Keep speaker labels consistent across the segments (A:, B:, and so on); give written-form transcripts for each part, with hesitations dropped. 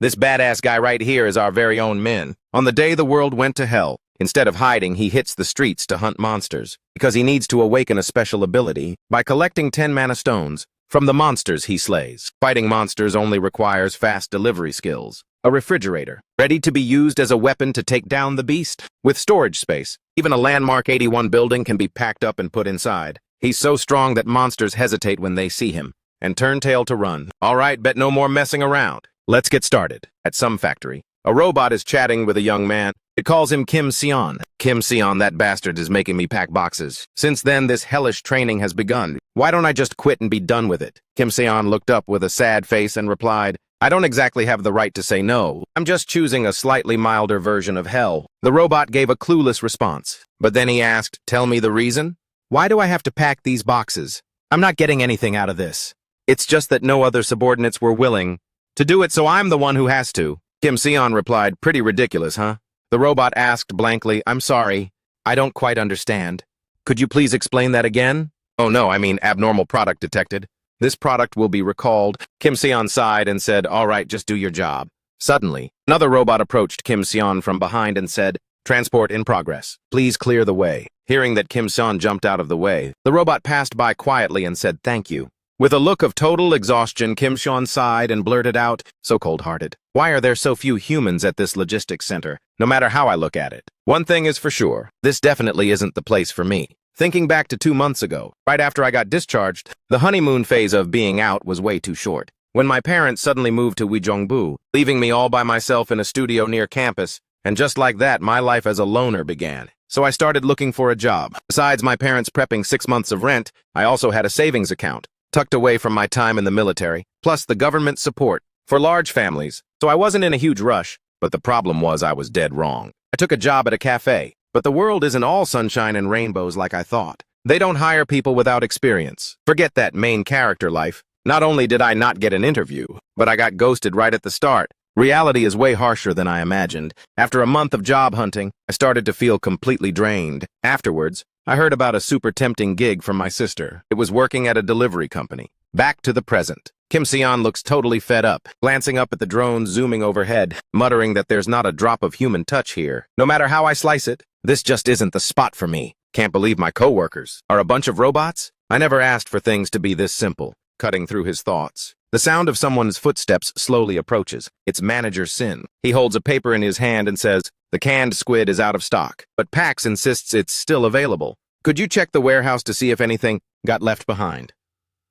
A: This badass guy right here is our very own Min. On the day the world went to hell, instead of hiding, he hits the streets to hunt monsters, because he needs to awaken a special ability by collecting 10 mana stones from the monsters he slays. Fighting monsters only requires fast delivery skills. A refrigerator, ready to be used as a weapon to take down the beast. With storage space, even a landmark 81 building can be packed up and put inside. He's so strong that monsters hesitate when they see him and turn tail to run. All right, bet no more messing around. Let's get started. At some factory, a robot is chatting with a young man. It calls him Kim Seon. Kim Seon, that bastard is making me pack boxes. Since then, this hellish training has begun. Why don't I just quit and be done with it? Kim Seon looked up with a sad face and replied, I don't exactly have the right to say no. I'm just choosing a slightly milder version of hell. The robot gave a clueless response, but then he asked, tell me the reason? Why do I have to pack these boxes? I'm not getting anything out of this. It's just that no other subordinates were willing to do it, so I'm the one who has to. Kim Seon replied, pretty ridiculous, huh? The robot asked blankly, I'm sorry, I don't quite understand. Could you please explain that again? Oh no, I mean abnormal product detected. This product will be recalled. Kim Seon sighed and said, all right, just do your job. Suddenly, another robot approached Kim Seon from behind and said, transport in progress. Please clear the way. Hearing that Kim Seon jumped out of the way, the robot passed by quietly and said, thank you. With a look of total exhaustion, Kim Seon sighed and blurted out, so cold-hearted. Why are there so few humans at this logistics center, no matter how I look at it? One thing is for sure, this definitely isn't the place for me. Thinking back to 2 months ago, right after I got discharged, the honeymoon phase of being out was way too short. When my parents suddenly moved to Uijeongbu, leaving me all by myself in a studio near campus, and just like that, my life as a loner began. So I started looking for a job. Besides my parents prepping 6 months of rent, I also had a savings account, tucked away from my time in the military, plus the government support for large families. So I wasn't in a huge rush, but the problem was I was dead wrong. I took a job at a cafe. But the world isn't all sunshine and rainbows like I thought. They don't hire people without experience. Forget that main character life. Not only did I not get an interview, but I got ghosted right at the start. Reality is way harsher than I imagined. After a month of job hunting, I started to feel completely drained. Afterwards, I heard about a super tempting gig from my sister. It was working at a delivery company. Back to the present. Kim Seon looks totally fed up, glancing up at the drone zooming overhead, muttering that there's not a drop of human touch here. No matter how I slice it, this just isn't the spot for me. Can't believe my coworkers are a bunch of robots? I never asked for things to be this simple. Cutting through his thoughts, the sound of someone's footsteps slowly approaches. It's Manager Sin. He holds a paper in his hand and says, the canned squid is out of stock, but Pax insists it's still available. Could you check the warehouse to see if anything got left behind?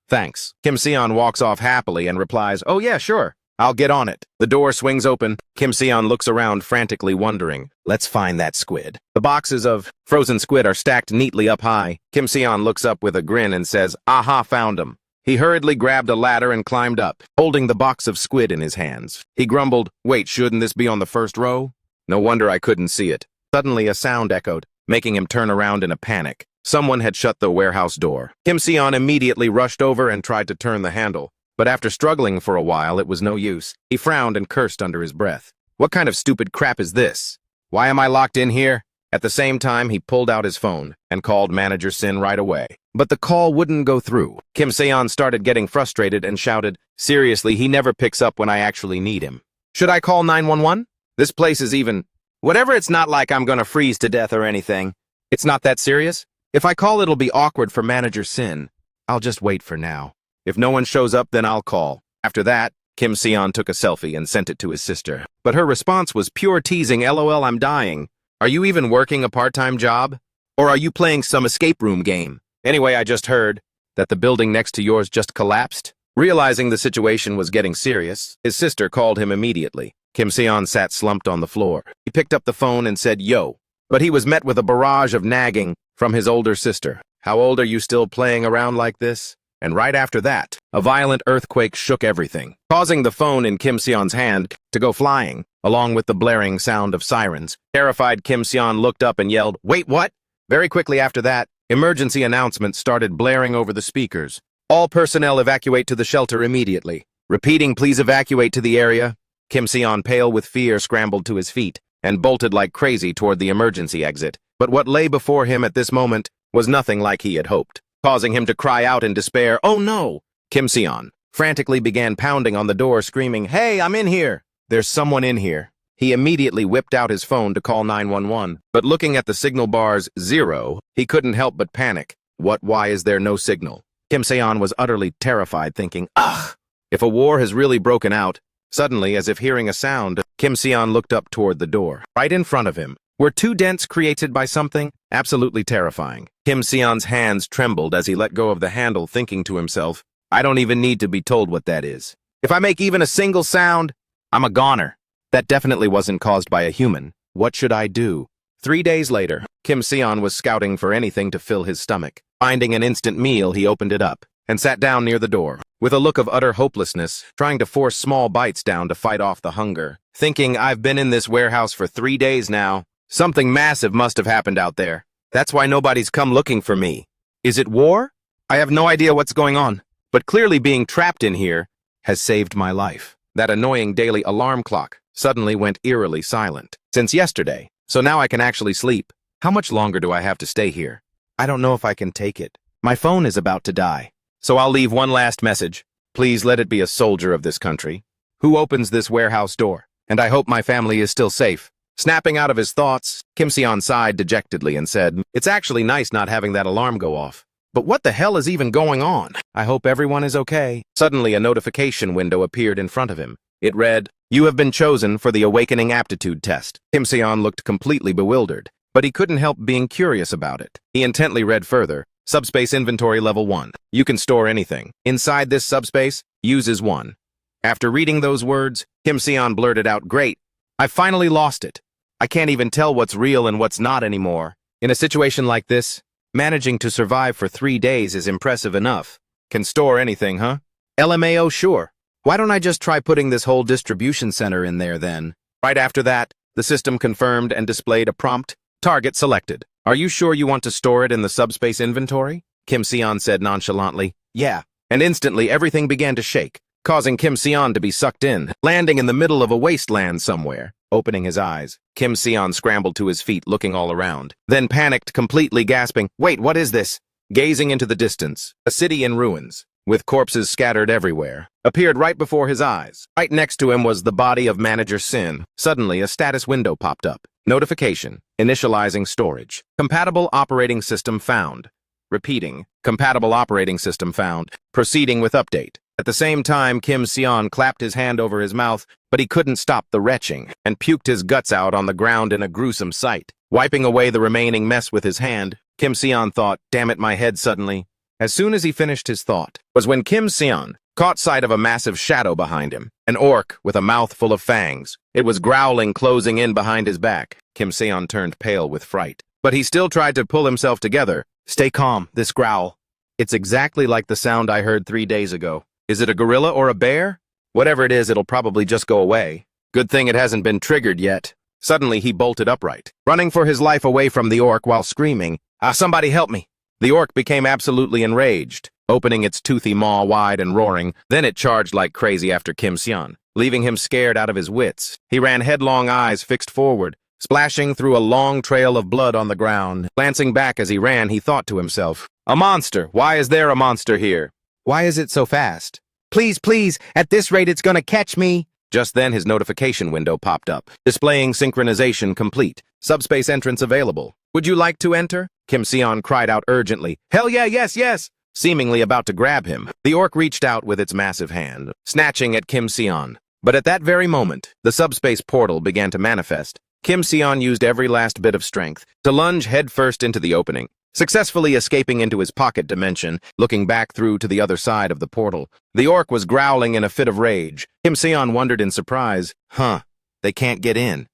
A: Thanks. Kim Seon walks off happily and replies, oh yeah, sure. I'll get on it. The door swings open. Kim Seon looks around frantically wondering, let's find that squid. The boxes of frozen squid are stacked neatly up high. Kim Seon looks up with a grin and says, aha, found them. He hurriedly grabbed a ladder and climbed up, holding the box of squid in his hands. He grumbled, wait, shouldn't this be on the first row? No wonder I couldn't see it. Suddenly a sound echoed, making him turn around in a panic. Someone had shut the warehouse door. Kim Seon immediately rushed over and tried to turn the handle. But after struggling for a while, it was no use. He frowned and cursed under his breath. What kind of stupid crap is this? Why am I locked in here? At the same time, he pulled out his phone and called Manager Sin right away. But the call wouldn't go through. Kim Seon started getting frustrated and shouted, seriously, he never picks up when I actually need him. Should I call 911? This place is even... Whatever, it's not like I'm gonna freeze to death or anything. It's not that serious. If I call, it'll be awkward for Manager Sin. I'll just wait for now. If no one shows up, then I'll call. After that, Kim Seon took a selfie and sent it to his sister. But her response was pure teasing, LOL, I'm dying. Are you even working a part-time job? Or are you playing some escape room game? Anyway, I just heard that the building next to yours just collapsed. Realizing the situation was getting serious, his sister called him immediately. Kim Seon sat slumped on the floor. He picked up the phone and said, yo. But he was met with a barrage of nagging from his older sister. How old are you still playing around like this? And right after that, a violent earthquake shook everything, causing the phone in Kim Seon's hand to go flying, along with the blaring sound of sirens. Terrified, Kim Seon looked up and yelled, wait, what? Very quickly after that, emergency announcements started blaring over the speakers. All personnel evacuate to the shelter immediately. Repeating, please evacuate to the area. Kim Seon, pale with fear, scrambled to his feet and bolted like crazy toward the emergency exit. But what lay before him at this moment was nothing like he had hoped, causing him to cry out in despair, oh no! Kim Seon frantically began pounding on the door, screaming, hey, I'm in here! There's someone in here. He immediately whipped out his phone to call 911, but looking at the signal bar's 0, he couldn't help but panic. Why is there no signal? Kim Se-yeon was utterly terrified, thinking, ugh, if a war has really broken out. Suddenly, as if hearing a sound, Kim Se-yeon looked up toward the door. Right in front of him were two dents created by something absolutely terrifying. Kim Se-yeon's hands trembled as he let go of the handle, thinking to himself, I don't even need to be told what that is. If I make even a single sound, I'm a goner. That definitely wasn't caused by a human. What should I do? 3 days later, Kim Se-yeon was scouting for anything to fill his stomach. Finding an instant meal, he opened it up and sat down near the door, with a look of utter hopelessness, trying to force small bites down to fight off the hunger. Thinking, I've been in this warehouse for 3 days now. Something massive must have happened out there. That's why nobody's come looking for me. Is it war? I have no idea what's going on, but clearly being trapped in here has saved my life. That annoying daily alarm clock suddenly went eerily silent. Since yesterday, so now I can actually sleep. How much longer do I have to stay here? I don't know if I can take it. My phone is about to die. So I'll leave one last message. Please let it be a soldier of this country. Who opens this warehouse door? And I hope my family is still safe. Snapping out of his thoughts, Kim Se-yeon sighed dejectedly and said, it's actually nice not having that alarm go off. But what the hell is even going on? I hope everyone is okay. Suddenly, a notification window appeared in front of him. It read, you have been chosen for the Awakening Aptitude Test. Kim Se-yeon looked completely bewildered, but he couldn't help being curious about it. He intently read further. Subspace Inventory Level 1. You can store anything. Inside this subspace, uses 1. After reading those words, Kim Se-yeon blurted out, great. I finally lost it. I can't even tell what's real and what's not anymore. In a situation like this, managing to survive for 3 days is impressive enough. Can store anything, huh? LMAO, sure. Why don't I just try putting this whole distribution center in there then? Right after that, the system confirmed and displayed a prompt, target selected. Are you sure you want to store it in the subspace inventory? Kim Se-yeon said nonchalantly, yeah. And instantly everything began to shake, causing Kim Se-yeon to be sucked in, landing in the middle of a wasteland somewhere. Opening his eyes, Kim Se-yeon scrambled to his feet, looking all around, then panicked, completely gasping, wait, what is this? Gazing into the distance, a city in ruins, with corpses scattered everywhere, appeared right before his eyes. Right next to him was the body of Manager Sin. Suddenly, a status window popped up. Notification, initializing storage. Compatible operating system found. Repeating, compatible operating system found. Proceeding with update. At the same time, Kim Se-yeon clapped his hand over his mouth, but he couldn't stop the retching, and puked his guts out on the ground in a gruesome sight. Wiping away the remaining mess with his hand, Kim Se-yeon thought, damn it, my head suddenly. As soon as he finished his thought, was when Kim Se-yeon caught sight of a massive shadow behind him, an orc with a mouth full of fangs. It was growling, closing in behind his back. Kim Se-yeon turned pale with fright, but he still tried to pull himself together. Stay calm, this growl. It's exactly like the sound I heard 3 days ago. Is it a gorilla or a bear? Whatever it is, it'll probably just go away. Good thing it hasn't been triggered yet. Suddenly, he bolted upright, running for his life away from the orc while screaming, somebody help me. The orc became absolutely enraged, opening its toothy maw wide and roaring. Then it charged like crazy after Kim Se-yeon, leaving him scared out of his wits. He ran headlong, eyes fixed forward, splashing through a long trail of blood on the ground. Glancing back as he ran, he thought to himself, a monster! Why is there a monster here? Why is it so fast? Please, please, at this rate it's gonna catch me. Just then his notification window popped up, displaying synchronization complete. Subspace entrance available. Would you like to enter? Kim Se-yeon cried out urgently. Hell yeah, yes, yes! Seemingly about to grab him, the orc reached out with its massive hand, snatching at Kim Se-yeon. But at that very moment, the subspace portal began to manifest. Kim Se-yeon used every last bit of strength to lunge headfirst into the opening, successfully escaping into his pocket dimension, looking back through to the other side of the portal. The orc was growling in a fit of rage. Kim Se-yeon wondered in surprise, they can't get in.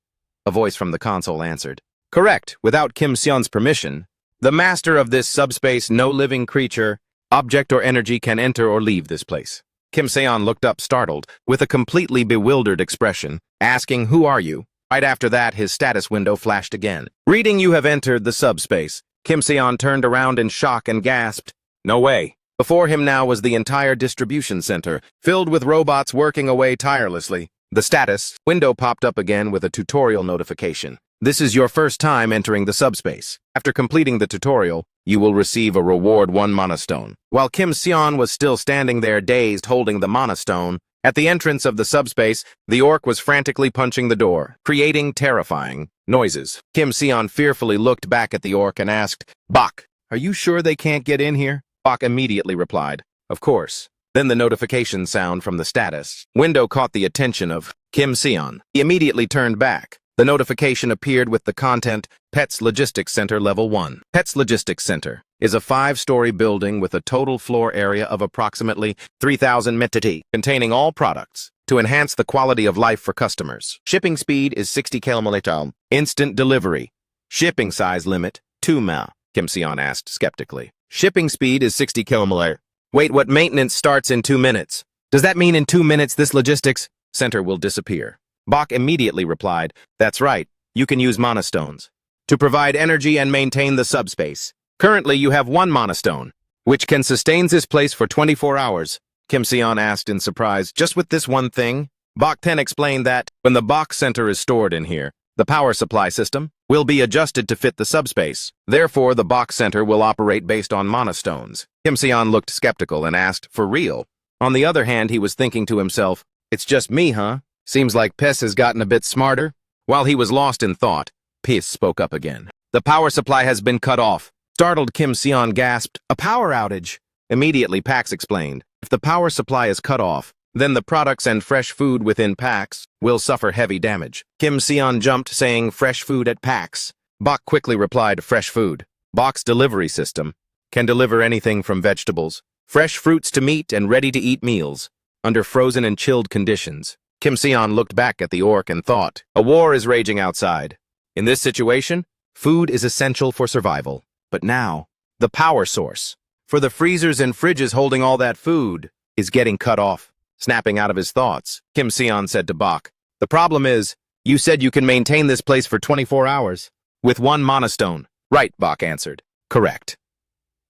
A: A voice from the console answered. Correct, without Kim Se-yeon's permission. The master of this subspace, no living creature, object or energy can enter or leave this place. Kim Se-yeon looked up startled, with a completely bewildered expression, asking, who are you? Right after that, his status window flashed again. Reading you have entered the subspace. Kim Se-yeon turned around in shock and gasped, no way. Before him now was the entire distribution center, filled with robots working away tirelessly. The status window popped up again with a tutorial notification. This is your first time entering the subspace. After completing the tutorial, you will receive a reward 1 mana stone. While Kim Se-yeon was still standing there dazed holding the mana stone, At the entrance of the subspace, the orc was frantically punching the door, creating terrifying noises. Kim Seon fearfully looked back at the orc and asked, "Bak, are you sure they can't get in here?" Bak immediately replied, "Of course." Then the notification sound from the status window caught the attention of Kim Seon. He immediately turned back. The notification appeared with the content, Pets Logistics Center Level 1. Pets Logistics Center is a 5-story building with a total floor area of approximately 3,000 metri, containing all products to enhance the quality of life for customers. Shipping speed is 60 km. Instant delivery. Shipping size limit, 2 ma, Kim Seon asked skeptically. Shipping speed is 60 km. Wait, what? Maintenance starts in 2 minutes. Does that mean in 2 minutes this logistics center will disappear? Bak immediately replied, "That's right, you can use monostones to provide energy and maintain the subspace. Currently, you have 1 monostone, which can sustain this place for 24 hours. Kim Seon asked in surprise, "Just with this one thing?" Bak then explained that, when the box center is stored in here, the power supply system will be adjusted to fit the subspace. Therefore, the box center will operate based on monostones. Kim Seon looked skeptical and asked, "For real?" On the other hand, he was thinking to himself, "It's just me, huh? Seems like Pes has gotten a bit smarter." While he was lost in thought, Pes spoke up again. "The power supply has been cut off." Startled, Kim Seon gasped, "A power outage?" Immediately, Pax explained, "If the power supply is cut off, then the products and fresh food within Pax will suffer heavy damage." Kim Seon jumped, saying, "Fresh food at Pax." Bak quickly replied, "Fresh food. Bak's delivery system can deliver anything from vegetables, fresh fruits to meat and ready-to-eat meals, under frozen and chilled conditions." Kim Seon looked back at the orc and thought, a war is raging outside. In this situation, food is essential for survival. But now, the power source for the freezers and fridges holding all that food is getting cut off. Snapping out of his thoughts, Kim Seon said to Bak, "The problem is, you said you can maintain this place for 24 hours with 1 monostone." "Right," Bak answered. "Correct."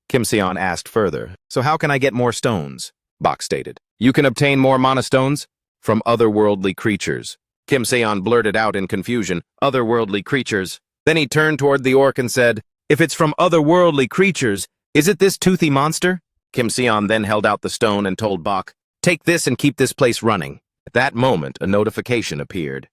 A: Kim Seon asked further, "So how can I get more stones?" Bak stated, "You can obtain more monostones from otherworldly creatures." Kim Seon blurted out in confusion, "Otherworldly creatures?" Then he turned toward the orc and said, "If it's from otherworldly creatures, is it this toothy monster?" Kim Seon then held out the stone and told Bak, "Take this and keep this place running." At that moment, a notification appeared.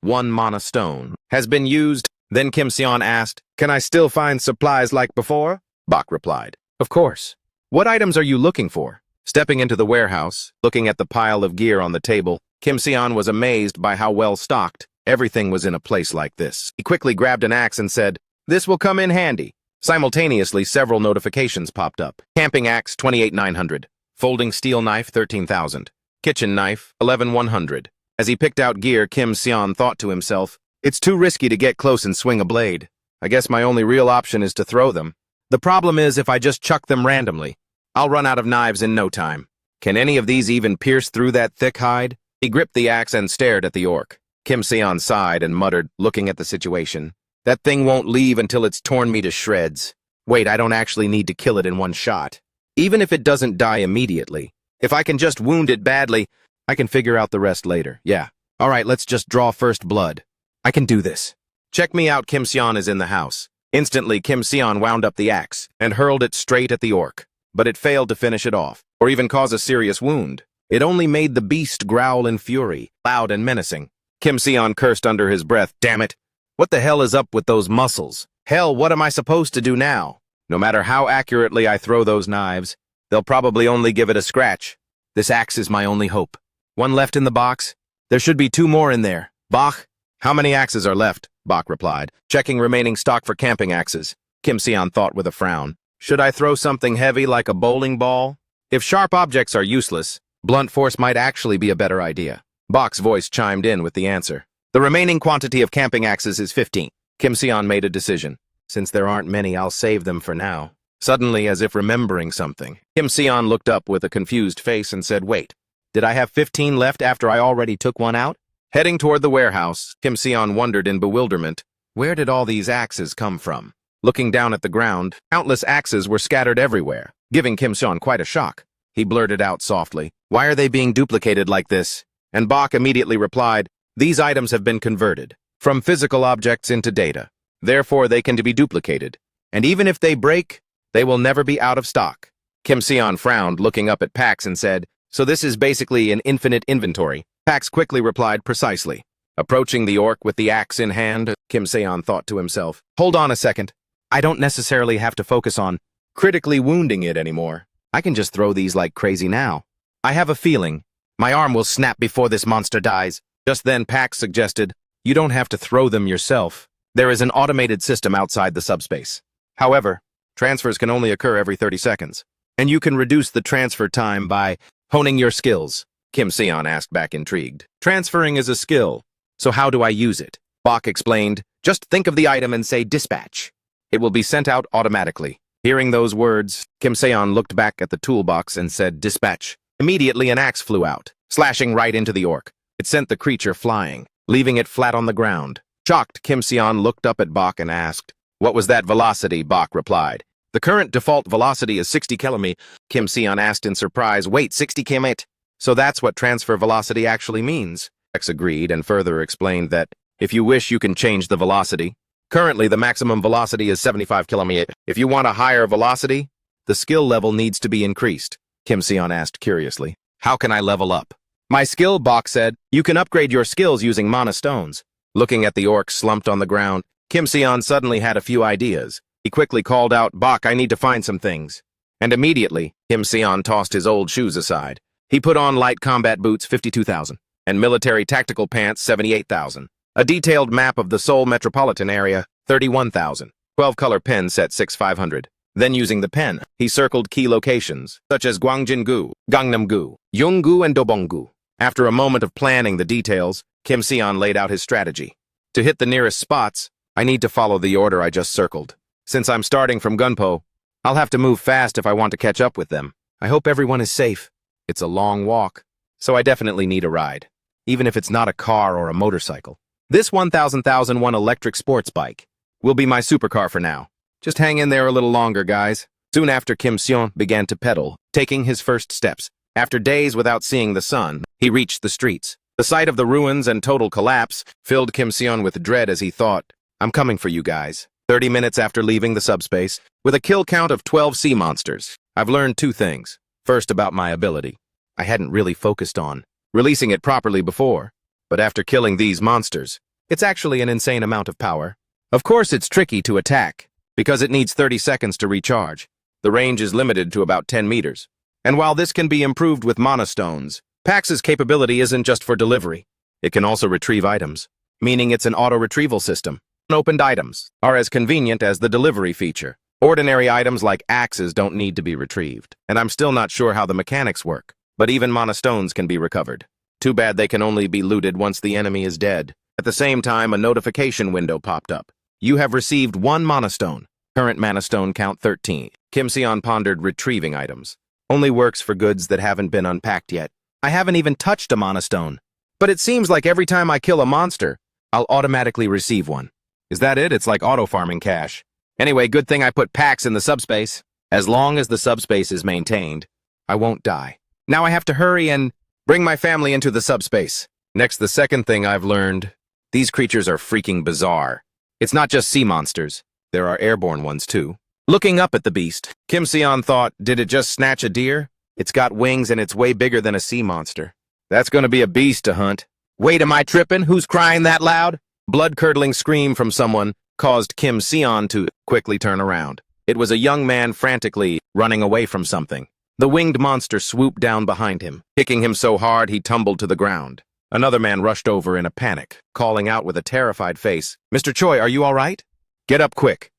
A: 1 monostone has been used. Then Kim Seon asked, "Can I still find supplies like before?" Bak replied, "Of course. What items are you looking for?" Stepping into the warehouse, looking at the pile of gear on the table, Kim Seon was amazed by how well stocked everything was in a place like this. He quickly grabbed an axe and said, "This will come in handy." Simultaneously, several notifications popped up. Camping axe, 28,900. Folding steel knife, 13,000. Kitchen knife, 11,100. As he picked out gear, Kim Seon thought to himself, "It's too risky to get close and swing a blade. I guess my only real option is to throw them. The problem is, if I just chuck them randomly, I'll run out of knives in no time. Can any of these even pierce through that thick hide?" He gripped the axe and stared at the orc. Kim Seon sighed and muttered, looking at the situation, "That thing won't leave until it's torn me to shreds. Wait, I don't actually need to kill it in one shot. Even if it doesn't die immediately, if I can just wound it badly, I can figure out the rest later. Yeah. All right, let's just draw first blood. I can do this. Check me out, Kim Seon is in the house." Instantly, Kim Seon wound up the axe and hurled it straight at the orc. But it failed to finish it off, or even cause a serious wound. It only made the beast growl in fury, loud and menacing. Kim Seon cursed under his breath, "Damn it! What the hell is up with those muscles? Hell, what am I supposed to do now? No matter how accurately I throw those knives, they'll probably only give it a scratch. This axe is my only hope. 1 left in the box? There should be 2 more in there. Bak, how many axes are left?" Bak replied, checking remaining stock for camping axes. Kim Seon thought with a frown. Should I throw something heavy like a bowling ball? If sharp objects are useless, blunt force might actually be a better idea. Bak's voice chimed in with the answer. "The remaining quantity of camping axes is 15. Kim Seon made a decision. "Since there aren't many, I'll save them for now." Suddenly, as if remembering something, Kim Seon looked up with a confused face and said, "Wait, did I have 15 left after I already took one out?" Heading toward the warehouse, Kim Seon wondered in bewilderment, where did all these axes come from? Looking down at the ground, countless axes were scattered everywhere, giving Kim Seon quite a shock. He blurted out softly, "Why are they being duplicated like this?" And Bak immediately replied, "These items have been converted from physical objects into data. Therefore, they can be duplicated. And even if they break, they will never be out of stock." Kim Seon frowned, looking up at Pax and said, So this is basically an infinite inventory. Pax quickly replied precisely. Approaching the orc with the axe in hand, Kim Seon thought to himself, hold on a second. I don't necessarily have to focus on critically wounding it anymore. I can just throw these like crazy now. I have a feeling my arm will snap before this monster dies. Just then Pax suggested, you don't have to throw them yourself. There is an automated system outside the subspace. However, transfers can only occur every 30 seconds, and you can reduce the transfer time by honing your skills. Kim Seon asked back intrigued. Transferring is a skill, so how do I use it? Bach explained, just think of the item and say dispatch. It will be sent out automatically. Hearing those words, Kim Seon looked back at the toolbox and said dispatch. Immediately an axe flew out, slashing right into the orc. It sent the creature flying, leaving it flat on the ground. Shocked, Kim Seon looked up at Bach and asked, what was that velocity? Bach replied. The current default velocity is 60 km. Kim Seon asked in surprise, wait, 60 km? So that's what transfer velocity actually means. X agreed and further explained that, if you wish you can change the velocity. Currently, the maximum velocity is 75 km. If you want a higher velocity, the skill level needs to be increased. Kim Seon asked curiously, how can I level up? My skill, Bach said, you can upgrade your skills using mana stones. Looking at the orc slumped on the ground, Kim Seon suddenly had a few ideas. He quickly called out, Bach, I need to find some things. And immediately, Kim Seon tossed his old shoes aside. He put on light combat boots, 52,000, and military tactical pants, 78,000. A detailed map of the Seoul metropolitan area, 31,000. 12-color pen set 6,500. Then using the pen, he circled key locations, such as Gwangjin-gu, Gangnam-gu, Yonggu, and Dobong-gu. After a moment of planning the details, Kim Seon laid out his strategy. To hit the nearest spots, I need to follow the order I just circled. Since I'm starting from Gunpo, I'll have to move fast if I want to catch up with them. I hope everyone is safe. It's a long walk, so I definitely need a ride, even if it's not a car or a motorcycle. This 1001 electric sports bike will be my supercar for now. Just hang in there a little longer, guys. Soon after, Kim Seon began to pedal, taking his first steps. After days without seeing the sun, he reached the streets. The sight of the ruins and total collapse filled Kim Seon with dread as he thought, I'm coming for you guys. 30 minutes after leaving the subspace, with a kill count of 12 sea monsters, I've learned two things. First, about my ability. I hadn't really focused on releasing it properly before, but after killing these monsters, it's actually an insane amount of power. Of course, it's tricky to attack, because it needs 30 seconds to recharge. The range is limited to about 10 meters. And while this can be improved with mana stones, Pax's capability isn't just for delivery. It can also retrieve items, meaning it's an auto-retrieval system. Unopened items are as convenient as the delivery feature. Ordinary items like axes don't need to be retrieved, and I'm still not sure how the mechanics work, but even mana stones can be recovered. Too bad they can only be looted once the enemy is dead. At the same time, a notification window popped up. You have received 1 mana stone. Current mana stone count 13. Kim Seon pondered retrieving items. Only works for goods that haven't been unpacked yet. I haven't even touched a mana stone. But it seems like every time I kill a monster, I'll automatically receive one. Is that it? It's like auto-farming cash. Anyway, good thing I put Pax in the subspace. As long as the subspace is maintained, I won't die. Now I have to hurry and bring my family into the subspace. Next, the second thing I've learned. These creatures are freaking bizarre. It's not just sea monsters. There are airborne ones too. Looking up at the beast, Kim Seon thought, did it just snatch a deer? It's got wings and it's way bigger than a sea monster. That's gonna be a beast to hunt. Wait, am I tripping? Who's crying that loud? Blood-curdling scream from someone caused Kim Seon to quickly turn around. It was a young man frantically running away from something. The winged monster swooped down behind him, kicking him so hard he tumbled to the ground. Another man rushed over in a panic, calling out with a terrified face, Mr. Choi, are you all right? Get up quick.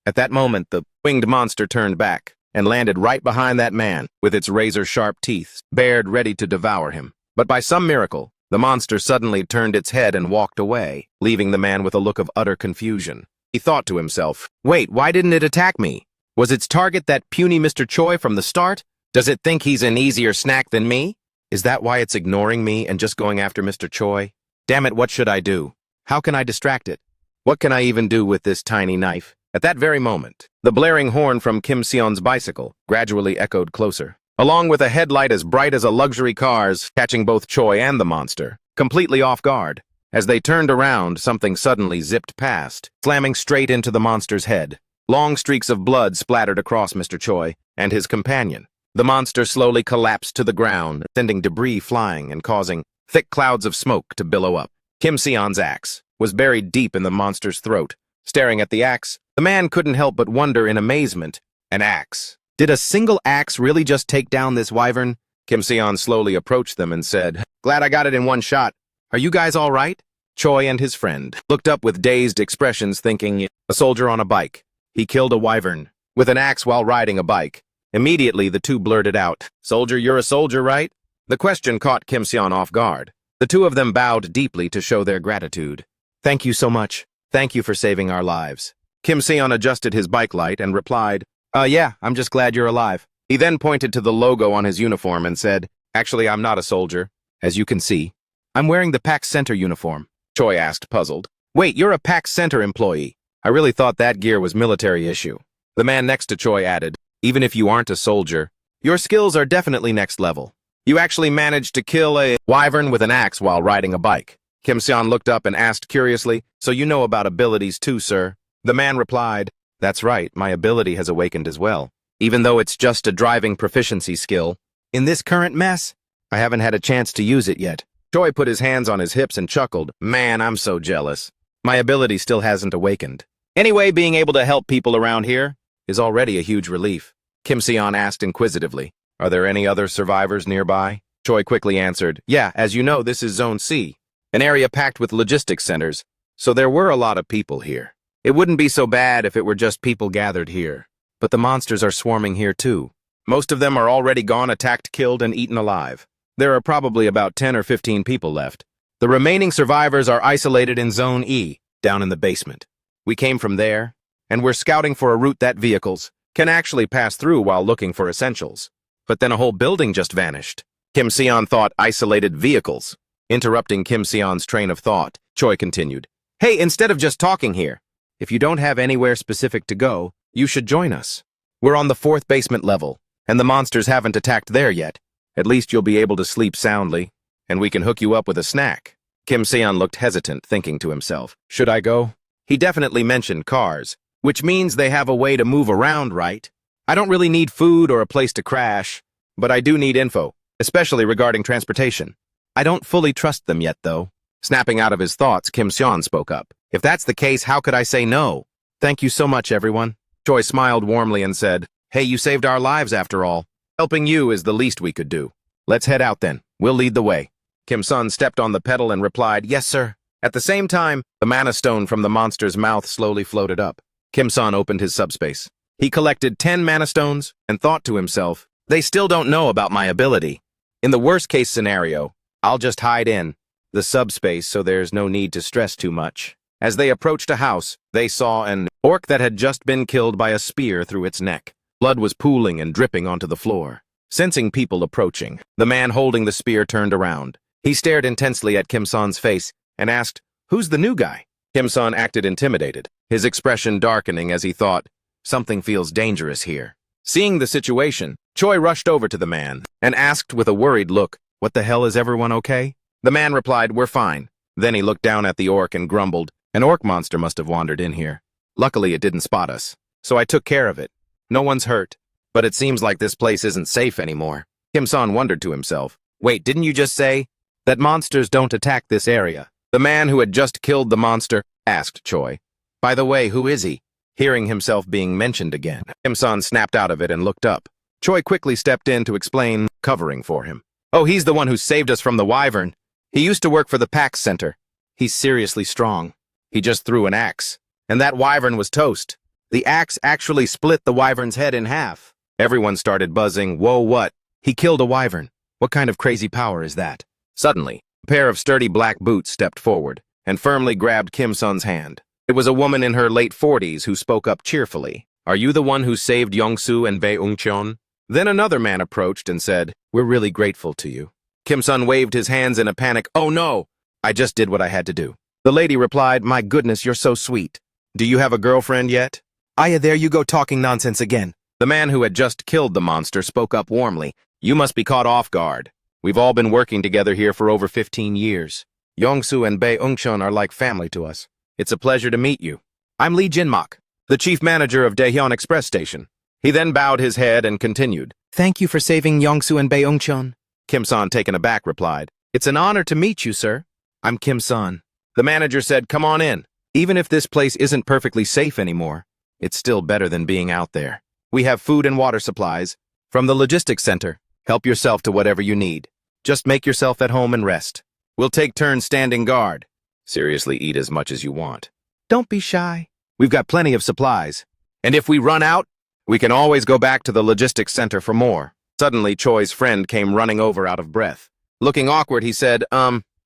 A: At that moment, the winged monster turned back and landed right behind that man, with its razor-sharp teeth bared ready to devour him. But by some miracle, the monster suddenly turned its head and walked away, leaving the man with a look of utter confusion. He thought to himself, wait, why didn't it attack me? Was its target that puny Mr. Choi from the start? Does it think he's an easier snack than me? Is that why it's ignoring me and just going after Mr. Choi? Damn it, what should I do? How can I distract it? What can I even do with this tiny knife? At that very moment, the blaring horn from Kim Seon's bicycle gradually echoed closer, along with a headlight as bright as a luxury car's, catching both Choi and the monster, completely off guard. As they turned around, something suddenly zipped past, slamming straight into the monster's head. Long streaks of blood splattered across Mr. Choi and his companion. The monster slowly collapsed to the ground, sending debris flying and causing thick clouds of smoke to billow up. Kim Seon's axe was buried deep in the monster's throat. Staring at the axe, the man couldn't help but wonder in amazement. An axe. Did a single axe really just take down this wyvern? Kim Seon slowly approached them and said, "Glad I got it in one shot. Are you guys all right?" Choi and his friend looked up with dazed expressions, thinking, a soldier on a bike. He killed a wyvern with an axe while riding a bike. Immediately, the two blurted out, "Soldier, you're a soldier, right?" The question caught Kim Seon off guard. The two of them bowed deeply to show their gratitude. "Thank you so much. Thank you for saving our lives." Kim Seon adjusted his bike light and replied, Yeah, I'm just glad you're alive." He then pointed to the logo on his uniform and said, "Actually, I'm not a soldier, as you can see. I'm wearing the PAX Center uniform." Choi asked, puzzled. "Wait, you're a PAX Center employee. I really thought that gear was military issue." The man next to Choi added, "Even if you aren't a soldier, your skills are definitely next level. You actually managed to kill a wyvern with an axe while riding a bike." Kim Seon looked up and asked curiously, "So you know about abilities too, sir?" The man replied, "That's right, my ability has awakened as well. Even though it's just a driving proficiency skill. In this current mess, I haven't had a chance to use it yet." Choi put his hands on his hips and chuckled, "Man, I'm so jealous. My ability still hasn't awakened. Anyway, being able to help people around here is already a huge relief." Kim Seon asked inquisitively, "Are there any other survivors nearby?" Choi quickly answered, "Yeah, as you know, this is Zone C, an area packed with logistics centers, so there were a lot of people here. It wouldn't be so bad if it were just people gathered here. But the monsters are swarming here too. Most of them are already gone, attacked, killed, and eaten alive. There are probably about 10 or 15 people left. The remaining survivors are isolated in Zone E, down in the basement. We came from there, and we're scouting for a route that vehicles can actually pass through while looking for essentials. But then a whole building just vanished." Kim Seon thought isolated vehicles. Interrupting Kim Seon's train of thought, Choi continued, "Hey, instead of just talking here, if you don't have anywhere specific to go, you should join us. We're on the 4th basement level, and the monsters haven't attacked there yet. At least you'll be able to sleep soundly, and we can hook you up with a snack." Kim Seon looked hesitant, thinking to himself, "Should I go?" He definitely mentioned cars, which means they have a way to move around, right? I don't really need food or a place to crash, but I do need info, especially regarding transportation. I don't fully trust them yet, though. Snapping out of his thoughts, Kim Seon spoke up. "If that's the case, how could I say no? Thank you so much, everyone." Choi smiled warmly and said, "Hey, you saved our lives after all. Helping you is the least we could do. Let's head out then. We'll lead the way." Kim Seon stepped on the pedal and replied, "Yes, sir." At the same time, the mana stone from the monster's mouth slowly floated up. Kim Seon opened his subspace. He collected 10 mana stones and thought to himself, "They still don't know about my ability. In the worst-case scenario, I'll just hide in the subspace so there's no need to stress too much." As they approached a house, they saw an orc that had just been killed by a spear through its neck. Blood was pooling and dripping onto the floor. Sensing people approaching, the man holding the spear turned around. He stared intensely at Kim Seon's face and asked, "Who's the new guy?" Kim Seon acted intimidated, his expression darkening as he thought, "Something feels dangerous here." Seeing the situation, Choi rushed over to the man and asked with a worried look, "What the hell, is everyone okay?" The man replied, "We're fine." Then he looked down at the orc and grumbled, "An orc monster must have wandered in here. Luckily, it didn't spot us, so I took care of it. No one's hurt, but it seems like this place isn't safe anymore." Kim Seon wondered to himself, "Wait, didn't you just say that monsters don't attack this area?" The man who had just killed the monster asked Choi, "By the way, who is he?" Hearing himself being mentioned again, Kim Seon snapped out of it and looked up. Choi quickly stepped in to explain, covering for him. "Oh, he's the one who saved us from the wyvern. He used to work for the PAX Center. He's seriously strong. He just threw an axe, and that wyvern was toast. The axe actually split the wyvern's head in half." Everyone started buzzing. "Whoa, what? He killed a wyvern. What kind of crazy power is that?" Suddenly, a pair of sturdy black boots stepped forward and firmly grabbed Kim Seon's hand. It was a woman in her late 40s who spoke up cheerfully. "Are you the one who saved Yongsu and Bae Eungcheon?" Then another man approached and said, "We're really grateful to you." Kim Seon waved his hands in a panic. "Oh no, I just did what I had to do." The lady replied, "My goodness, you're so sweet. Do you have a girlfriend yet?" "Aya, there you go talking nonsense again." The man who had just killed the monster spoke up warmly. "You must be caught off guard. We've all been working together here for over 15 years. Yongsu and Bae Eungcheon are like family to us. It's a pleasure to meet you. I'm Lee Jinmak, the chief manager of Daehyun Express Station." He then bowed his head and continued, Thank you for saving Yongsu and Baeongcheon. Kim-san, taken aback, replied, It's an honor to meet you, sir. I'm Kim-san. The manager said, Come on in. Even if this place isn't perfectly safe anymore, it's still better than being out there. We have food and water supplies from the logistics center. Help yourself to whatever you need. Just make yourself at home and rest. We'll take turns standing guard. Seriously, eat as much as you want. Don't be shy. We've got plenty of supplies. And if we run out, we can always go back to the logistics center for more. Suddenly, Choi's friend came running over out of breath. Looking awkward, he said,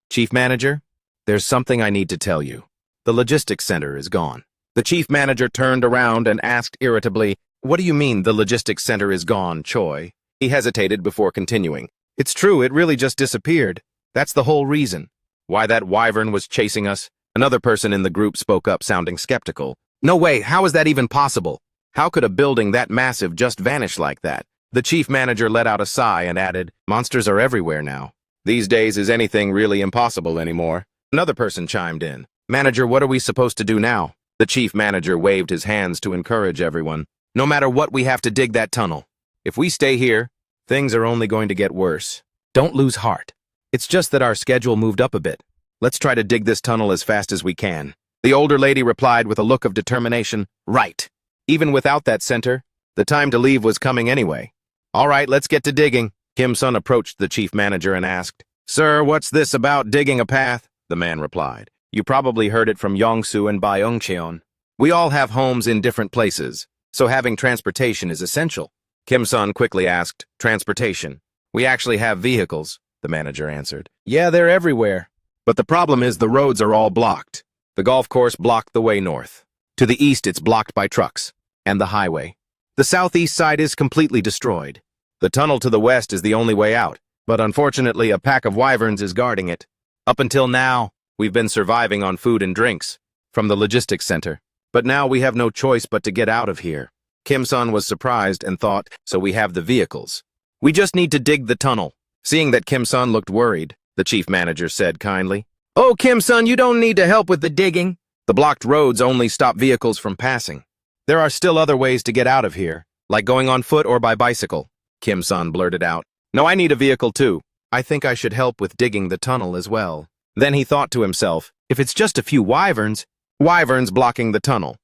A: Chief Manager, there's something I need to tell you. The logistics center is gone. The chief manager turned around and asked irritably, What do you mean the logistics center is gone, Choi? He hesitated before continuing. It's true, it really just disappeared. That's the whole reason. Why that wyvern was chasing us? Another person in the group spoke up, sounding skeptical. No way, how is that even possible? How could a building that massive just vanish like that? The chief manager let out a sigh and added, Monsters are everywhere now. These days, is anything really impossible anymore? Another person chimed in. Manager, what are we supposed to do now? The chief manager waved his hands to encourage everyone. No matter what, we have to dig that tunnel. If we stay here, things are only going to get worse. Don't lose heart. It's just that our schedule moved up a bit. Let's try to dig this tunnel as fast as we can. The older lady replied with a look of determination. Right. Even without that center, the time to leave was coming anyway. All right, let's get to digging. Kim-sun approached the chief manager and asked, Sir, what's this about digging a path? The man replied. You probably heard it from Yongsu and Baeongcheon. We all have homes in different places, so having transportation is essential. Kim-sun quickly asked, Transportation? We actually have vehicles, the manager answered. Yeah, they're everywhere. But the problem is the roads are all blocked. The golf course blocked the way north. To the east, it's blocked by trucks and the highway. The southeast side is completely destroyed. The tunnel to the west is the only way out, but unfortunately a pack of wyverns is guarding it. Up until now, we've been surviving on food and drinks from the logistics center, but now we have no choice but to get out of here. Kim-sun was surprised and thought, so we have the vehicles. We just need to dig the tunnel. Seeing that Kim-sun looked worried, the chief manager said kindly, Oh, Kim-sun, you don't need to help with the digging. The blocked roads only stop vehicles from passing. There are still other ways to get out of here, like going on foot or by bicycle. Kim-sun blurted out, No, I need a vehicle too. I think I should help with digging the tunnel as well. Then he thought to himself, if it's just a few wyverns blocking the tunnel.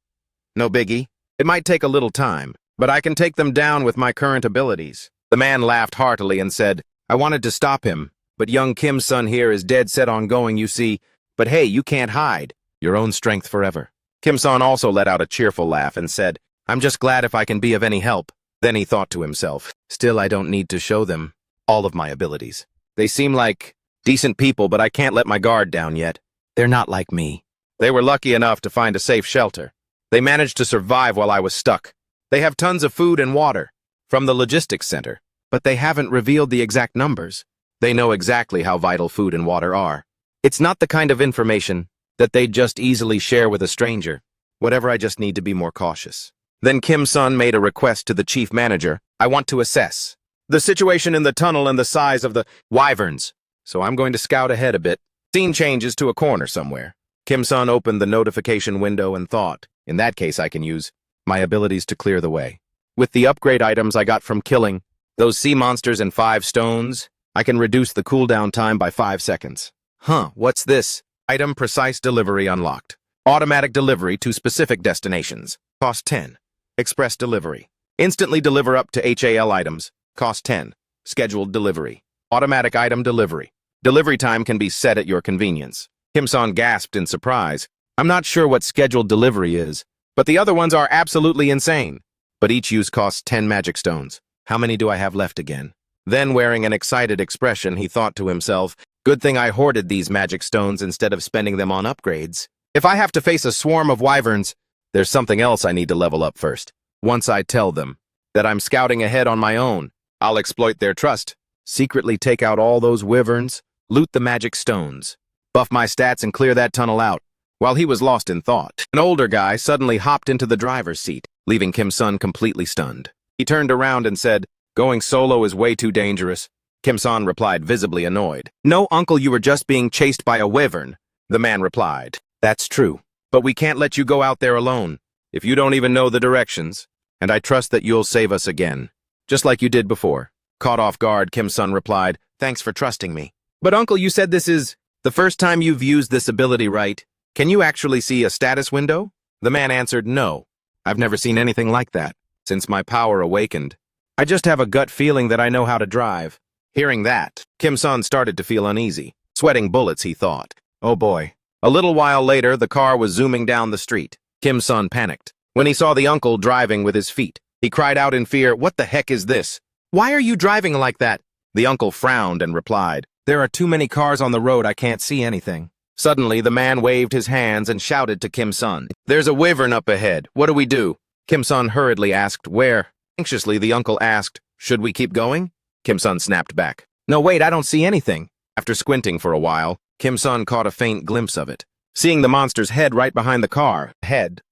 A: No biggie. It might take a little time, but I can take them down with my current abilities. The man laughed heartily and said, I wanted to stop him, but young Kim's son here is dead set on going, you see. But hey, you can't hide. Your own strength forever. Kim-san also let out a cheerful laugh and said, I'm just glad if I can be of any help. Then he thought to himself, still I don't need to show them all of my abilities. They seem like decent people, but I can't let my guard down yet. They're not like me. They were lucky enough to find a safe shelter. They managed to survive while I was stuck. They have tons of food and water from the logistics center, but they haven't revealed the exact numbers. They know exactly how vital food and water are. It's not the kind of information that they'd just easily share with a stranger. Whatever, I just need to be more cautious. Then Kim-sun made a request to the chief manager. I want to assess the situation in the tunnel and the size of the wyverns. So I'm going to scout ahead a bit. Scene changes to a corner somewhere. Kim-sun opened the notification window and thought, in that case I can use my abilities to clear the way. With the upgrade items I got from killing those sea monsters and 5 stones, I can reduce the cooldown time by 5 seconds. What's this? Item precise delivery unlocked. Automatic delivery to specific destinations. Cost 10. Express delivery. Instantly deliver up to HAL items. Cost 10. Scheduled delivery. Automatic item delivery. Delivery time can be set at your convenience. Kim-san gasped in surprise. I'm not sure what scheduled delivery is, but the other ones are absolutely insane. But each use costs 10 magic stones. How many do I have left again? Then, wearing an excited expression, he thought to himself, good thing I hoarded these magic stones instead of spending them on upgrades. If I have to face a swarm of wyverns, there's something else I need to level up first. Once I tell them that I'm scouting ahead on my own, I'll exploit their trust, secretly take out all those wyverns, loot the magic stones, buff my stats and clear that tunnel out. While he was lost in thought, an older guy suddenly hopped into the driver's seat, leaving Kim-sun completely stunned. He turned around and said, going solo is way too dangerous. Kim-san replied, visibly annoyed. No, uncle, you were just being chased by a wyvern. The man replied, that's true, but we can't let you go out there alone. If you don't even know the directions, and I trust that you'll save us again. just like you did before. Caught off guard, Kim-sun replied, "Thanks for trusting me." "But uncle, you said this is the first time you've used this ability, right? Can you actually see a status window?" The man answered, "No. I've never seen anything like that since my power awakened. I just have a gut feeling that I know how to drive." Hearing that, Kim-sun started to feel uneasy. Sweating bullets, he thought. Oh boy. A little while later, the car was zooming down the street. Kim-sun panicked. When he saw the uncle driving with his feet, he cried out in fear, "What the heck is this? Why are you driving like that?" The uncle frowned and replied, "There are too many cars on the road, I can't see anything." Suddenly, the man waved his hands and shouted to Kim-sun, "There's a wyvern up ahead. What do we do?" Kim-sun hurriedly asked, "Where?" Anxiously, the uncle asked, "Should we keep going?" Kim-sun snapped back, "No, wait, I don't see anything." After squinting for a while, Kim-sun caught a faint glimpse of it. Seeing the monster's head right behind the car,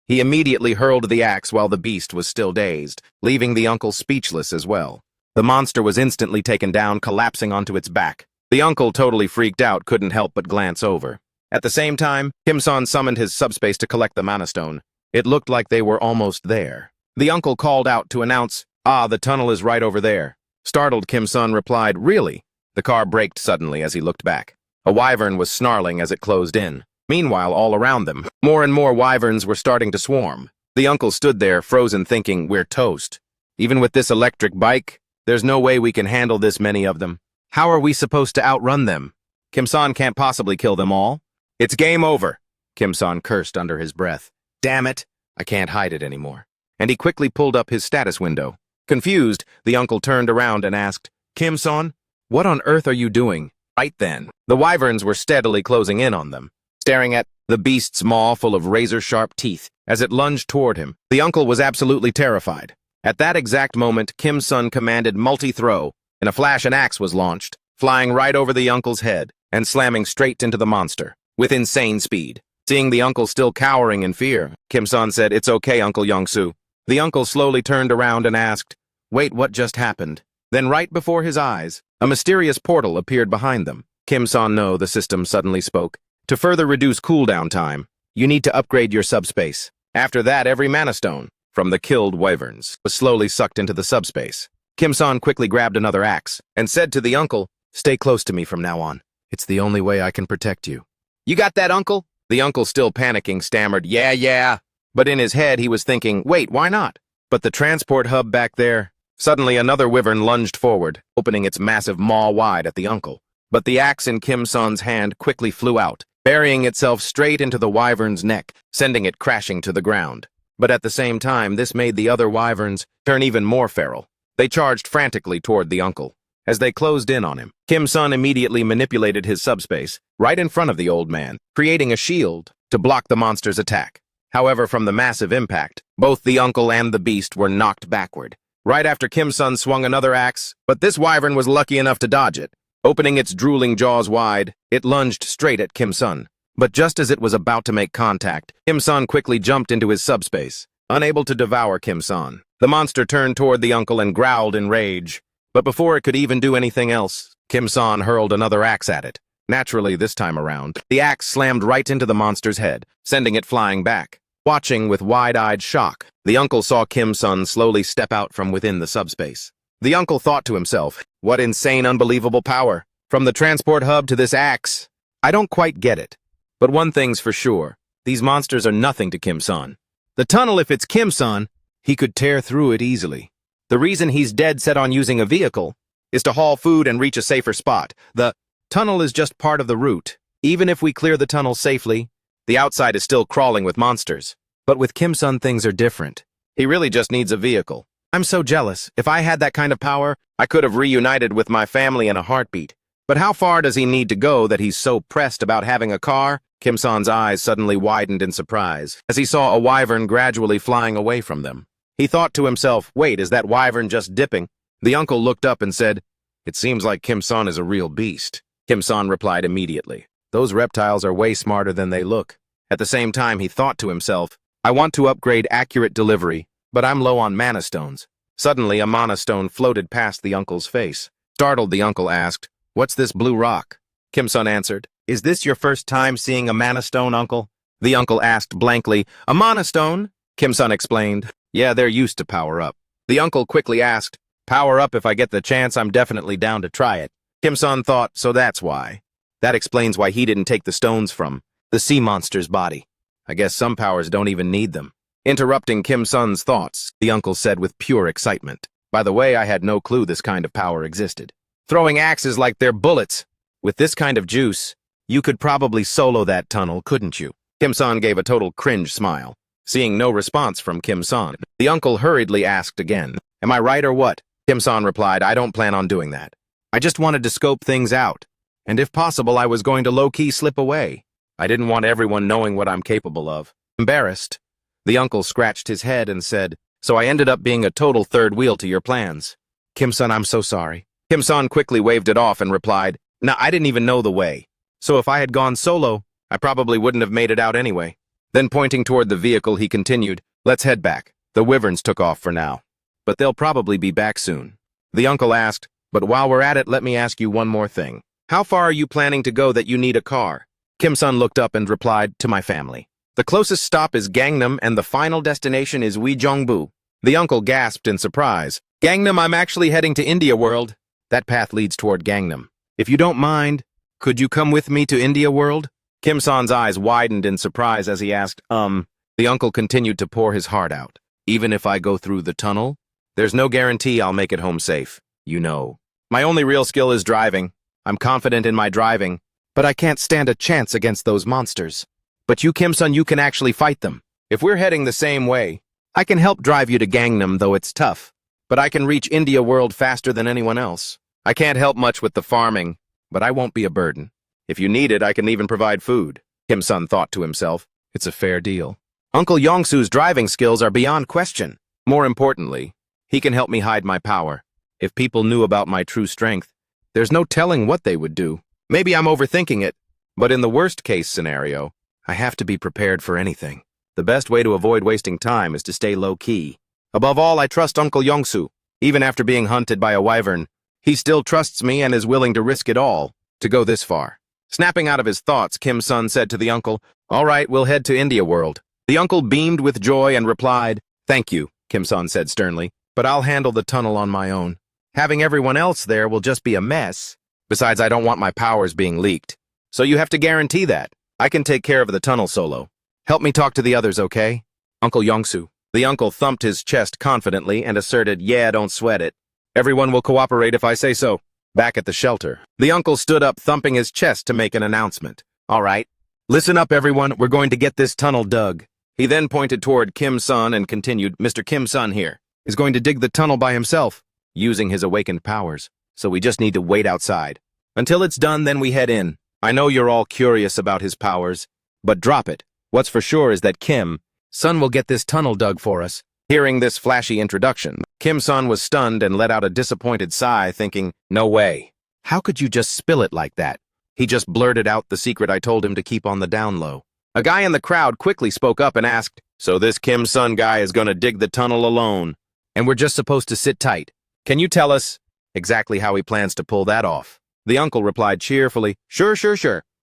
A: he immediately hurled the axe while the beast was still dazed, leaving the uncle speechless as well. The monster was instantly taken down, collapsing onto its back. The uncle, totally freaked out, couldn't help but glance over. At the same time, Kim-sun summoned his subspace to collect the mana stone. It looked like they were almost there. The uncle called out to announce, "Ah, the tunnel is right over there." Startled, Kim-sun replied, "Really?" The car braked suddenly as he looked back. A wyvern was snarling as it closed in. Meanwhile, all around them, more and more wyverns were starting to swarm. The uncle stood there, frozen, thinking, "We're toast. Even with this electric bike, there's no way we can handle this many of them. How are we supposed to outrun them? Kim-sun can't possibly kill them all. It's game over." Kim-sun cursed under his breath. "Damn it, I can't hide it anymore." And he quickly pulled up his status window. Confused, the uncle turned around and asked, "Kim-sun, what on earth are you doing?" Right then, the wyverns were steadily closing in on them, staring at the beast's maw full of razor-sharp teeth as it lunged toward him. The uncle was absolutely terrified. At that exact moment, Kim-sun commanded multi-throw. In a flash, an axe was launched, flying right over the uncle's head and slamming straight into the monster with insane speed. Seeing the uncle still cowering in fear, Kim-sun said, "It's okay, Uncle Young-soo." The uncle slowly turned around and asked, "Wait, what just happened?" Then right before his eyes, a mysterious portal appeared behind them. Kim-sun, "No," the system suddenly spoke. "To further reduce cooldown time, you need to upgrade your subspace." After that, every mana stone from the killed wyverns was slowly sucked into the subspace. Kim-sun quickly grabbed another axe and said to the uncle, "Stay close to me from now on. It's the only way I can protect you." "You got that, uncle?" The uncle, still panicking, stammered, Yeah. But in his head, he was thinking, wait, why not? But the transport hub back there. Suddenly, another wyvern lunged forward, opening its massive maw wide at the uncle. But the axe in Kim-sun's hand quickly flew out, burying itself straight into the wyvern's neck, sending it crashing to the ground. But at the same time, this made the other wyverns turn even more feral. They charged frantically toward the uncle. As they closed in on him, Kim-sun immediately manipulated his subspace right in front of the old man, creating a shield to block the monster's attack. However, from the massive impact, both the uncle and the beast were knocked backward. Right after Kim-sun swung another axe, but this wyvern was lucky enough to dodge it. Opening its drooling jaws wide, it lunged straight at Kim-sun. But just as it was about to make contact, Kim-sun quickly jumped into his subspace. Unable to devour Kim-sun, the monster turned toward the uncle and growled in rage. But before it could even do anything else, Kim-sun hurled another axe at it. Naturally, this time around, the axe slammed right into the monster's head, sending it flying back. Watching with wide-eyed shock, the uncle saw Kim-sun slowly step out from within the subspace. The uncle thought to himself, what insane, unbelievable power. From the transport hub to this axe. I don't quite get it. But one thing's for sure, these monsters are nothing to Kim-sun. The tunnel, if it's Kim-sun, he could tear through it easily. The reason he's dead set on using a vehicle is to haul food and reach a safer spot. The tunnel is just part of the route. Even if we clear the tunnel safely, the outside is still crawling with monsters. But with Kim-sun, things are different. He really just needs a vehicle. I'm so jealous. If I had that kind of power, I could have reunited with my family in a heartbeat. But how far does he need to go that he's so pressed about having a car? Kim-sun's eyes suddenly widened in surprise as he saw a wyvern gradually flying away from them. He thought to himself, wait, is that wyvern just dipping? The uncle looked up and said, it seems like Kim-sun is a real beast. Kim-sun replied immediately, those reptiles are way smarter than they look. At the same time, he thought to himself, I want to upgrade accurate delivery, but I'm low on mana stones. Suddenly, a mana stone floated past the uncle's face. Startled, the uncle asked, what's this blue rock? Kim-sun answered, is this your first time seeing a mana stone, uncle? The uncle asked blankly, a mana stone? Kim-sun explained, yeah, they're used to power up. The uncle quickly asked, Power up if I get the chance, I'm definitely down to try it. Kim-san thought, so that's why. That explains why he didn't take the stones from the sea monster's body. I guess some powers don't even need them. Interrupting Kim-san's thoughts, the uncle said with pure excitement. By the way, I had no clue this kind of power existed. Throwing axes like they're bullets. With this kind of juice, you could probably solo that tunnel, couldn't you? Kim-san gave a total cringe smile. Seeing no response from Kim-san, the uncle hurriedly asked again, am I right or what? Kim-san replied, I don't plan on doing that. I just wanted to scope things out. And if possible, I was going to low-key slip away. I didn't want everyone knowing what I'm capable of. Embarrassed, the uncle scratched his head and said, so I ended up being a total third wheel to your plans. Kim-san, I'm so sorry. Kim-san quickly waved it off and replied, nah, I didn't even know the way. So if I had gone solo, I probably wouldn't have made it out anyway. Then pointing toward the vehicle, he continued, let's head back. The wyverns took off for now, but they'll probably be back soon. The uncle asked, but while we're at it, let me ask you one more thing. How far are you planning to go that you need a car? Kim-san looked up and replied, to my family. The closest stop is Gangnam and the final destination is Uijeongbu. The uncle gasped in surprise. Gangnam, I'm actually heading to India World. That path leads toward Gangnam. If you don't mind, could you come with me to India World? Kim-san's eyes widened in surprise as he asked, The uncle continued to pour his heart out. Even if I go through the tunnel, there's no guarantee I'll make it home safe. You know. My only real skill is driving. I'm confident in my driving, but I can't stand a chance against those monsters. But you, Kim-san, you can actually fight them. If we're heading the same way, I can help drive you to Gangnam, though it's tough. But I can reach India World faster than anyone else. I can't help much with the farming, but I won't be a burden. If you need it, I can even provide food. Kim-san thought to himself, it's a fair deal. Uncle Yongsu's driving skills are beyond question. More importantly, he can help me hide my power. If people knew about my true strength, there's no telling what they would do. Maybe I'm overthinking it, but in the worst-case scenario, I have to be prepared for anything. The best way to avoid wasting time is to stay low-key. Above all, I trust Uncle Yongsu. Even after being hunted by a wyvern, he still trusts me and is willing to risk it all to go this far. Snapping out of his thoughts, Kim-san said to the uncle, all right, we'll head to India World. The uncle beamed with joy and replied, thank you, Kim-san said sternly, but I'll handle the tunnel on my own. Having everyone else there will just be a mess. Besides, I don't want my powers being leaked. So you have to guarantee that. I can take care of the tunnel solo. Help me talk to the others, okay? Uncle Yongsu. The uncle thumped his chest confidently and asserted, yeah, don't sweat it. Everyone will cooperate if I say so. Back at the shelter, the uncle stood up, thumping his chest to make an announcement. All right. Listen up, everyone. We're going to get this tunnel dug. He then pointed toward Kim-san and continued, Mr. Kim-san here is going to dig the tunnel by himself, using his awakened powers. So we just need to wait outside. Until it's done, then we head in. I know you're all curious about his powers, but drop it. What's for sure is that Kim-san will get this tunnel dug for us. Hearing this flashy introduction, Kim-san was stunned and let out a disappointed sigh, thinking, no way. How could you just spill it like that? He just blurted out the secret I told him to keep on the down low. A guy in the crowd quickly spoke up and asked, so this Kim-san guy is going to dig the tunnel alone, and we're just supposed to sit tight. Can you tell us exactly how he plans to pull that off? The uncle replied cheerfully, sure.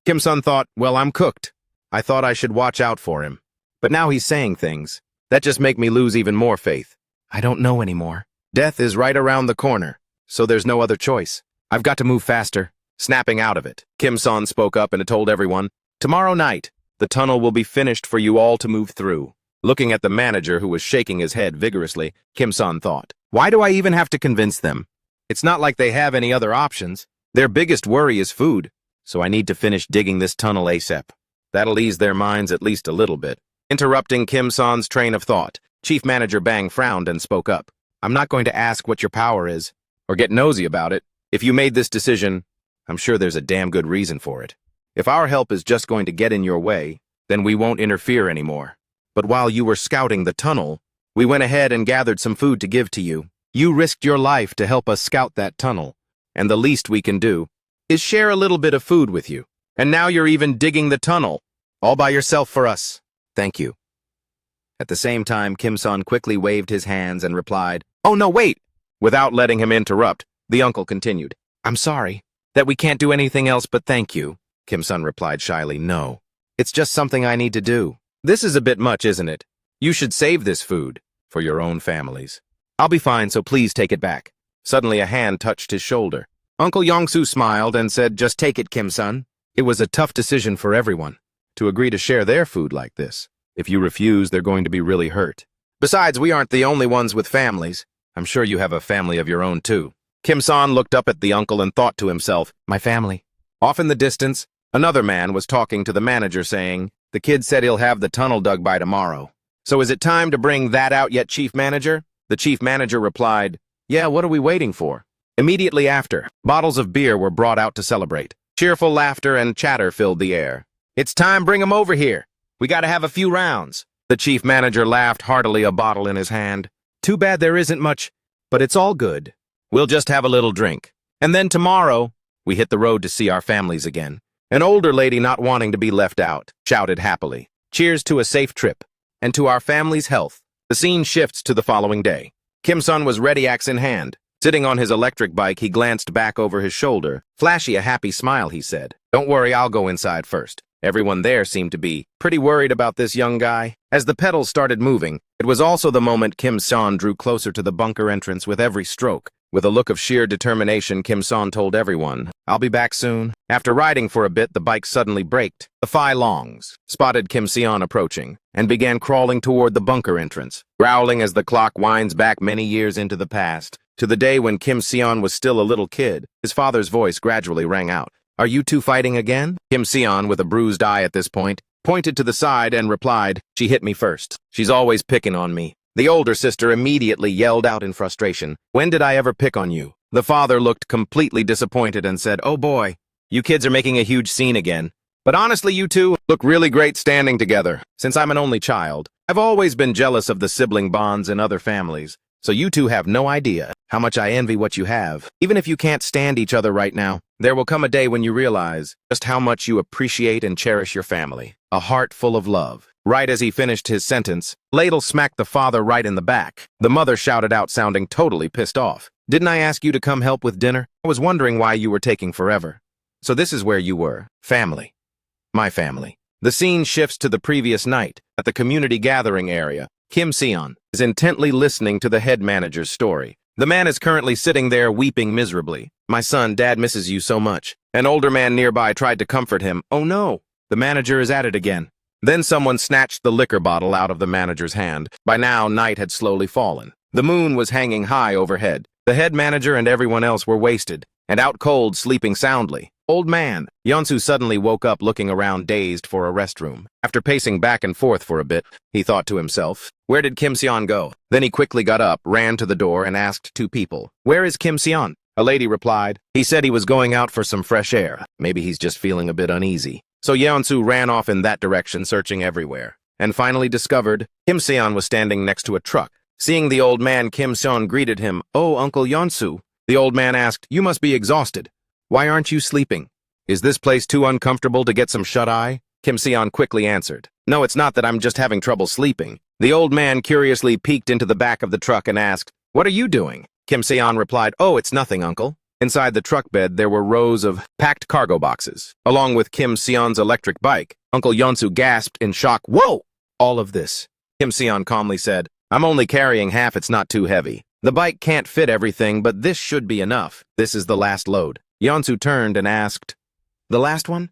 A: Kim-san thought, well, I'm cooked. I thought I should watch out for him. But now he's saying things that just make me lose even more faith. I don't know anymore. Death is right around the corner, so there's no other choice. I've got to move faster. Snapping out of it, Kim-san spoke up and told everyone, tomorrow night, the tunnel will be finished for you all to move through. Looking at the manager who was shaking his head vigorously, Kim-san thought, why do I even have to convince them? It's not like they have any other options. Their biggest worry is food, so I need to finish digging this tunnel ASAP. That'll ease their minds at least a little bit. Interrupting Kim-san's train of thought, Chief Manager Bang frowned and spoke up. I'm not going to ask what your power is, or get nosy about it. If you made this decision, I'm sure there's a damn good reason for it. If our help is just going to get in your way, then we won't interfere anymore. But while you were scouting the tunnel, we went ahead and gathered some food to give to you. You risked your life to help us scout that tunnel, and the least we can do is share a little bit of food with you. And now you're even digging the tunnel, all by yourself for us. Thank you. At the same time, Kim-san quickly waved his hands and replied, oh no, wait! Without letting him interrupt, the uncle continued, I'm sorry that we can't do anything else but thank you. Kim-san replied shyly, no. It's just something I need to do. This is a bit much, isn't it? You should save this food for your own families. I'll be fine, so please take it back. Suddenly a hand touched his shoulder. Uncle Yongsu smiled and said, "Just take it, Kim-san." It was a tough decision for everyone to agree to share their food like this. If you refuse, they're going to be really hurt. Besides, we aren't the only ones with families. I'm sure you have a family of your own, too. Kim-san looked up at the uncle and thought to himself, "My family." Off in the distance, another man was talking to the manager saying, "The kid said he'll have the tunnel dug by tomorrow. So is it time to bring that out yet, Chief Manager?" The Chief Manager replied, "Yeah, what are we waiting for?" Immediately after, bottles of beer were brought out to celebrate. Cheerful laughter and chatter filled the air. "It's time, bring 'em over here. We gotta have a few rounds." The Chief Manager laughed heartily, a bottle in his hand. "Too bad there isn't much, but it's all good. We'll just have a little drink. And then tomorrow, we hit the road to see our families again." An older lady, not wanting to be left out, shouted happily, "Cheers to a safe trip, and to our family's health." The scene shifts to the following day. Kim-sun was ready, axe in hand. Sitting on his electric bike, he glanced back over his shoulder. "Flashy a happy smile," he said. "Don't worry, I'll go inside first." Everyone there seemed to be pretty worried about this young guy. As the pedals started moving, it was also the moment Kim-sun drew closer to the bunker entrance with every stroke. With a look of sheer determination, Kim-sun told everyone, "I'll be back soon." After riding for a bit, the bike suddenly braked. The Phi Longs spotted Kim-sun approaching and began crawling toward the bunker entrance, growling as the clock winds back many years into the past, to the day when Kim-sun was still a little kid. His father's voice gradually rang out. "Are you two fighting again?" Kim-sun, with a bruised eye at this point, pointed to the side and replied, "She hit me first. She's always picking on me." The older sister immediately yelled out in frustration, "When did I ever pick on you?" The father looked completely disappointed and said, "Oh boy, you kids are making a huge scene again. But honestly, you two look really great standing together. Since I'm an only child, I've always been jealous of the sibling bonds in other families. So you two have no idea how much I envy what you have. Even if you can't stand each other right now, there will come a day when you realize just how much you appreciate and cherish your family. A heart full of love." Right as he finished his sentence, Ladle smacked the father right in the back. The mother shouted out, sounding totally pissed off, "Didn't I ask you to come help with dinner? I was wondering why you were taking forever." So this is where you were. Family. My family. The scene shifts to the previous night. At the community gathering area, Kim-sun is intently listening to the head manager's story. The man is currently sitting there weeping miserably. "My son, Dad misses you so much." An older man nearby tried to comfort him. "Oh no, the manager is at it again." Then someone snatched the liquor bottle out of the manager's hand. By now, night had slowly fallen. The moon was hanging high overhead. The head manager and everyone else were wasted, and out cold, sleeping soundly. "Old man." Yonsu suddenly woke up, looking around dazed for a restroom. After pacing back and forth for a bit, he thought to himself, "Where did Kim-sun go?" Then he quickly got up, ran to the door, and asked two people, "Where is Kim-sun?" A lady replied, "He said he was going out for some fresh air. Maybe he's just feeling a bit uneasy." So Yeonsu ran off in that direction, searching everywhere, and finally discovered Kim-sun was standing next to a truck. Seeing the old man, Kim-sun greeted him. "Oh, Uncle Yeonsu." The old man asked, "You must be exhausted. Why aren't you sleeping? Is this place too uncomfortable to get some shut-eye?" Kim-sun quickly answered, "No, it's not that, I'm just having trouble sleeping." The old man curiously peeked into the back of the truck and asked, "What are you doing?" Kim-sun replied, "Oh, it's nothing, uncle." Inside the truck bed, there were rows of packed cargo boxes, along with Kim-sun's electric bike. Uncle Yeonsu gasped in shock. "Whoa! All of this?" Kim-sun calmly said, "I'm only carrying half, it's not too heavy. The bike can't fit everything, but this should be enough. This is the last load." Yeonsu turned and asked, "The last one?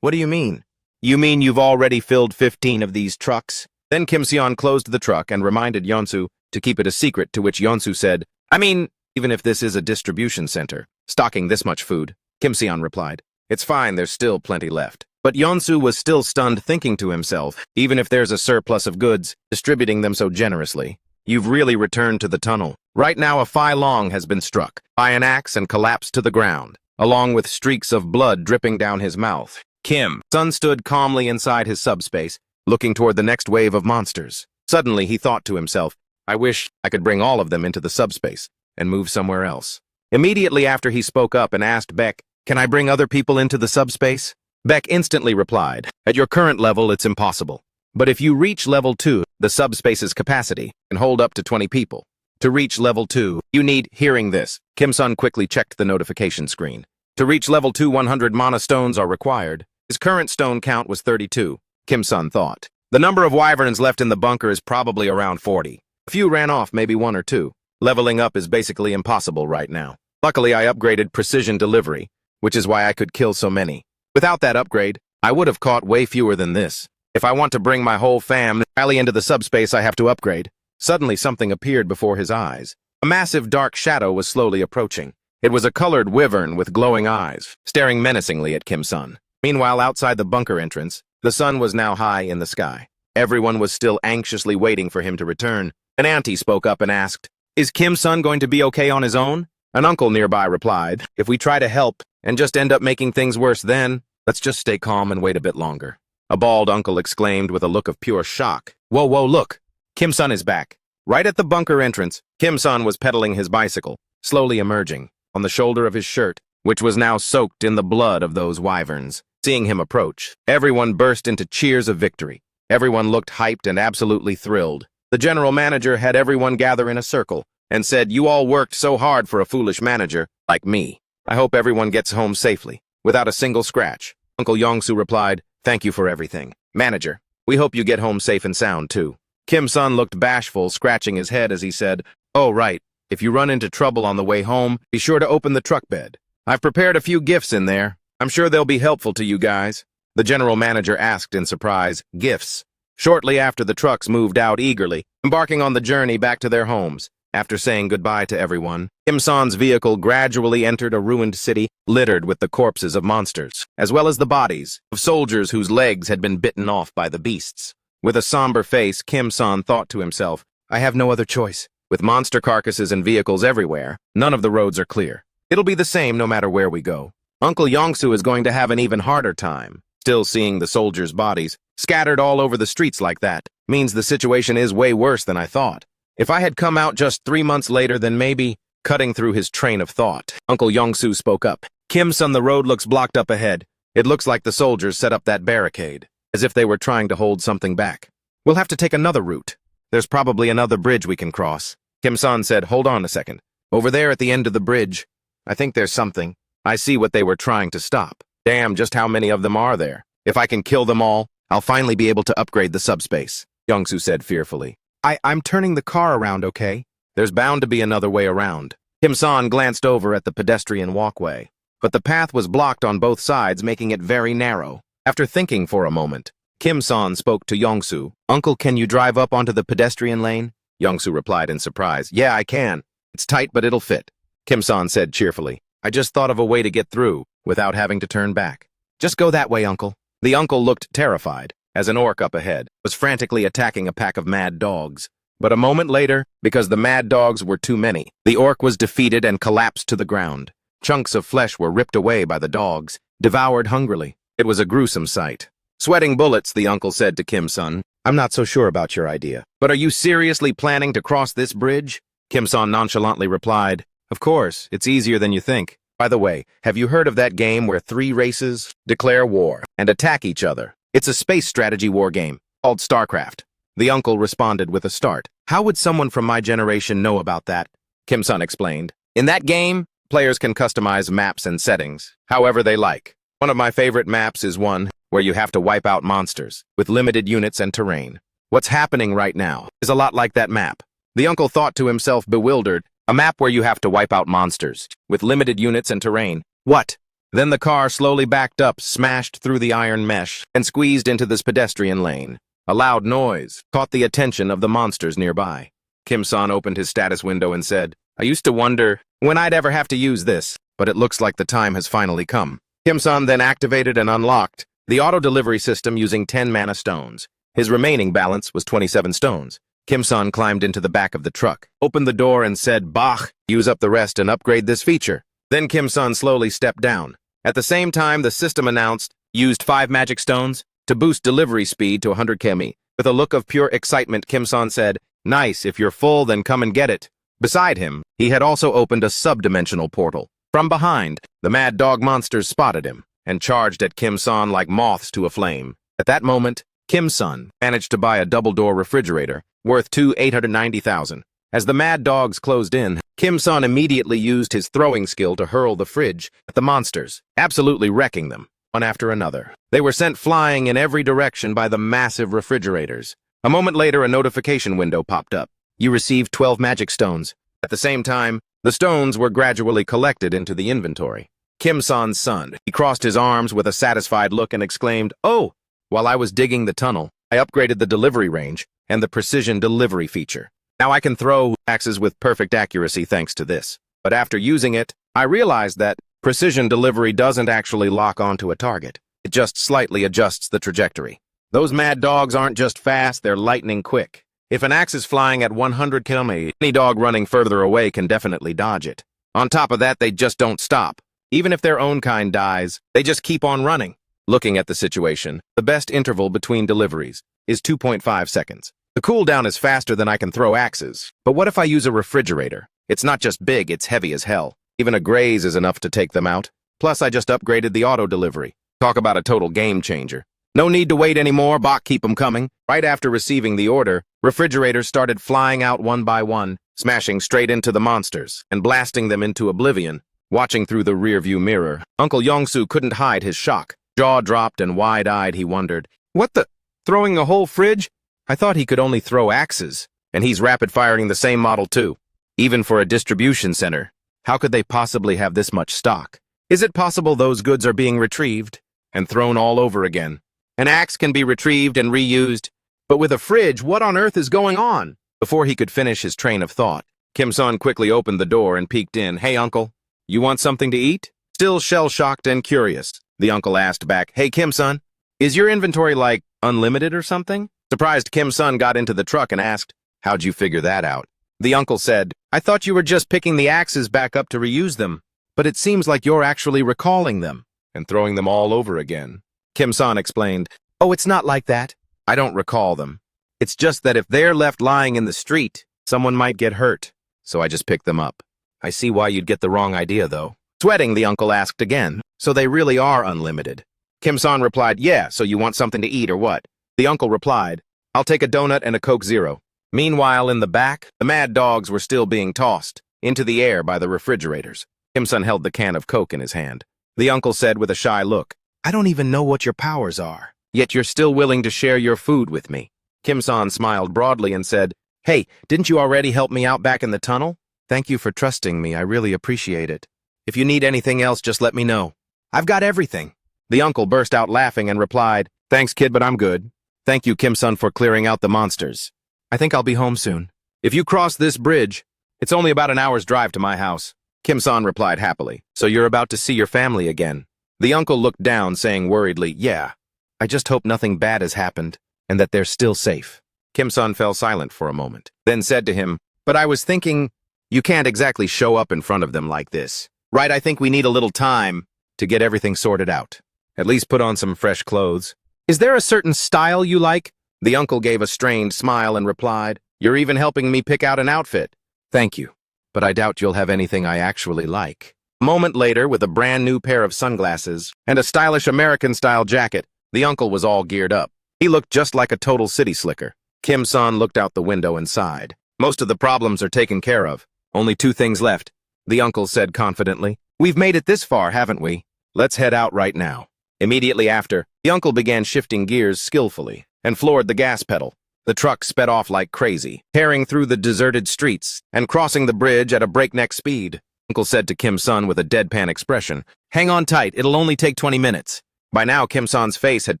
A: What do you mean?" "You mean you've already filled 15 of these trucks?" Then Kim-sun closed the truck and reminded Yeonsu to keep it a secret, to which Yeonsu said, "I mean, even if this is a distribution center, stocking this much food." Kim-sun replied, "It's fine, there's still plenty left." But Yeonsu was still stunned, thinking to himself, even if there's a surplus of goods, distributing them so generously. You've really returned to the tunnel. Right now, a Phi Long has been struck by an axe and collapsed to the ground, along with streaks of blood dripping down his mouth. Kim-sun stood calmly inside his subspace, looking toward the next wave of monsters. Suddenly, he thought to himself, I wish I could bring all of them into the subspace and move somewhere else. Immediately after, he spoke up and asked Beck, "Can I bring other people into the subspace?" Beck instantly replied, "At your current level, it's impossible. But if you reach level 2, the subspace's capacity can hold up to 20 people. To reach level 2, you need..." Hearing this, Kim-sun quickly checked the notification screen. To reach level 2, 100 mana stones are required. His current stone count was 32, Kim-sun thought. The number of wyverns left in the bunker is probably around 40. A few ran off, maybe 1 or 2. Leveling up is basically impossible right now. Luckily, I upgraded precision delivery, which is why I could kill so many. Without that upgrade, I would have caught way fewer than this. If I want to bring my whole fam rally into the subspace, I have to upgrade. Suddenly, something appeared before his eyes. A massive dark shadow was slowly approaching. It was a colored wyvern with glowing eyes, staring menacingly at Kim-sun. Meanwhile, outside the bunker entrance, the sun was now high in the sky. Everyone was still anxiously waiting for him to return. An auntie spoke up and asked, "Is Kim-sun going to be okay on his own?" An uncle nearby replied, "If we try to help and just end up making things worse then, let's just stay calm and wait a bit longer." A bald uncle exclaimed with a look of pure shock, "Whoa, whoa, look! Kim-sun is back." Right at the bunker entrance, Kim-sun was pedaling his bicycle, slowly emerging, on the shoulder of his shirt, which was now soaked in the blood of those wyverns. Seeing him approach, everyone burst into cheers of victory. Everyone looked hyped and absolutely thrilled. The general manager had everyone gather in a circle and said, "You all worked so hard for a foolish manager like me. I hope everyone gets home safely, without a single scratch." Uncle Yongsu replied, "Thank you for everything. Manager, we hope you get home safe and sound, too." Kim-sun looked bashful, scratching his head as he said, "Oh, right. If you run into trouble on the way home, be sure to open the truck bed. I've prepared a few gifts in there. I'm sure they'll be helpful to you guys." The general manager asked in surprise, "Gifts?" Shortly after, the trucks moved out eagerly, embarking on the journey back to their homes. After saying goodbye to everyone, Kim-sun's vehicle gradually entered a ruined city littered with the corpses of monsters, as well as the bodies of soldiers whose legs had been bitten off by the beasts. With a somber face, Kim-sun thought to himself, "I have no other choice. With monster carcasses and vehicles everywhere, none of the roads are clear. It'll be the same no matter where we go. Uncle Yongsu is going to have an even harder time. Still, seeing the soldiers' bodies scattered all over the streets like that means the situation is way worse than I thought. If I had come out just 3 months later, then maybe..." Cutting through his train of thought, Uncle Yongsu spoke up. "Kim-sun, the road looks blocked up ahead. It looks like the soldiers set up that barricade, as if they were trying to hold something back. We'll have to take another route. There's probably another bridge we can cross." Kim-sun said, "Hold on a second. Over there at the end of the bridge, I think there's something. I see what they were trying to stop. Damn, just how many of them are there? If I can kill them all, I'll finally be able to upgrade the subspace," Yongsu said fearfully. I'm turning the car around, okay? There's bound to be another way around." Kim-sun glanced over at the pedestrian walkway, but the path was blocked on both sides, making it very narrow. After thinking for a moment, Kim-sun spoke to Yongsu. "Uncle, can you drive up onto the pedestrian lane?" Yongsu replied in surprise, "Yeah, I can. It's tight, but it'll fit." Kim-sun said cheerfully, "I just thought of a way to get through without having to turn back." "Just go that way, Uncle." The uncle looked terrified, as an orc up ahead was frantically attacking a pack of mad dogs. But a moment later, because the mad dogs were too many, the orc was defeated and collapsed to the ground. Chunks of flesh were ripped away by the dogs, devoured hungrily. It was a gruesome sight. Sweating bullets, the uncle said to Kim-sun, "I'm not so sure about your idea. But are you seriously planning to cross this bridge?" Kim-sun nonchalantly replied, "Of course, it's easier than you think. By the way, have you heard of that game where 3 races declare war and attack each other? It's a space strategy war game called StarCraft." The uncle responded with a start. "How would someone from my generation know about that?" Kim-sun explained. "In that game, players can customize maps and settings however they like. One of my favorite maps is one where you have to wipe out monsters with limited units and terrain. What's happening right now is a lot like that map." The uncle thought to himself, bewildered. "A map where you have to wipe out monsters with limited units and terrain. What?" Then the car slowly backed up, smashed through the iron mesh, and squeezed into this pedestrian lane. A loud noise caught the attention of the monsters nearby. Kim-sun opened his status window and said, "I used to wonder when I'd ever have to use this, but it looks like the time has finally come." Kim-sun then activated and unlocked the auto-delivery system using 10 mana stones. His remaining balance was 27 stones. Kim-sun climbed into the back of the truck, opened the door and said, "Bach, use up the rest and upgrade this feature." Then Kim-sun slowly stepped down. At the same time, the system announced, "Used 5 magic stones to boost delivery speed to 100 km. With a look of pure excitement, Kim-sun said, "Nice, if you're full, then come and get it." Beside him, he had also opened a sub-dimensional portal. From behind, the mad dog monsters spotted him and charged at Kim-sun like moths to a flame. At that moment, Kim-sun managed to buy a double-door refrigerator worth 890,000. As the mad dogs closed in, Kim-sun immediately used his throwing skill to hurl the fridge at the monsters, absolutely wrecking them, one after another. They were sent flying in every direction by the massive refrigerators. A moment later, a notification window popped up. "You received 12 magic stones. At the same time, the stones were gradually collected into the inventory. Kim-san's son. He crossed his arms with a satisfied look and exclaimed, "Oh!" While I was digging the tunnel, I upgraded the delivery range and the precision delivery feature. Now I can throw axes with perfect accuracy thanks to this. But after using it, I realized that precision delivery doesn't actually lock onto a target. It just slightly adjusts the trajectory. Those mad dogs aren't just fast, they're lightning quick. If an axe is flying at 100 km, any dog running further away can definitely dodge it. On top of that, they just don't stop. Even if their own kind dies, they just keep on running. Looking at the situation, the best interval between deliveries is 2.5 seconds. The cooldown is faster than I can throw axes. But what if I use a refrigerator? It's not just big, it's heavy as hell. Even a graze is enough to take them out. Plus, I just upgraded the auto delivery. Talk about a total game changer. No need to wait anymore, Bach, keep them coming. Right after receiving the order, refrigerators started flying out one by one, smashing straight into the monsters and blasting them into oblivion. Watching through the rearview mirror, Uncle Yongsu couldn't hide his shock. Jaw dropped and wide-eyed he wondered, "What the? Throwing a whole fridge? I thought he could only throw axes, and he's rapid-firing the same model too. Even for a distribution center, how could they possibly have this much stock? Is it possible those goods are being retrieved and thrown all over again? An axe can be retrieved and reused, but with a fridge, what on earth is going on?" Before he could finish his train of thought, Kim-san quickly opened the door and peeked in. "Hey, Uncle, you want something to eat?" Still shell-shocked and curious, the uncle asked back, "Hey, Kim-san, is your inventory, like, unlimited or something?" Surprised, Kim-san got into the truck and asked, "How'd you figure that out?" The uncle said, "I thought you were just picking the axes back up to reuse them, but it seems like you're actually recalling them and throwing them all over again." Kim-san explained, "Oh, it's not like that. I don't recall them. It's just that if they're left lying in the street, someone might get hurt, so I just picked them up." "I see why you'd get the wrong idea, though." Sweating, the uncle asked again, "So they really are unlimited?" Kim-san replied, "Yeah, so you want something to eat or what?" The uncle replied, "I'll take a donut and a Coke Zero." Meanwhile, in the back, the mad dogs were still being tossed into the air by the refrigerators. Kim-san held the can of Coke in his hand. The uncle said with a shy look, "I don't even know what your powers are, yet you're still willing to share your food with me." Kim-san smiled broadly and said, "Hey, didn't you already help me out back in the tunnel? Thank you for trusting me, I really appreciate it. If you need anything else, just let me know. I've got everything." The uncle burst out laughing and replied, "Thanks, kid, but I'm good. Thank you, Kim-san, for clearing out the monsters. I think I'll be home soon. If you cross this bridge, it's only about an hour's drive to my house." Kim-san replied happily, "So you're about to see your family again?" The uncle looked down, saying worriedly, "Yeah. I just hope nothing bad has happened and that they're still safe." Kim-san fell silent for a moment, then said to him, "But I was thinking, you can't exactly show up in front of them like this. Right, I think we need a little time to get everything sorted out. At least put on some fresh clothes. Is there a certain style you like?" The uncle gave a strained smile and replied, "You're even helping me pick out an outfit." "Thank you, but I doubt you'll have anything I actually like." A moment later, with a brand new pair of sunglasses and a stylish American-style jacket, the uncle was all geared up. He looked just like a total city slicker. Kim-san looked out the window and sighed. "Most of the problems are taken care of. Only 2 things left," the uncle said confidently. "We've made it this far, haven't we? Let's head out right now." Immediately after, the uncle began shifting gears skillfully and floored the gas pedal. The truck sped off like crazy, tearing through the deserted streets and crossing the bridge at a breakneck speed. Uncle said to Kim-san with a deadpan expression, "Hang on tight, it'll only take 20 minutes. By now, Kim-san's face had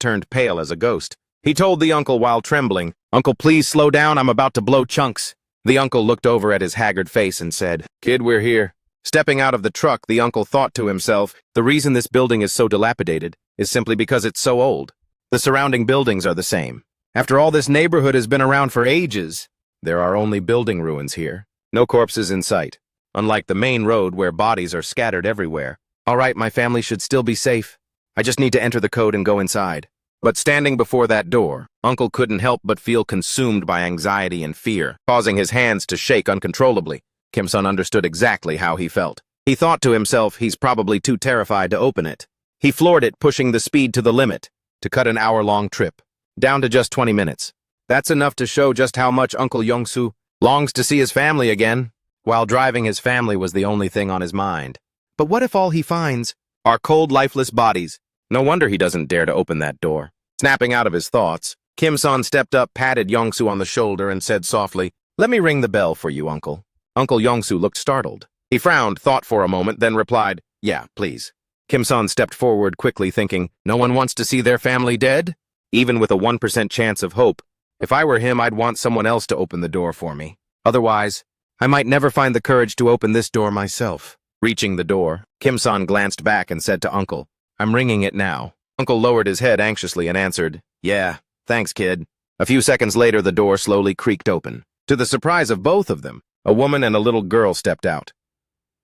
A: turned pale as a ghost. He told the uncle while trembling, "Uncle, please slow down, I'm about to blow chunks." The uncle looked over at his haggard face and said, "Kid, we're here." Stepping out of the truck, the uncle thought to himself, the reason this building is so dilapidated is simply because it's so old. The surrounding buildings are the same. After all, this neighborhood has been around for ages. There are only building ruins here. No corpses in sight. Unlike the main road where bodies are scattered everywhere. All right, my family should still be safe. I just need to enter the code and go inside. But standing before that door, Uncle couldn't help but feel consumed by anxiety and fear, causing his hands to shake uncontrollably. Kim-san understood exactly how he felt. He thought to himself he's probably too terrified to open it. He floored it, pushing the speed to the limit, to cut an hour-long trip, down to just 20 minutes. That's enough to show just how much Uncle Yongsu longs to see his family again. While driving, his family was the only thing on his mind. But what if all he finds are cold, lifeless bodies? No wonder he doesn't dare to open that door. Snapping out of his thoughts, Kim-san stepped up, patted Yongsu on the shoulder, and said softly, "Let me ring the bell for you, Uncle." Uncle Yongsu looked startled. He frowned, thought for a moment, then replied, "Yeah, please." Kim-san stepped forward quickly, thinking, no one wants to see their family dead? Even with a 1% chance of hope, if I were him, I'd want someone else to open the door for me. Otherwise, I might never find the courage to open this door myself. Reaching the door, Kim-san glanced back and said to Uncle, "I'm ringing it now." Uncle lowered his head anxiously and answered, "Yeah, thanks, kid." A few seconds later, the door slowly creaked open. To the surprise of both of them, a woman and a little girl stepped out.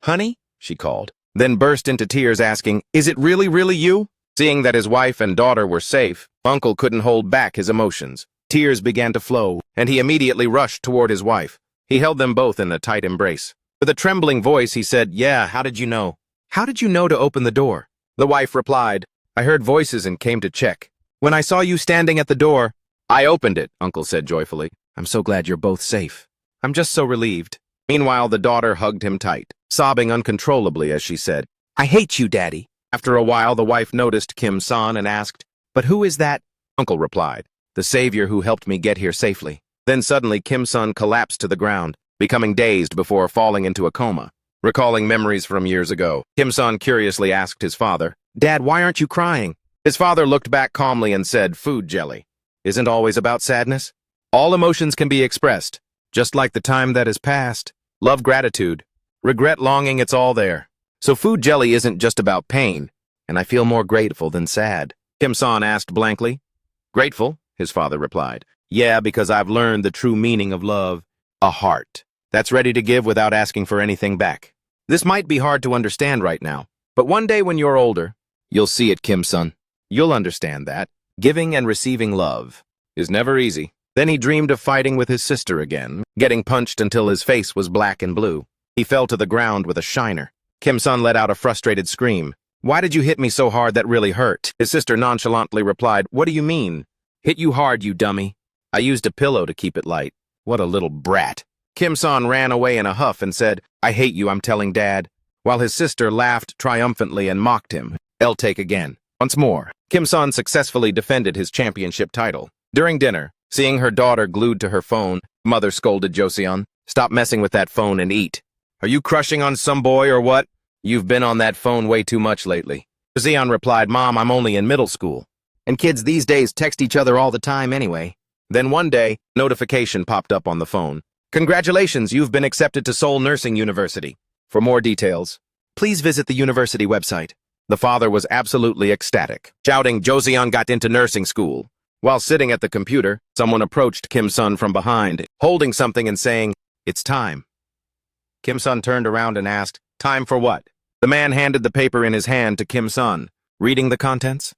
A: "Honey?" she called, then burst into tears asking, "Is it really you?" Seeing that his wife and daughter were safe, Uncle couldn't hold back his emotions. Tears began to flow, and he immediately rushed toward his wife. He held them both in a tight embrace. With a trembling voice, he said, "Yeah, how did you know?" "How did you know to open the door?" The wife replied, "I heard voices and came to check. When I saw you standing at the door, I opened it," Uncle said joyfully. "I'm so glad you're both safe. I'm just so relieved." Meanwhile, the daughter hugged him tight, sobbing uncontrollably as she said, "I hate you, Daddy." After a while, the wife noticed Kim-san and asked, "But who is that?" Uncle replied, "The savior who helped me get here safely." Then suddenly, Kim-san collapsed to the ground, becoming dazed before falling into a coma. Recalling memories from years ago, Kim-san curiously asked his father, "Dad, why aren't you crying?" His father looked back calmly and said, "Food jelly isn't always about sadness. All emotions can be expressed, just like the time that has passed. Love, gratitude, regret, longing, it's all there. So food jelly isn't just about pain, and I feel more grateful than sad." Kim-san asked blankly. "Grateful?" his father replied. "Yeah, because I've learned the true meaning of love. A heart that's ready to give without asking for anything back. This might be hard to understand right now, but one day when you're older, you'll see it, Kim-san. You'll understand that giving and receiving love is never easy." Then he dreamed of fighting with his sister again, getting punched until his face was black and blue. He fell to the ground with a shiner. Kim-san let out a frustrated scream. "Why did you hit me so hard that really hurt?" His sister nonchalantly replied, "What do you mean? Hit you hard, you dummy. I used a pillow to keep it light." What a little brat. Kim-san ran away in a huff and said, "I hate you, I'm telling Dad," while his sister laughed triumphantly and mocked him. "I'll take again." Once more, Kim-san successfully defended his championship title. During dinner, seeing her daughter glued to her phone, mother scolded Joseon, "Stop messing with that phone and eat. Are you crushing on some boy or what? You've been on that phone way too much lately." Joseon replied, "Mom, I'm only in middle school. And kids these days text each other all the time anyway." Then one day, notification popped up on the phone. "Congratulations, you've been accepted to Seoul Nursing University. For more details, please visit the university website." The father was absolutely ecstatic, shouting, "Joseon got into nursing school." While sitting at the computer, someone approached Kim-san from behind, holding something and saying, "It's time." Kim-san turned around and asked, "Time for what?" The man handed the paper in his hand to Kim-san. Reading the contents,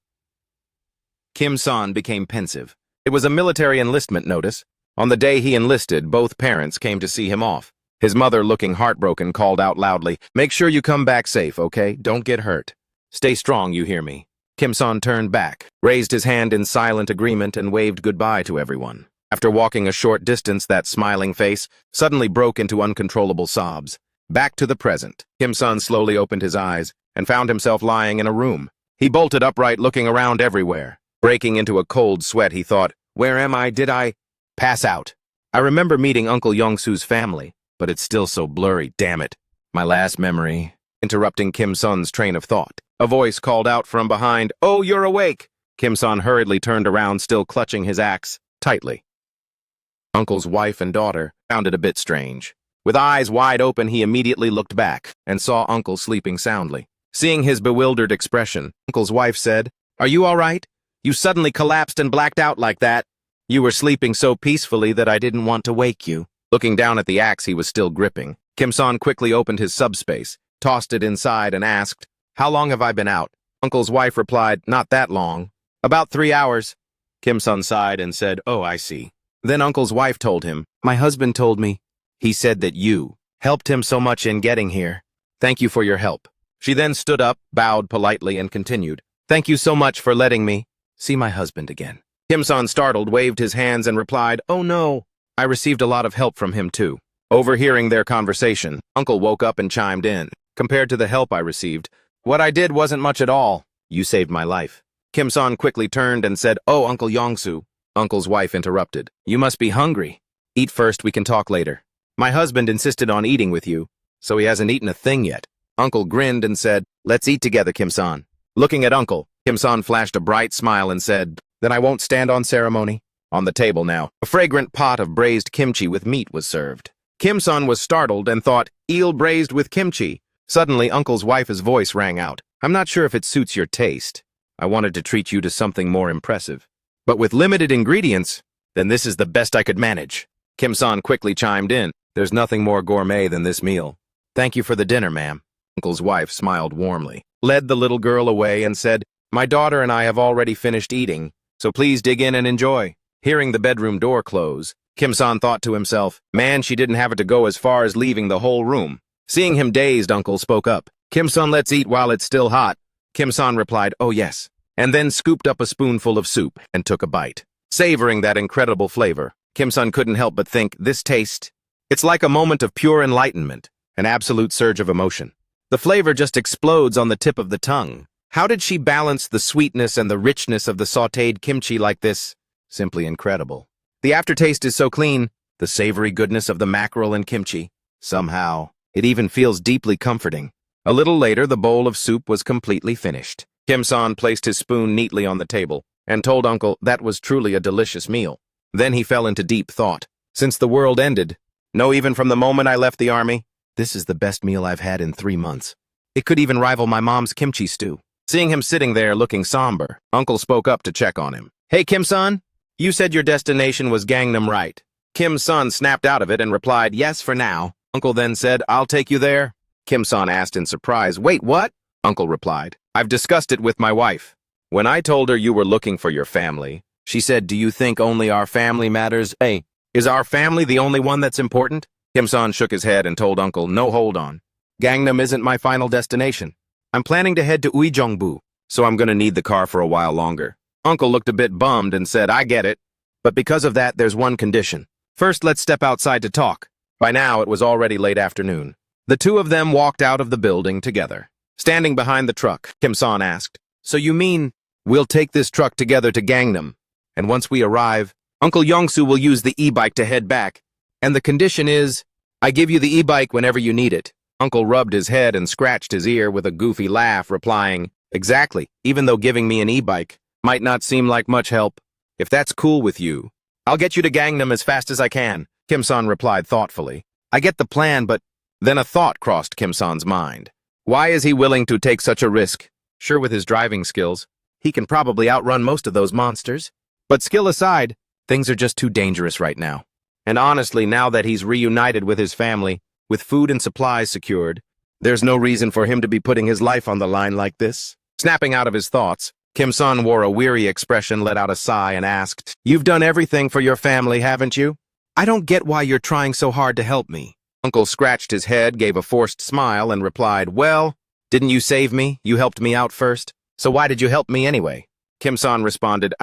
A: Kim-san became pensive. It was a military enlistment notice. On the day he enlisted, both parents came to see him off. His mother, looking heartbroken, called out loudly, "Make sure you come back safe, okay? Don't get hurt. Stay strong, you hear me?" Kim-san turned back, raised his hand in silent agreement, and waved goodbye to everyone. After walking a short distance, that smiling face suddenly broke into uncontrollable sobs. Back to the present, Kim-san slowly opened his eyes and found himself lying in a room. He bolted upright, looking around everywhere. Breaking into a cold sweat, he thought, "Where am I? Did I pass out? I remember meeting Uncle Yongsu's family, but it's still so blurry, damn it. My last memory." Interrupting Kim-san's train of thought, a voice called out from behind, "Oh, you're awake!" Kim-san hurriedly turned around, still clutching his axe tightly. Uncle's wife and daughter found it a bit strange. With eyes wide open, he immediately looked back and saw Uncle sleeping soundly. Seeing his bewildered expression, Uncle's wife said, "Are you all right? You suddenly collapsed and blacked out like that. You were sleeping so peacefully that I didn't want to wake you." Looking down at the axe he was still gripping, Kim-san quickly opened his subspace, tossed it inside, and asked, "How long have I been out?" Uncle's wife replied, "Not that long. About 3 hours." Kim-san sighed and said, "Oh, I see." Then Uncle's wife told him, "My husband told me. He said that you helped him so much in getting here. Thank you for your help." She then stood up, bowed politely, and continued, "Thank you so much for letting me see my husband again." Kim-san, startled, waved his hands and replied, "Oh no, I received a lot of help from him too." Overhearing their conversation, Uncle woke up and chimed in. "Compared to the help I received, what I did wasn't much at all. You saved my life." Kim-san quickly turned and said, "Oh, Uncle Yongsu." Uncle's wife interrupted, "You must be hungry. Eat first, we can talk later." My husband insisted on eating with you, so he hasn't eaten a thing yet. Uncle grinned and said, let's eat together, Kim-san. Looking at Uncle, Kim-san flashed a bright smile and said, then I won't stand on ceremony. On the table now, a fragrant pot of braised kimchi with meat was served. Kim-san was startled and thought, eel braised with kimchi. Suddenly, Uncle's wife's voice rang out. I'm not sure if it suits your taste. I wanted to treat you to something more impressive. But with limited ingredients, then this is the best I could manage. Kim-san quickly chimed in. There's nothing more gourmet than this meal. Thank you for the dinner, ma'am. Uncle's wife smiled warmly, led the little girl away and said, my daughter and I have already finished eating, so please dig in and enjoy. Hearing the bedroom door close, Kim-san thought to himself, man, she didn't have it to go as far as leaving the whole room. Seeing him dazed, Uncle spoke up. Kim-san, let's eat while it's still hot. Kim-san replied, oh yes, and then scooped up a spoonful of soup and took a bite. Savoring that incredible flavor, Kim-san couldn't help but think, this taste, it's like a moment of pure enlightenment, an absolute surge of emotion. The flavor just explodes on the tip of the tongue. How did she balance the sweetness and the richness of the sautéed kimchi like this? Simply incredible. The aftertaste is so clean, the savory goodness of the mackerel and kimchi. Somehow, it even feels deeply comforting. A little later, the bowl of soup was completely finished. Kim-san placed his spoon neatly on the table and told Uncle that was truly a delicious meal. Then he fell into deep thought. Since the world ended, no, even from the moment I left the army, this is the best meal I've had in 3 months. It could even rival my mom's kimchi stew. Seeing him sitting there looking somber, Uncle spoke up to check on him. Hey, Kim-san, you said your destination was Gangnam, right? Kim-san snapped out of it and replied, yes, for now. Uncle then said, I'll take you there. Kim-san asked in surprise, wait, what? Uncle replied, I've discussed it with my wife. When I told her you were looking for your family, she said, do you think only our family matters? Hey, is our family the only one that's important? Kim-san shook his head and told Uncle, no, hold on. Gangnam isn't my final destination. I'm planning to head to Uijeongbu, so I'm gonna need the car for a while longer. Uncle looked a bit bummed and said, I get it, but because of that, there's one condition. First, let's step outside to talk. By now, it was already late afternoon. The two of them walked out of the building together. Standing behind the truck, Kim-san asked, so you mean we'll take this truck together to Gangnam, and once we arrive, Uncle Yongsu will use the e-bike to head back, and the condition is, I give you the e-bike whenever you need it. Uncle rubbed his head and scratched his ear with a goofy laugh, replying, exactly, even though giving me an e-bike might not seem like much help. If that's cool with you, I'll get you to Gangnam as fast as I can, Kim-san replied thoughtfully. I get the plan, but then a thought crossed Kim-san's mind. Why is he willing to take such a risk? Sure, with his driving skills, he can probably outrun most of those monsters. But skill aside, things are just too dangerous right now. And honestly, now that he's reunited with his family, with food and supplies secured, there's no reason for him to be putting his life on the line like this. Snapping out of his thoughts, Kim-san wore a weary expression, let out a sigh, and asked, you've done everything for your family, haven't you? I don't get why you're trying so hard to help me. Uncle scratched his head, gave a forced smile, and replied, well, didn't you save me? You helped me out first. So why did you help me anyway? Kim-san responded,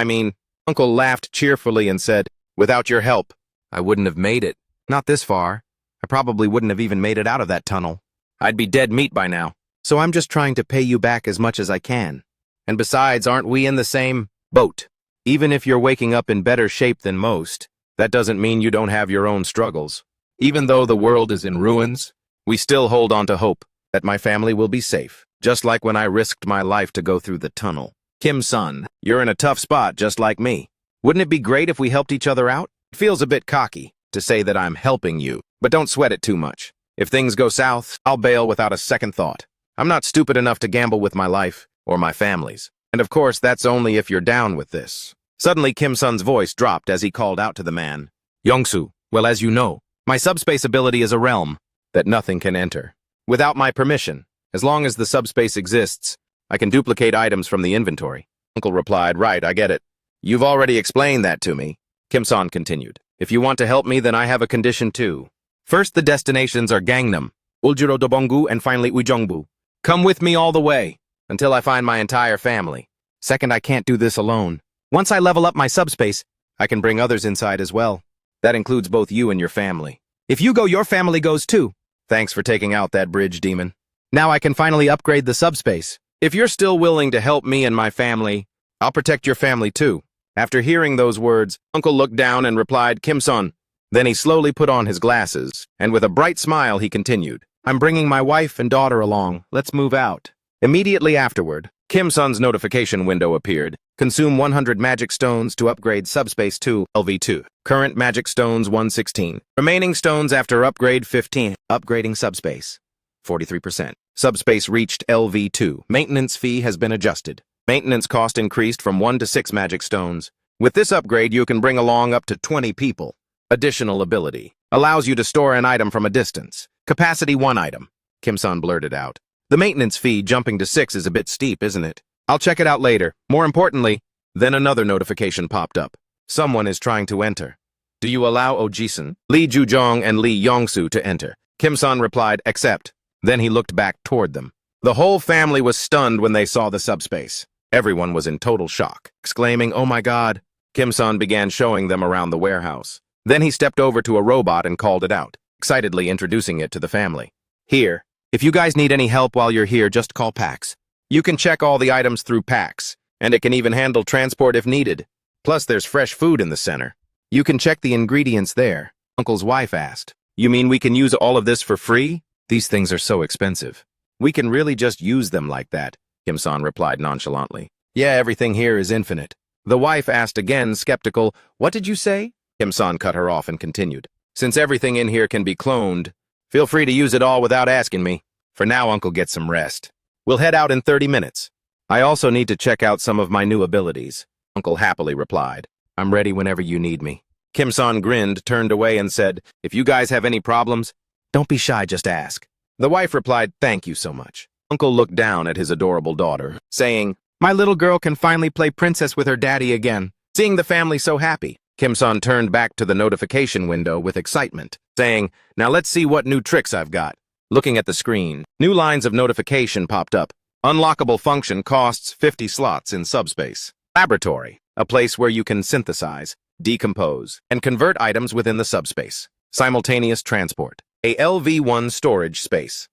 A: Uncle laughed cheerfully and said, without your help, I wouldn't have made it. Not this far. I probably wouldn't have even made it out of that tunnel. I'd be dead meat by now. So I'm just trying to pay you back as much as I can. And besides, aren't we in the same boat? Even if you're waking up in better shape than most, that doesn't mean you don't have your own struggles. Even though the world is in ruins, we still hold on to hope that my family will be safe, just like when I risked my life to go through the tunnel. Kim-san, you're in a tough spot just like me. Wouldn't it be great if we helped each other out? It feels a bit cocky to say that I'm helping you, but don't sweat it too much. If things go south, I'll bail without a second thought. I'm not stupid enough to gamble with my life or my family's. And of course, that's only if you're down with this. Suddenly, Kim-san's voice dropped as he called out to the man. Yongsu, well, as you know, my subspace ability is a realm that nothing can enter. Without my permission, as long as the subspace exists, I can duplicate items from the inventory. Uncle replied, right, I get it. You've already explained that to me. Kim-san continued. If you want to help me, then I have a condition too. First, the destinations are Gangnam, Uljiro-dobongu, and finally Uijeongbu. Come with me all the way, until I find my entire family. Second, I can't do this alone. Once I level up my subspace, I can bring others inside as well. That includes both you and your family. If you go, your family goes too. Thanks for taking out that bridge, demon. Now I can finally upgrade the subspace. If you're still willing to help me and my family, I'll protect your family too. After hearing those words, Uncle looked down and replied, Kim-san, Then he slowly put on his glasses, and with a bright smile he continued, "I'm bringing my wife and daughter along. Let's move out." Immediately afterward, Kim-sun's notification window appeared. Consume 100 magic stones to upgrade subspace to LV2. Current magic stones 116. Remaining stones after upgrade 15. Upgrading subspace 43%. Subspace reached LV2. Maintenance fee has been adjusted. Maintenance cost increased from 1 to 6 magic stones. With this upgrade, you can bring along up to 20 people. Additional ability. Allows you to store an item from a distance. Capacity 1 item. Kim-sun blurted out. The maintenance fee jumping to 6 is a bit steep, isn't it? I'll check it out later. More importantly, then another notification popped up. Someone is trying to enter. Do you allow Ojisan, Lee Jujong, and Lee Yongsu to enter? Kim-sun replied, accept. Then he looked back toward them. The whole family was stunned when they saw the subspace. Everyone was in total shock, exclaiming, "Oh my God." Kim-sun began showing them around the warehouse. Then he stepped over to a robot and called it out, excitedly introducing it to the family. Here, if you guys need any help while you're here, just call PAX. You can check all the items through PAX, and it can even handle transport if needed. Plus, there's fresh food in the center. You can check the ingredients there. Uncle's wife asked. You mean we can use all of this for free? These things are so expensive. We can really just use them like that, Kim-san replied nonchalantly. Yeah, everything here is infinite. The wife asked again, skeptical, what did you say? Kim-san cut her off and continued. Since everything in here can be cloned, feel free to use it all without asking me. For now, Uncle, get some rest. We'll head out in 30 minutes. I also need to check out some of my new abilities, Uncle happily replied. I'm ready whenever you need me. Kim-san grinned, turned away, and said, if you guys have any problems, don't be shy, just ask. The wife replied, thank you so much. Uncle looked down at his adorable daughter, saying, my little girl can finally play princess with her daddy again. Seeing the family so happy, Kim-san turned back to the notification window with excitement, saying, now let's see what new tricks I've got. Looking at the screen, new lines of notification popped up. Unlockable function costs 50 slots in subspace. Laboratory, a place where you can synthesize, decompose, and convert items within the subspace. Simultaneous transport, a LV1 storage space.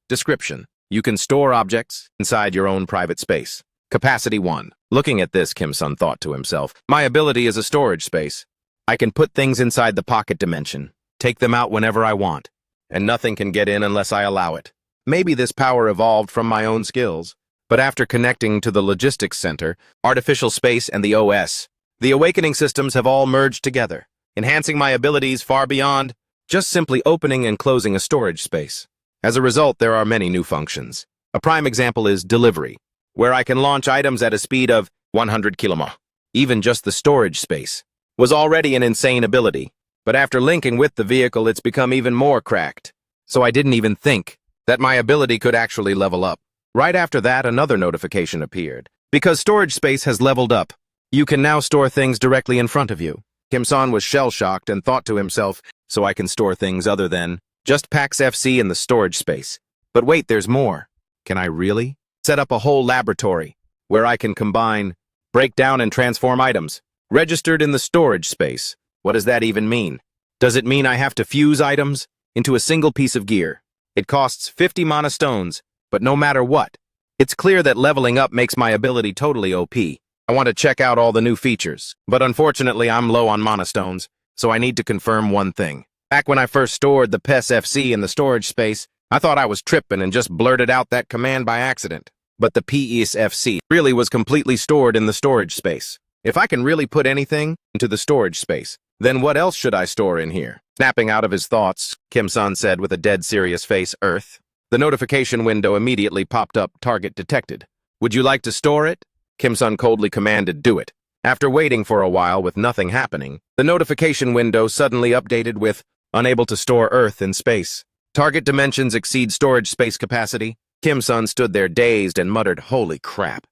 A: Description, you can store objects inside your own private space. Capacity 1. Looking at this, Kim-sun thought to himself, my ability is a storage space. I can put things inside the pocket dimension, take them out whenever I want, and nothing can get in unless I allow it. Maybe this power evolved from my own skills, but after connecting to the logistics center, artificial space, and the OS, the awakening systems have all merged together, enhancing my abilities far beyond just simply opening and closing a storage space. As a result, there are many new functions. A prime example is delivery, where I can launch items at a speed of 100 km. Even just the storage space was already an insane ability, but after linking with the vehicle, it's become even more cracked. So I didn't even think that my ability could actually level up. Right after that, another notification appeared. Because storage space has leveled up, you can now store things directly in front of you. Kim-san was shell-shocked and thought to himself, so I can store things other than just PAX FC in the storage space. But wait, there's more. Can I really? Set up a whole laboratory where I can combine, break down, and transform items. Registered in the storage space. What does that even mean? Does it mean I have to fuse items into a single piece of gear? It costs 50 mana stones, but no matter what, it's clear that leveling up makes my ability totally OP. I want to check out all the new features, but unfortunately I'm low on mana stones, so I need to confirm one thing. Back when I first stored the PES FC in the storage space, I thought I was tripping and just blurted out that command by accident. But the PES FC really was completely stored in the storage space. If I can really put anything into the storage space, then what else should I store in here? Snapping out of his thoughts, Kim-san said with a dead serious face, Earth. The notification window immediately popped up, target detected. Would you like to store it? Kim-san coldly commanded, do it. After waiting for a while with nothing happening, the notification window suddenly updated with, unable to store Earth in space. Target dimensions exceed storage space capacity. Kim-san stood there dazed and muttered, holy crap.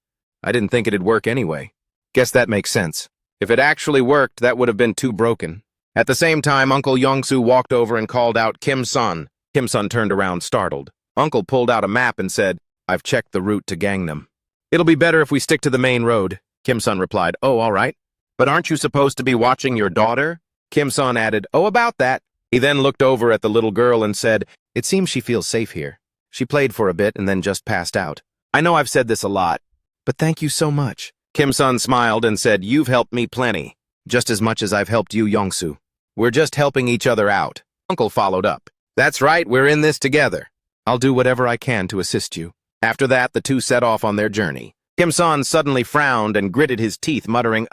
A: I didn't think it'd work anyway. Guess that makes sense. If it actually worked, that would have been too broken. At the same time, Uncle Yongsu walked over and called out, Kim-san. Kim-san turned around, startled. Uncle pulled out a map and said, I've checked the route to Gangnam. It'll be better if we stick to the main road, Kim-san replied. Oh, all right. But aren't you supposed to be watching your daughter? Kim-san added, oh, about that. He then looked over at the little girl and said, it seems she feels safe here. She played for a bit and then just passed out. I know I've said this a lot, but thank you so much. Kim-san smiled and said, you've helped me plenty, just as much as I've helped you, Yongsu. We're just helping each other out. Uncle followed up. That's right, we're in this together. I'll do whatever I can to assist you. After that, the two set off on their journey. Kim-san suddenly frowned and gritted his teeth, muttering,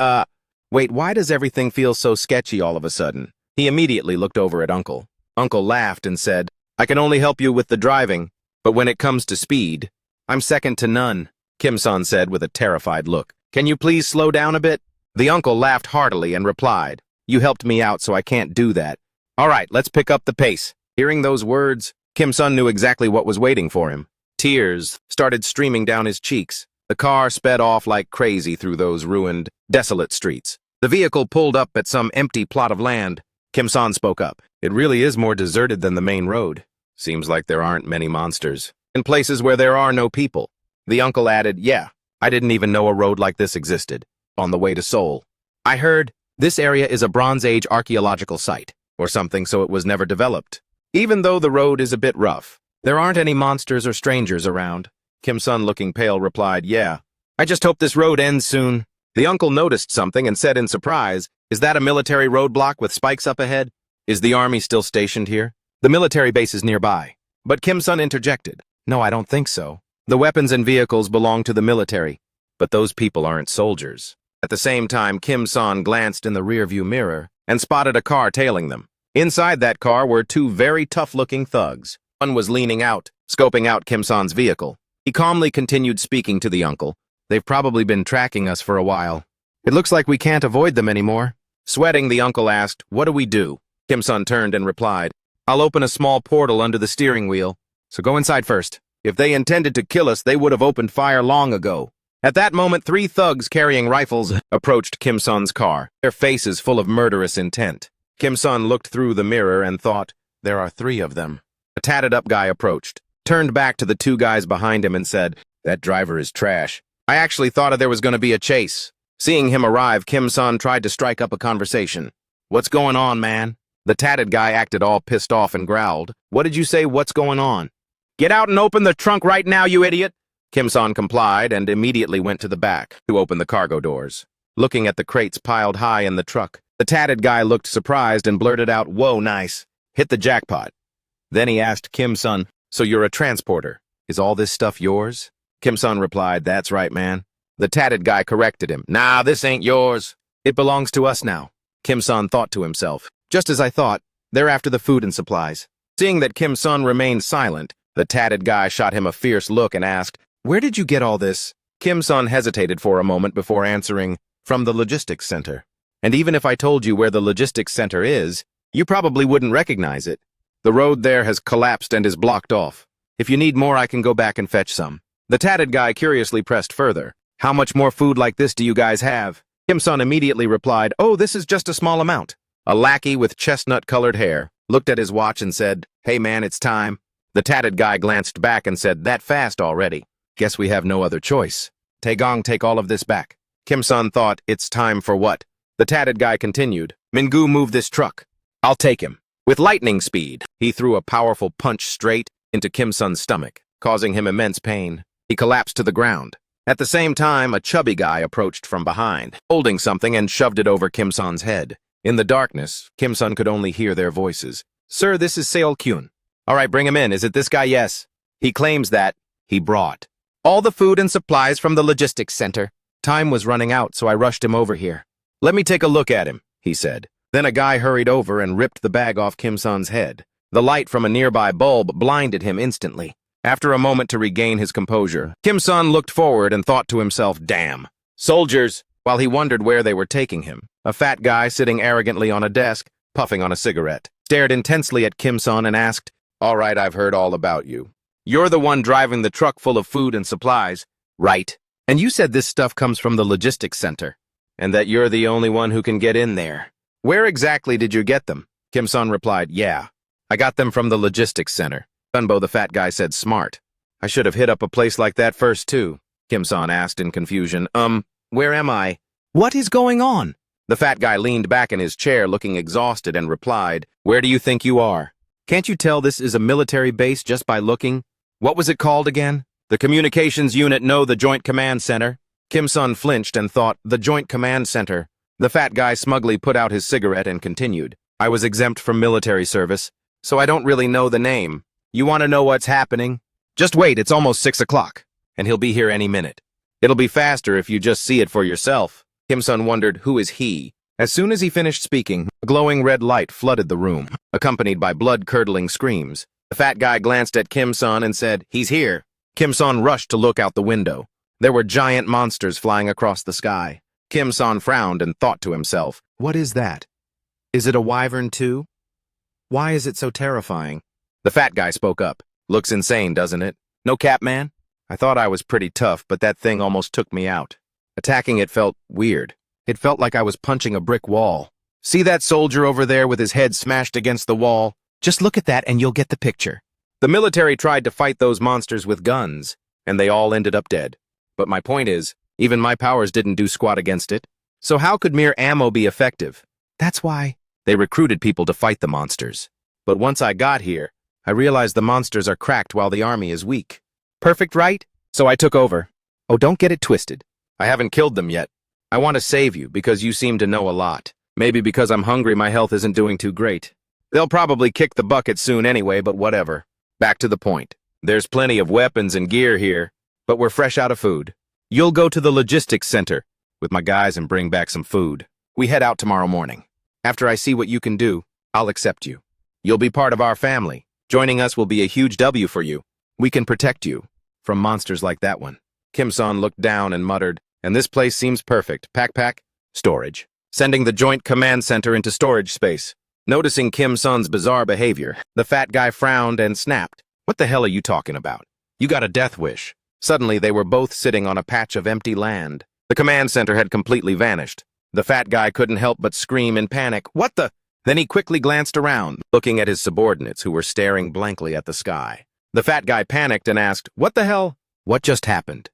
A: wait, why does everything feel so sketchy all of a sudden? He immediately looked over at Uncle. Uncle laughed and said, I can only help you with the driving, but when it comes to speed, I'm second to none, Kim-san said with a terrified look. Can you please slow down a bit? The uncle laughed heartily and replied, You helped me out, so I can't do that. All right, let's pick up the pace. Hearing those words, Kim-san knew exactly what was waiting for him. Tears started streaming down his cheeks. The car sped off like crazy through those ruined, desolate streets. The vehicle pulled up at some empty plot of land. Kim-san spoke up. It really is more deserted than the main road. Seems like there aren't many monsters. In places where there are no people. The uncle added, Yeah, I didn't even know a road like this existed. On the way to Seoul. I heard this area is a Bronze Age archaeological site, or something, so it was never developed. Even though the road is a bit rough, there aren't any monsters or strangers around. Kim-sun, looking pale, replied, Yeah, I just hope this road ends soon. The uncle noticed something and said in surprise, Is that a military roadblock with spikes up ahead? Is the army still stationed here? The military base is nearby. But Kim-sun interjected, No, I don't think so. The weapons and vehicles belong to the military, but those people aren't soldiers. At the same time, Kim-san glanced in the rearview mirror and spotted a car tailing them. Inside that car were two very tough-looking thugs. One was leaning out, scoping out Kim-san's vehicle. He calmly continued speaking to the uncle. They've probably been tracking us for a while. It looks like we can't avoid them anymore. Sweating, the uncle asked, What do we do? Kim-san turned and replied, I'll open a small portal under the steering wheel. So go inside first. If they intended to kill us, they would have opened fire long ago. At that moment, three thugs carrying rifles approached Kim-san's car, their faces full of murderous intent. Kim-san looked through the mirror and thought, There are three of them. A tatted-up guy approached, turned back to the two guys behind him and said, That driver is trash. I actually thought there was going to be a chase. Seeing him arrive, Kim-san tried to strike up a conversation. What's going on, man? The tatted guy acted all pissed off and growled. What did you say, what's going on? Get out and open the trunk right now, you idiot! Kim-san complied and immediately went to the back to open the cargo doors. Looking at the crates piled high in the truck, the tatted guy looked surprised and blurted out, Whoa, nice. Hit the jackpot. Then he asked Kim-san, So you're a transporter. Is all this stuff yours? Kim-san replied, That's right, man. The tatted guy corrected him. Nah, this ain't yours. It belongs to us now. Kim-san thought to himself. Just as I thought, they're after the food and supplies. Seeing that Kim-san remained silent, the tatted guy shot him a fierce look and asked, Where did you get all this? Kim-san hesitated for a moment before answering, From the logistics center. And even if I told you where the logistics center is, you probably wouldn't recognize it. The road there has collapsed and is blocked off. If you need more, I can go back and fetch some. The tatted guy curiously pressed further. How much more food like this do you guys have? Kim-san immediately replied, Oh, this is just a small amount. A lackey with chestnut-colored hair looked at his watch and said, Hey man, it's time. The tatted guy glanced back and said, That fast already. Guess we have no other choice. Taegong, take all of this back. Kim-san thought, It's time for what? The tatted guy continued, Mingu, move this truck. I'll take him. With lightning speed, he threw a powerful punch straight into Kim-san's stomach, causing him immense pain. He collapsed to the ground. At the same time, a chubby guy approached from behind, holding something and shoved it over Kim-san's head. In the darkness, Kim-san could only hear their voices. Sir, this is Seol-kyun. All right, bring him in. Is it this guy? Yes. He claims that he brought all the food and supplies from the logistics center. Time was running out, so I rushed him over here. Let me take a look at him, he said. Then a guy hurried over and ripped the bag off Kim-san's head. The light from a nearby bulb blinded him instantly. After a moment to regain his composure, Kim-san looked forward and thought to himself, Damn. Soldiers! While he wondered where they were taking him, a fat guy sitting arrogantly on a desk, puffing on a cigarette, stared intensely at Kim-san and asked, All right, I've heard all about you. You're the one driving the truck full of food and supplies, right? And you said this stuff comes from the logistics center, and that you're the only one who can get in there. Where exactly did you get them? Kim-san replied, Yeah, I got them from the logistics center. Sunbo, the fat guy, said, Smart. I should have hit up a place like that first, too. Kim-san asked in confusion, Where am I? What is going on? The fat guy leaned back in his chair looking exhausted and replied, Where do you think you are? Can't you tell this is a military base just by looking? What was it called again? The communications unit, no, the Joint Command Center. Kim-san flinched and thought, The Joint Command Center. The fat guy smugly put out his cigarette and continued, I was exempt from military service, so I don't really know the name. You want to know what's happening? Just wait, it's almost 6 o'clock, and he'll be here any minute. It'll be faster if you just see it for yourself. Kim-sun wondered, who is he? As soon as he finished speaking, a glowing red light flooded the room, accompanied by blood-curdling screams. The fat guy glanced at Kim-sun and said, he's here. Kim-sun rushed to look out the window. There were giant monsters flying across the sky. Kim-sun frowned and thought to himself, what is that? Is it a wyvern too? Why is it so terrifying? The fat guy spoke up. Looks insane, doesn't it? No cap, man? I thought I was pretty tough, but that thing almost took me out. Attacking it felt weird. It felt like I was punching a brick wall. See that soldier over there with his head smashed against the wall? Just look at that and you'll get the picture. The military tried to fight those monsters with guns, and they all ended up dead. But my point is, even my powers didn't do squat against it. So how could mere ammo be effective? That's why they recruited people to fight the monsters. But once I got here, I realized the monsters are cracked while the army is weak. Perfect, right? So I took over. Oh, don't get it twisted. I haven't killed them yet. I want to save you because you seem to know a lot. Maybe because I'm hungry, my health isn't doing too great. They'll probably kick the bucket soon anyway, but whatever. Back to the point. There's plenty of weapons and gear here, but we're fresh out of food. You'll go to the logistics center with my guys and bring back some food. We head out tomorrow morning. After I see what you can do, I'll accept you. You'll be part of our family. Joining us will be a huge W for you. We can protect you from monsters like that one. Kim-sun looked down and muttered, and this place seems perfect. Pack, storage. Sending the joint command center into storage space. Noticing Kim-sun's bizarre behavior, the fat guy frowned and snapped. What the hell are you talking about? You got a death wish. Suddenly, they were both sitting on a patch of empty land. The command center had completely vanished. The fat guy couldn't help but scream in panic. What the? Then he quickly glanced around, looking at his subordinates who were staring blankly at the sky. The fat guy panicked and asked, what the hell? What just happened?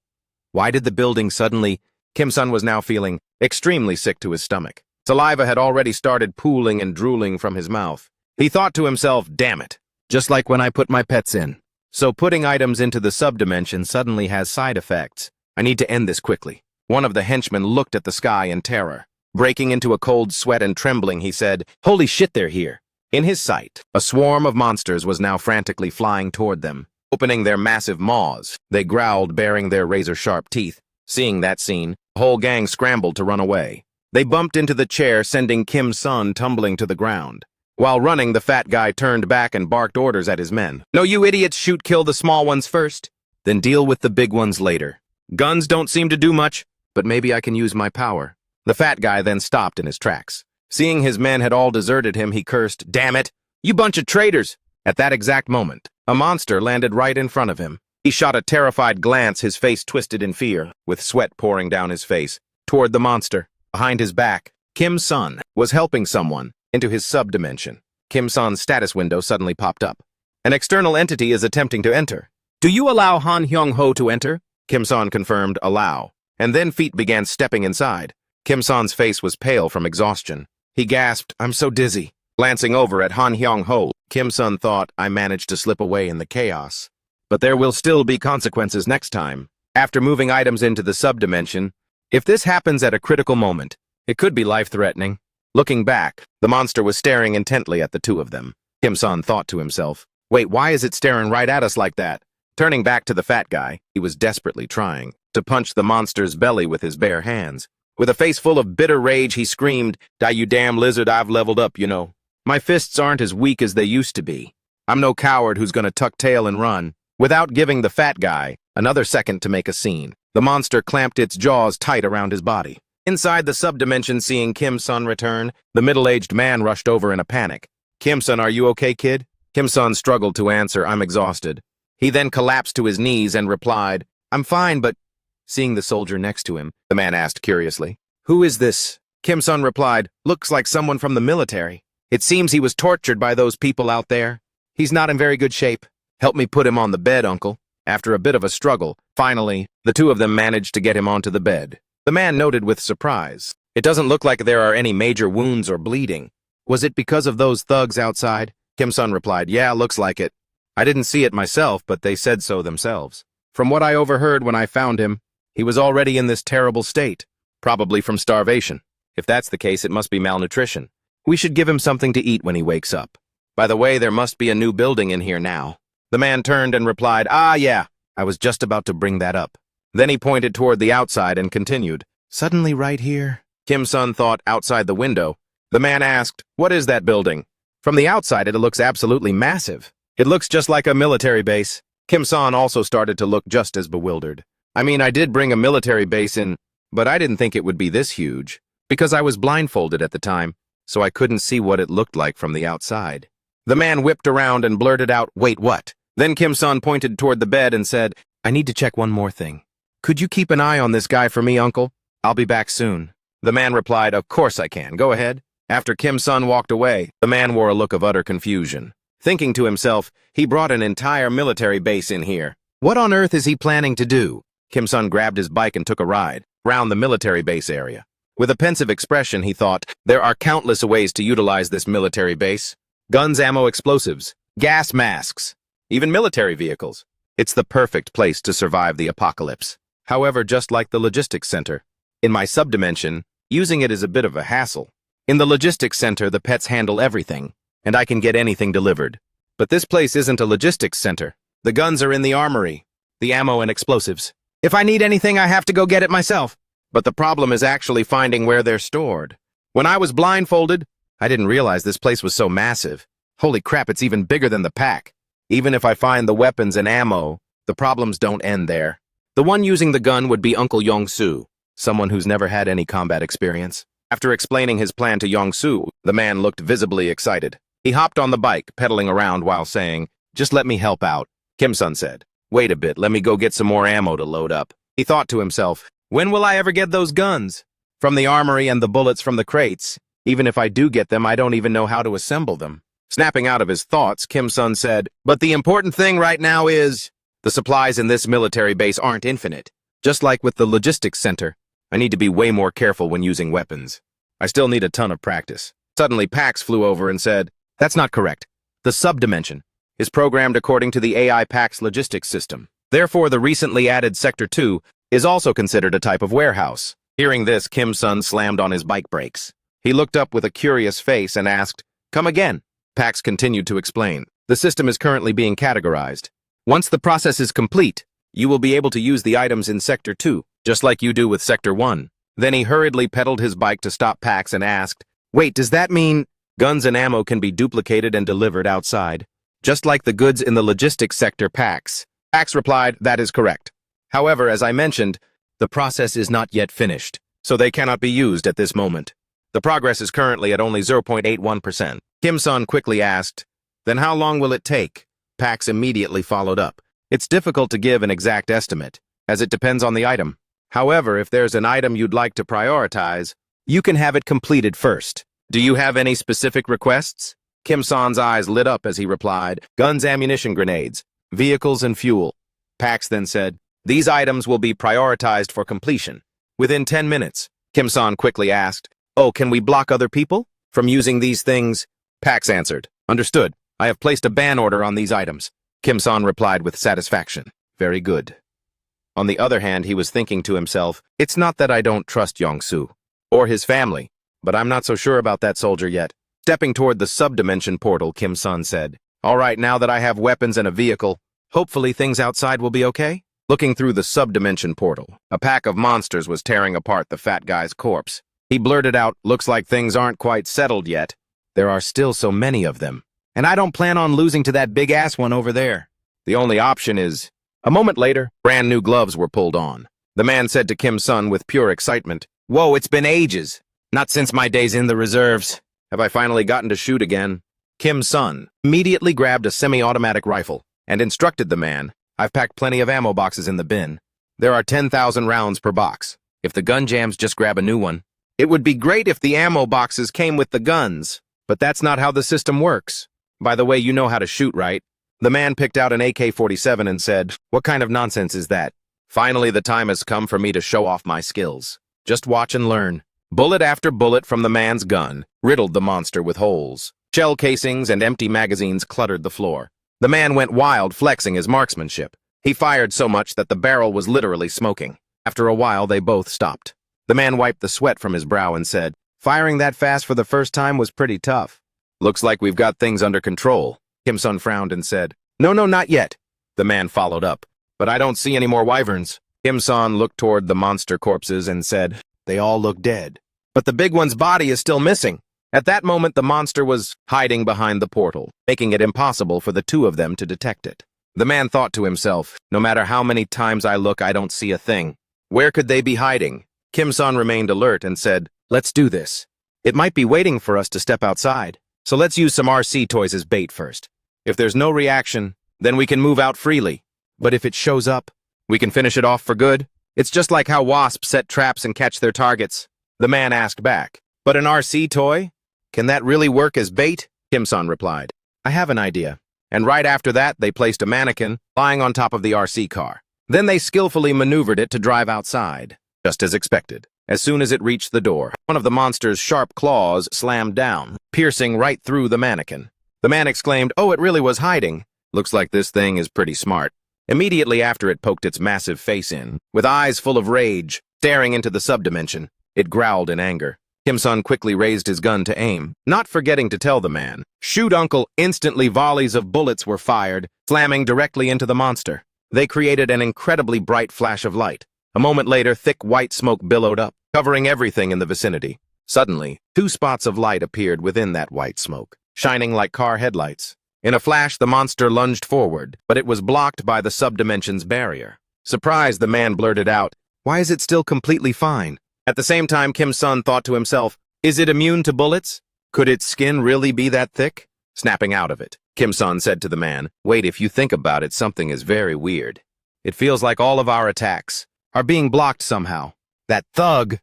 A: Why did the building suddenly... Kim-sun was now feeling extremely sick to his stomach. Saliva had already started pooling and drooling from his mouth. He thought to himself, damn it, just like when I put my pets in. So putting items into the subdimension suddenly has side effects. I need to end this quickly. One of the henchmen looked at the sky in terror. Breaking into a cold sweat and trembling, he said, holy shit, they're here. In his sight, a swarm of monsters was now frantically flying toward them. Opening their massive maws, they growled, baring their razor-sharp teeth. Seeing that scene, the whole gang scrambled to run away. They bumped into the chair, sending Kim-sun tumbling to the ground. While running, the fat guy turned back and barked orders at his men. No, you idiots, kill the small ones first, then deal with the big ones later. Guns don't seem to do much, but maybe I can use my power. The fat guy then stopped in his tracks. Seeing his men had all deserted him, he cursed, damn it, you bunch of traitors! At that exact moment, a monster landed right in front of him. He shot a terrified glance, his face twisted in fear, with sweat pouring down his face, toward the monster. Behind his back, Kim-sun was helping someone into his subdimension. Kim-sun's status window suddenly popped up. An external entity is attempting to enter. Do you allow Han Hyung-ho to enter? Kim-sun confirmed, allow. And then feet began stepping inside. Kim-sun's face was pale from exhaustion. He gasped, I'm so dizzy. Glancing over at Han Hyung-ho, Kim-sun thought, I managed to slip away in the chaos. But there will still be consequences next time. After moving items into the subdimension, if this happens at a critical moment, it could be life-threatening. Looking back, the monster was staring intently at the two of them. Kim-sun thought to himself, wait, why is it staring right at us like that? Turning back to the fat guy, he was desperately trying to punch the monster's belly with his bare hands. With a face full of bitter rage, he screamed, Die, you damn lizard, I've leveled up, you know. My fists aren't as weak as they used to be. I'm no coward who's gonna tuck tail and run. Without giving the fat guy another second to make a scene, the monster clamped its jaws tight around his body. Inside the subdimension, seeing Kim-sun return, the middle-aged man rushed over in a panic. Kim-sun, are you okay, kid? Kim-sun struggled to answer, I'm exhausted. He then collapsed to his knees and replied, I'm fine, but... Seeing the soldier next to him, the man asked curiously, who is this? Kim-sun replied, looks like someone from the military. It seems he was tortured by those people out there. He's not in very good shape. Help me put him on the bed, uncle. After a bit of a struggle, finally, the two of them managed to get him onto the bed. The man noted with surprise, it doesn't look like there are any major wounds or bleeding. Was it because of those thugs outside? Kim-sun replied, yeah, looks like it. I didn't see it myself, but they said so themselves. From what I overheard when I found him, he was already in this terrible state, probably from starvation. If that's the case, it must be malnutrition. We should give him something to eat when he wakes up. By the way, there must be a new building in here now. The man turned and replied, "Ah, yeah, I was just about to bring that up." Then he pointed toward the outside and continued, "Suddenly right here." Kim-sun thought outside the window. The man asked, "What is that building?" From the outside, it looks absolutely massive. It looks just like a military base. Kim-sun also started to look just as bewildered. I mean, I did bring a military base in, but I didn't think it would be this huge, because I was blindfolded at the time, so I couldn't see what it looked like from the outside. The man whipped around and blurted out, "Wait, what?" Then Kim-sun pointed toward the bed and said, "I need to check one more thing. Could you keep an eye on this guy for me, uncle? I'll be back soon." The man replied, "Of course I can. Go ahead." After Kim-sun walked away, the man wore a look of utter confusion. Thinking to himself, he brought an entire military base in here. What on earth is he planning to do? Kim-sun grabbed his bike and took a ride round the military base area. With a pensive expression, he thought, there are countless ways to utilize this military base. Guns, ammo, explosives, gas masks, even military vehicles. It's the perfect place to survive the apocalypse. However, just like the logistics center, in my subdimension, using it is a bit of a hassle. In the logistics center, the pets handle everything, and I can get anything delivered. But this place isn't a logistics center. The guns are in the armory, the ammo and explosives. If I need anything, I have to go get it myself. But the problem is actually finding where they're stored. When I was blindfolded, I didn't realize this place was so massive. Holy crap, it's even bigger than the pack. Even if I find the weapons and ammo, the problems don't end there. The one using the gun would be Uncle Yong-soo, someone who's never had any combat experience. After explaining his plan to Yong-soo, the man looked visibly excited. He hopped on the bike, pedaling around while saying, "Just let me help out." Kim-sun said, "Wait a bit, let me go get some more ammo to load up." He thought to himself, when will I ever get those guns? From the armory and the bullets from the crates. Even if I do get them, I don't even know how to assemble them. Snapping out of his thoughts, Kim-sun said, "But the important thing right now is, the supplies in this military base aren't infinite. Just like with the logistics center, I need to be way more careful when using weapons. I still need a ton of practice." Suddenly, Pax flew over and said, "That's not correct. The subdimension is programmed according to the AI Pax logistics system. Therefore, the recently added Sector 2 is also considered a type of warehouse." Hearing this, Kim-sun slammed on his bike brakes. He looked up with a curious face and asked, "Come again?" Pax continued to explain, "The system is currently being categorized. Once the process is complete, you will be able to use the items in Sector 2, just like you do with Sector 1. Then he hurriedly pedaled his bike to stop Pax and asked, "Wait, does that mean guns and ammo can be duplicated and delivered outside, just like the goods in the logistics sector Pax?" Pax replied, "That is correct. However, as I mentioned, the process is not yet finished, so they cannot be used at this moment. The progress is currently at only 0.81%. Kim-sun quickly asked, "Then how long will it take?" Pax immediately followed up, "It's difficult to give an exact estimate, as it depends on the item. However, if there's an item you'd like to prioritize, you can have it completed first. Do you have any specific requests?" Kim-sun's eyes lit up as he replied, "Guns, ammunition, grenades, vehicles, and fuel." Pax then said, "These items will be prioritized for completion within 10 minutes. Kim-sun quickly asked, "Oh, can we block other people from using these things?" Pax answered, "Understood. I have placed a ban order on these items." Kim-sun replied with satisfaction, "Very good." On the other hand, he was thinking to himself, "It's not that I don't trust Yong-soo or his family, but I'm not so sure about that soldier yet." Stepping toward the subdimension portal, Kim-sun said, "All right, now that I have weapons and a vehicle, hopefully things outside will be okay." Looking through the subdimension portal, a pack of monsters was tearing apart the fat guy's corpse. He blurted out, "Looks like things aren't quite settled yet. There are still so many of them, and I don't plan on losing to that big-ass one over there. The only option is..." A moment later, brand new gloves were pulled on. The man said to Kim-sun with pure excitement, "Whoa, it's been ages. Not since my days in the reserves. Have I finally gotten to shoot again?" Kim-sun immediately grabbed a semi-automatic rifle and instructed the man, "I've packed plenty of ammo boxes in the bin. There are 10,000 rounds per box. If the gun jams, just grab a new one. It would be great if the ammo boxes came with the guns, but that's not how the system works. By the way, you know how to shoot, right?" The man picked out an AK-47 and said, "What kind of nonsense is that? Finally, the time has come for me to show off my skills. Just watch and learn." Bullet after bullet from the man's gun riddled the monster with holes. Shell casings and empty magazines cluttered the floor. The man went wild, flexing his marksmanship. He fired so much that the barrel was literally smoking. After a while, they both stopped. The man wiped the sweat from his brow and said, Firing that fast for the first time was pretty tough. Looks like we've got things under control. Kim-sun frowned and said, No, not yet. The man followed up. But I don't see any more wyverns. Kim-sun looked toward the monster corpses and said, They all look dead. But the big one's body is still missing. At that moment, the monster was hiding behind the portal, making it impossible for the two of them to detect it. The man thought to himself, No matter how many times I look, I don't see a thing. Where could they be hiding? Kim-sun remained alert and said, Let's do this. It might be waiting for us to step outside. So let's use some RC toys as bait first. If there's no reaction, then we can move out freely. But if it shows up, we can finish it off for good. It's just like how wasps set traps and catch their targets. The man asked back, But an RC toy? Can that really work as bait? Kim-sun replied, I have an idea. And right after that, they placed a mannequin lying on top of the RC car. Then they skillfully maneuvered it to drive outside, just as expected. As soon as it reached the door, one of the monster's sharp claws slammed down, piercing right through the mannequin. The man exclaimed, Oh, it really was hiding. Looks like this thing is pretty smart. Immediately after it poked its massive face in, with eyes full of rage, staring into the subdimension, it growled in anger. Kim-sun quickly raised his gun to aim, not forgetting to tell the man, Shoot, uncle! Instantly volleys of bullets were fired, slamming directly into the monster. They created an incredibly bright flash of light. A moment later, thick white smoke billowed up, covering everything in the vicinity. Suddenly, 2 spots of light appeared within that white smoke, shining like car headlights. In a flash, the monster lunged forward, but it was blocked by the subdimension's barrier. Surprised, the man blurted out, Why is it still completely fine? At the same time, Kim-sun thought to himself, Is it immune to bullets? Could its skin really be that thick? Snapping out of it, Kim-sun said to the man, Wait, if you think about it, something is very weird. It feels like all of our attacks are being blocked somehow. That thug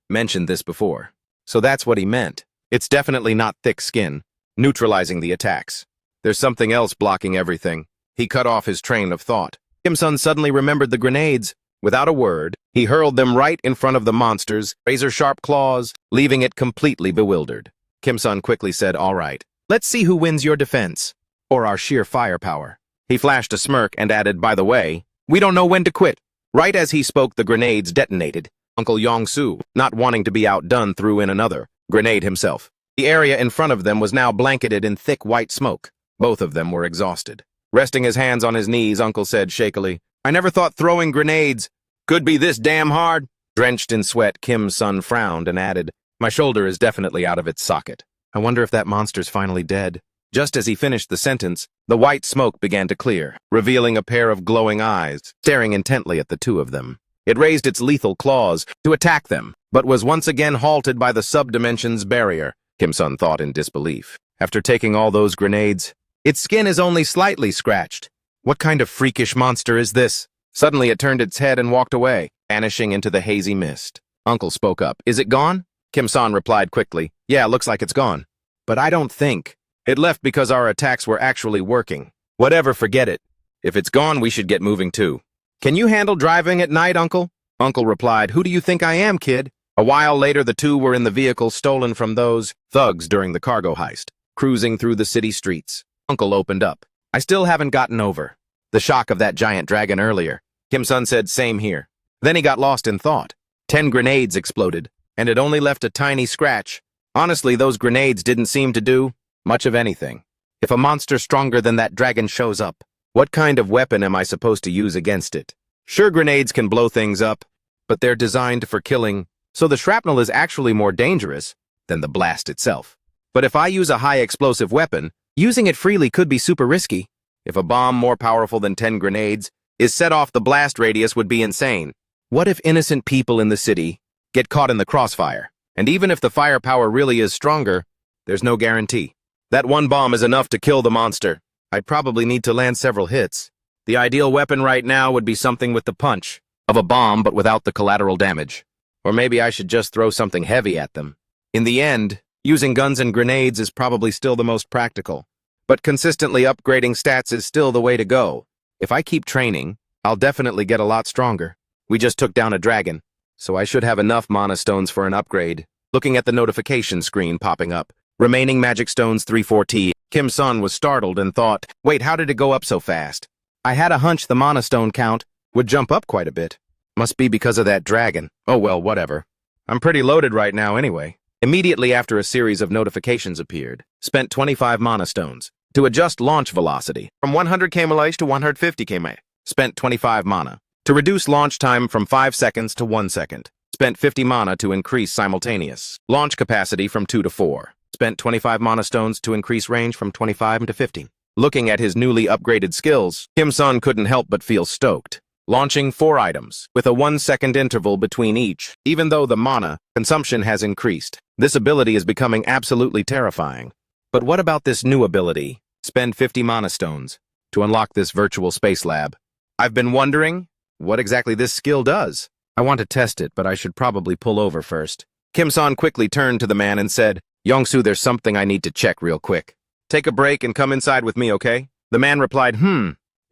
A: mentioned this before. So that's what he meant. It's definitely not thick skin, neutralizing the attacks. There's something else blocking everything. He cut off his train of thought. Kim-sun suddenly remembered the grenades. Without a word, he hurled them right in front of the monster's razor-sharp claws, leaving it completely bewildered. Kim-sun quickly said, All right, let's see who wins your defense, or our sheer firepower. He flashed a smirk and added, By the way, we don't know when to quit. Right as he spoke, the grenades detonated. Uncle Yong-soo, not wanting to be outdone, threw in another grenade himself. The area in front of them was now blanketed in thick white smoke. Both of them were exhausted. Resting his hands on his knees, Uncle said shakily, I never thought throwing grenades could be this damn hard. Drenched in sweat, Kim-sun frowned and added, My shoulder is definitely out of its socket. I wonder if that monster's finally dead. Just as he finished the sentence, the white smoke began to clear, revealing a pair of glowing eyes, staring intently at the two of them. It raised its lethal claws to attack them, but was once again halted by the subdimension's barrier. Kim-sun thought in disbelief. After taking all those grenades, its skin is only slightly scratched. What kind of freakish monster is this? Suddenly it turned its head and walked away, vanishing into the hazy mist. Uncle spoke up. Is it gone? Kim-sun replied quickly. Yeah, looks like it's gone. But I don't think. It left because our attacks were actually working. Whatever, forget it. If it's gone, we should get moving too. Can you handle driving at night, Uncle? Uncle replied, Who do you think I am, kid? A while later, the two were in the vehicle stolen from those thugs during the cargo heist, cruising through the city streets. Uncle opened up. I still haven't gotten over the shock of that giant dragon earlier. Kim-sun said, Same here. Then he got lost in thought. 10 grenades exploded, and it only left a tiny scratch. Honestly, those grenades didn't seem to do much of anything. If a monster stronger than that dragon shows up, what kind of weapon am I supposed to use against it? Sure, grenades can blow things up, but they're designed for killing, so the shrapnel is actually more dangerous than the blast itself. But if I use a high explosive weapon, using it freely could be super risky. If a bomb more powerful than 10 grenades is set off, the blast radius would be insane. What if innocent people in the city get caught in the crossfire? And even if the firepower really is stronger, there's no guarantee. That one bomb is enough to kill the monster. I'd probably need to land several hits. The ideal weapon right now would be something with the punch of a bomb but without the collateral damage. Or maybe I should just throw something heavy at them. In the end, using guns and grenades is probably still the most practical. But consistently upgrading stats is still the way to go. If I keep training, I'll definitely get a lot stronger. We just took down a dragon, so I should have enough mana stones for an upgrade. Looking at the notification screen popping up, remaining magic stones 340. Kim-sun was startled and thought, Wait, how did it go up so fast? I had a hunch the mana stone count would jump up quite a bit. Must be because of that dragon. Oh well, whatever. I'm pretty loaded right now anyway. Immediately after a series of notifications appeared, spent 25 mana stones. To adjust launch velocity from 100 km to 150 km, spent 25 mana. To reduce launch time from 5 seconds to 1 second, spent 50 mana to increase simultaneous launch capacity from 2 to 4. Spent 25 mana stones to increase range from 25 to 50. Looking at his newly upgraded skills, Kim-sun couldn't help but feel stoked. Launching 4 items, with a 1-second interval between each, even though the mana consumption has increased. This ability is becoming absolutely terrifying. But what about this new ability? Spend 50 mana stones to unlock this virtual space lab. I've been wondering what exactly this skill does. I want to test it, but I should probably pull over first. Kim-san quickly turned to the man and said, Yongsoo, there's something I need to check real quick. Take a break and come inside with me, okay? The man replied,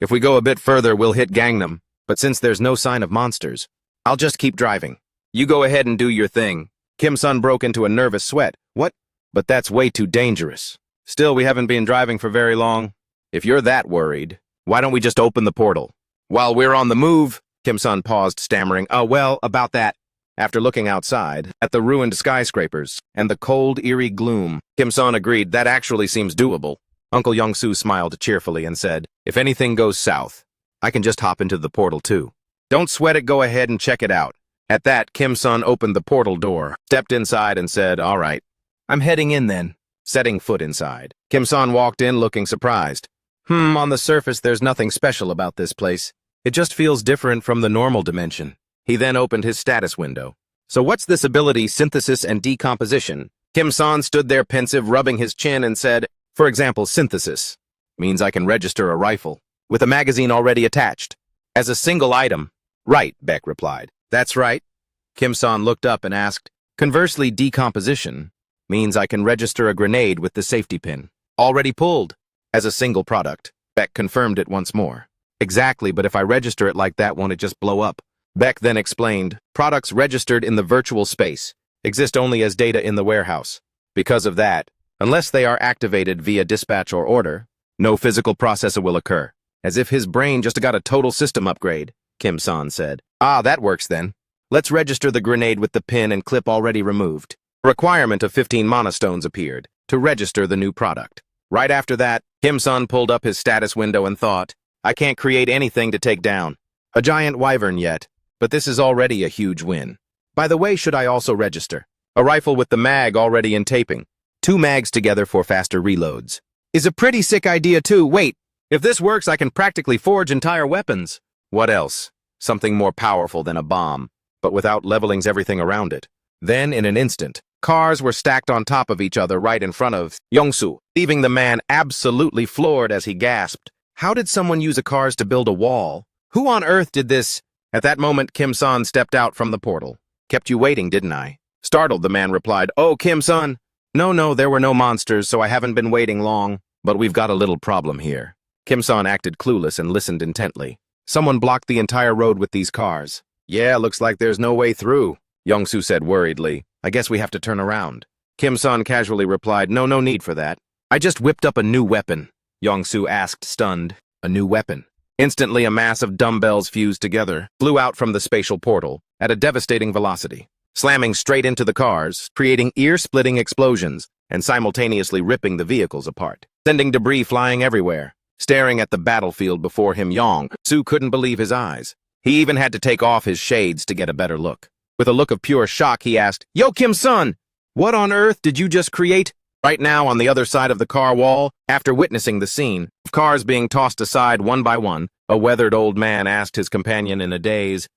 A: If we go a bit further, we'll hit Gangnam. But since there's no sign of monsters, I'll just keep driving. You go ahead and do your thing. Kim-sun broke into a nervous sweat. What? But that's way too dangerous. Still, we haven't been driving for very long. If you're that worried, why don't we just open the portal? While we're on the move, Kim-sun paused, stammering, well, about that. After looking outside, at the ruined skyscrapers, and the cold, eerie gloom, Kim-sun agreed that actually seems doable. Uncle Yongsoo smiled cheerfully and said, if anything goes south, I can just hop into the portal too. Don't sweat it, go ahead and check it out. At that, Kim-sun opened the portal door, stepped inside and said, all right, I'm heading in then. Setting foot inside, Kim-sun walked in looking surprised. On the surface there's nothing special about this place. It just feels different from the normal dimension. He then opened his status window. So what's this ability, synthesis and decomposition? Kim-san stood there pensive, rubbing his chin and said, for example, synthesis means I can register a rifle with a magazine already attached as a single item. Right, Beck replied. That's right. Kim-san looked up and asked, conversely, decomposition means I can register a grenade with the safety pin already pulled as a single product. Beck confirmed it once more. Exactly, but if I register it like that, won't it just blow up? Beck then explained, products registered in the virtual space exist only as data in the warehouse. Because of that, unless they are activated via dispatch or order, no physical processor will occur. As if his brain just got a total system upgrade, Kim-san said. That works then. Let's register the grenade with the pin and clip already removed. A requirement of 15 mana stones appeared to register the new product. Right after that, Kim-san pulled up his status window and thought, I can't create anything to take down a giant wyvern yet. But this is already a huge win. By the way, should I also register a rifle with the mag already in taping? 2 mags together for faster reloads. Is a pretty sick idea too. Wait, if this works, I can practically forge entire weapons. What else? Something more powerful than a bomb, but without levelings everything around it. Then, in an instant, cars were stacked on top of each other right in front of Yongsoo, leaving the man absolutely floored as he gasped. How did someone use a cars to build a wall? Who on earth did this? At that moment, Kim-san stepped out from the portal. Kept you waiting, didn't I? Startled, the man replied, Oh, Kim-san. No, there were no monsters, so I haven't been waiting long. But we've got a little problem here. Kim-san acted clueless and listened intently. Someone blocked the entire road with these cars. Yeah, looks like there's no way through, Yongsoo said worriedly. I guess we have to turn around. Kim-san casually replied, No need for that. I just whipped up a new weapon. Yongsoo asked, stunned. A new weapon? Instantly, a mass of dumbbells fused together, flew out from the spatial portal at a devastating velocity, slamming straight into the cars, creating ear-splitting explosions, and simultaneously ripping the vehicles apart, sending debris flying everywhere. Staring at the battlefield before him, Yongsoo couldn't believe his eyes. He even had to take off his shades to get a better look. With a look of pure shock, he asked, Yo, Kim-san, what on earth did you just create? Right now, on the other side of the car wall, after witnessing the scene of cars being tossed aside one by one, a weathered old man asked his companion in a daze,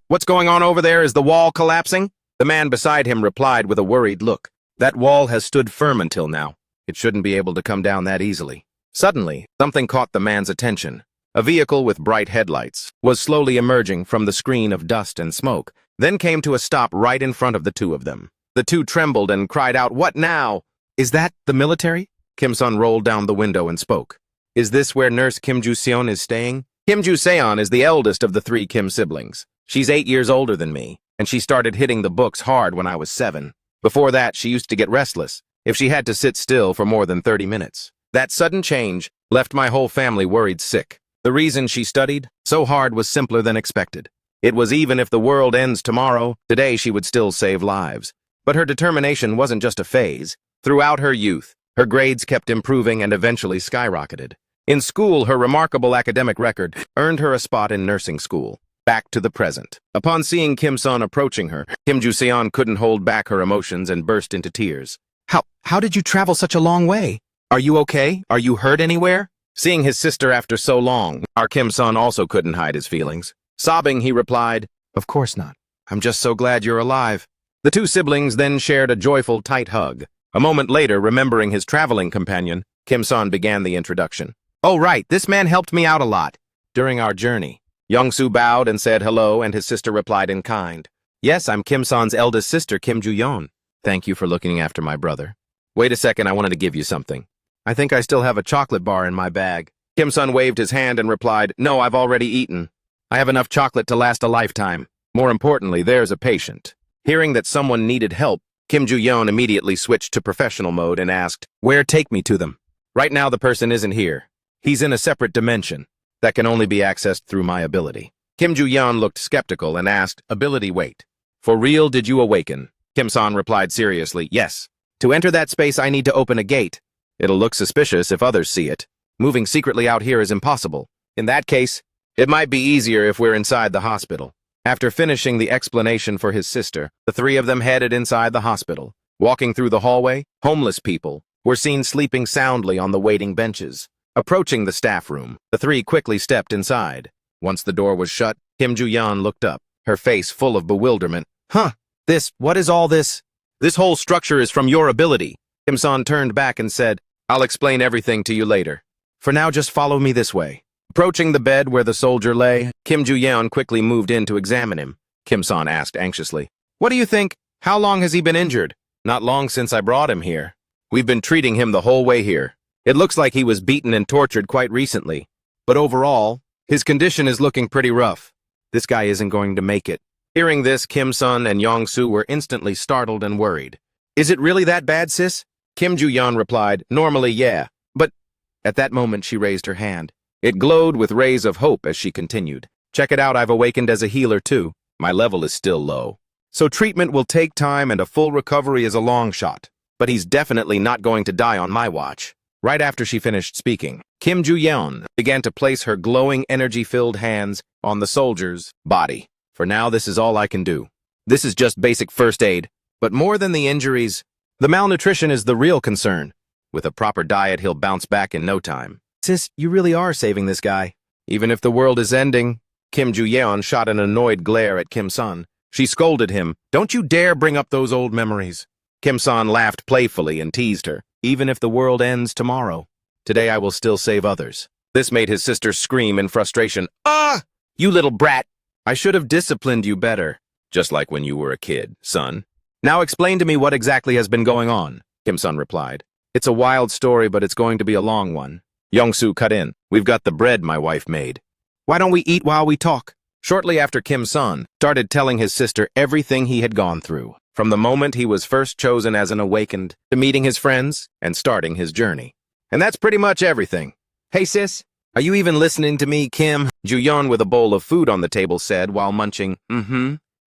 A: What's going on over there? Is the wall collapsing? The man beside him replied with a worried look, That wall has stood firm until now. It shouldn't be able to come down that easily. Suddenly, something caught the man's attention. A vehicle with bright headlights was slowly emerging from the screen of dust and smoke, then came to a stop right in front of the two of them. The two trembled and cried out, What now? Is that the military? Kim-sun rolled down the window and spoke. Is this where Nurse Kim Ju-seon is staying? Kim Ju-seon is the eldest of the 3 Kim siblings. She's 8 years older than me, and she started hitting the books hard when I was 7. Before that, she used to get restless if she had to sit still for more than 30 minutes. That sudden change left my whole family worried sick. The reason she studied so hard was simpler than expected. It was even if the world ends tomorrow, today she would still save lives. But her determination wasn't just a phase. Throughout her youth, her grades kept improving and eventually skyrocketed. In school, her remarkable academic record earned her a spot in nursing school. Back to the present. Upon seeing Kim-sun approaching her, Kim Ju-seon couldn't hold back her emotions and burst into tears. How did you travel such a long way? Are you okay? Are you hurt anywhere? Seeing his sister after so long, our Kim-sun also couldn't hide his feelings. Sobbing, he replied, "Of course not. I'm just so glad you're alive." The two siblings then shared a joyful, tight hug. A moment later, remembering his traveling companion, Kim-sun began the introduction. "Oh, right, this man helped me out a lot during our journey." Young-soo bowed and said hello, and his sister replied in kind. "Yes, I'm Kim-sun's eldest sister, Kim Ju-yeon. Thank you for looking after my brother. Wait a second, I wanted to give you something. I think I still have a chocolate bar in my bag." Kim-sun waved his hand and replied, "No, I've already eaten. I have enough chocolate to last a lifetime. More importantly, there's a patient." Hearing that someone needed help, Kim Ju-yeon immediately switched to professional mode and asked, "Where take me to them?" "Right now the person isn't here. He's in a separate dimension that can only be accessed through my ability." Kim Ju-yeon looked skeptical and asked, "Ability wait. For real did you awaken?" Kim-san replied seriously, "Yes. To enter that space I need to open a gate. It'll look suspicious if others see it. Moving secretly out here is impossible. In that case, it might be easier if we're inside the hospital." After finishing the explanation for his sister, the three of them headed inside the hospital. Walking through the hallway, homeless people were seen sleeping soundly on the waiting benches. Approaching the staff room, the three quickly stepped inside. Once the door was shut, Kim Ju-yeon looked up, her face full of bewilderment. What is all this? This whole structure is from your ability." Kim-san turned back and said, "I'll explain everything to you later. For now, just follow me this way." Approaching the bed where the soldier lay, Kim Ju-yeon quickly moved in to examine him. Kim-san asked anxiously, "What do you think? How long has he been injured?" "Not long since I brought him here. We've been treating him the whole way here. It looks like he was beaten and tortured quite recently. But overall, his condition is looking pretty rough. This guy isn't going to make it." Hearing this, Kim-sun and Young-soo were instantly startled and worried. "Is it really that bad, sis?" Kim Ju-yeon replied, "Normally, yeah. But..." At that moment, she raised her hand. It glowed with rays of hope as she continued. "Check it out, I've awakened as a healer too. My level is still low. So treatment will take time and a full recovery is a long shot. But he's definitely not going to die on my watch." Right after she finished speaking, Kim Ju-yeon began to place her glowing, energy-filled hands on the soldier's body. "For now, this is all I can do. This is just basic first aid. But more than the injuries, the malnutrition is the real concern. With a proper diet, he'll bounce back in no time." "Sis, you really are saving this guy." "Even if the world is ending," Kim Ju-yeon shot an annoyed glare at Kim-sun. She scolded him, "Don't you dare bring up those old memories." Kim-sun laughed playfully and teased her, "Even if the world ends tomorrow, today I will still save others." This made his sister scream in frustration. "Ah! You little brat! I should have disciplined you better. Just like when you were a kid, son. Now explain to me what exactly has been going on," Kim-sun replied. "It's a wild story, but it's going to be a long one." Young-soo cut in. "We've got the bread my wife made. Why don't we eat while we talk?" Shortly after, Kim-sun started telling his sister everything he had gone through, from the moment he was first chosen as an awakened, to meeting his friends, and starting his journey. "And that's pretty much everything. Hey sis, are you even listening to me, Kim?" Ju-yeon, with a bowl of food on the table, said while munching,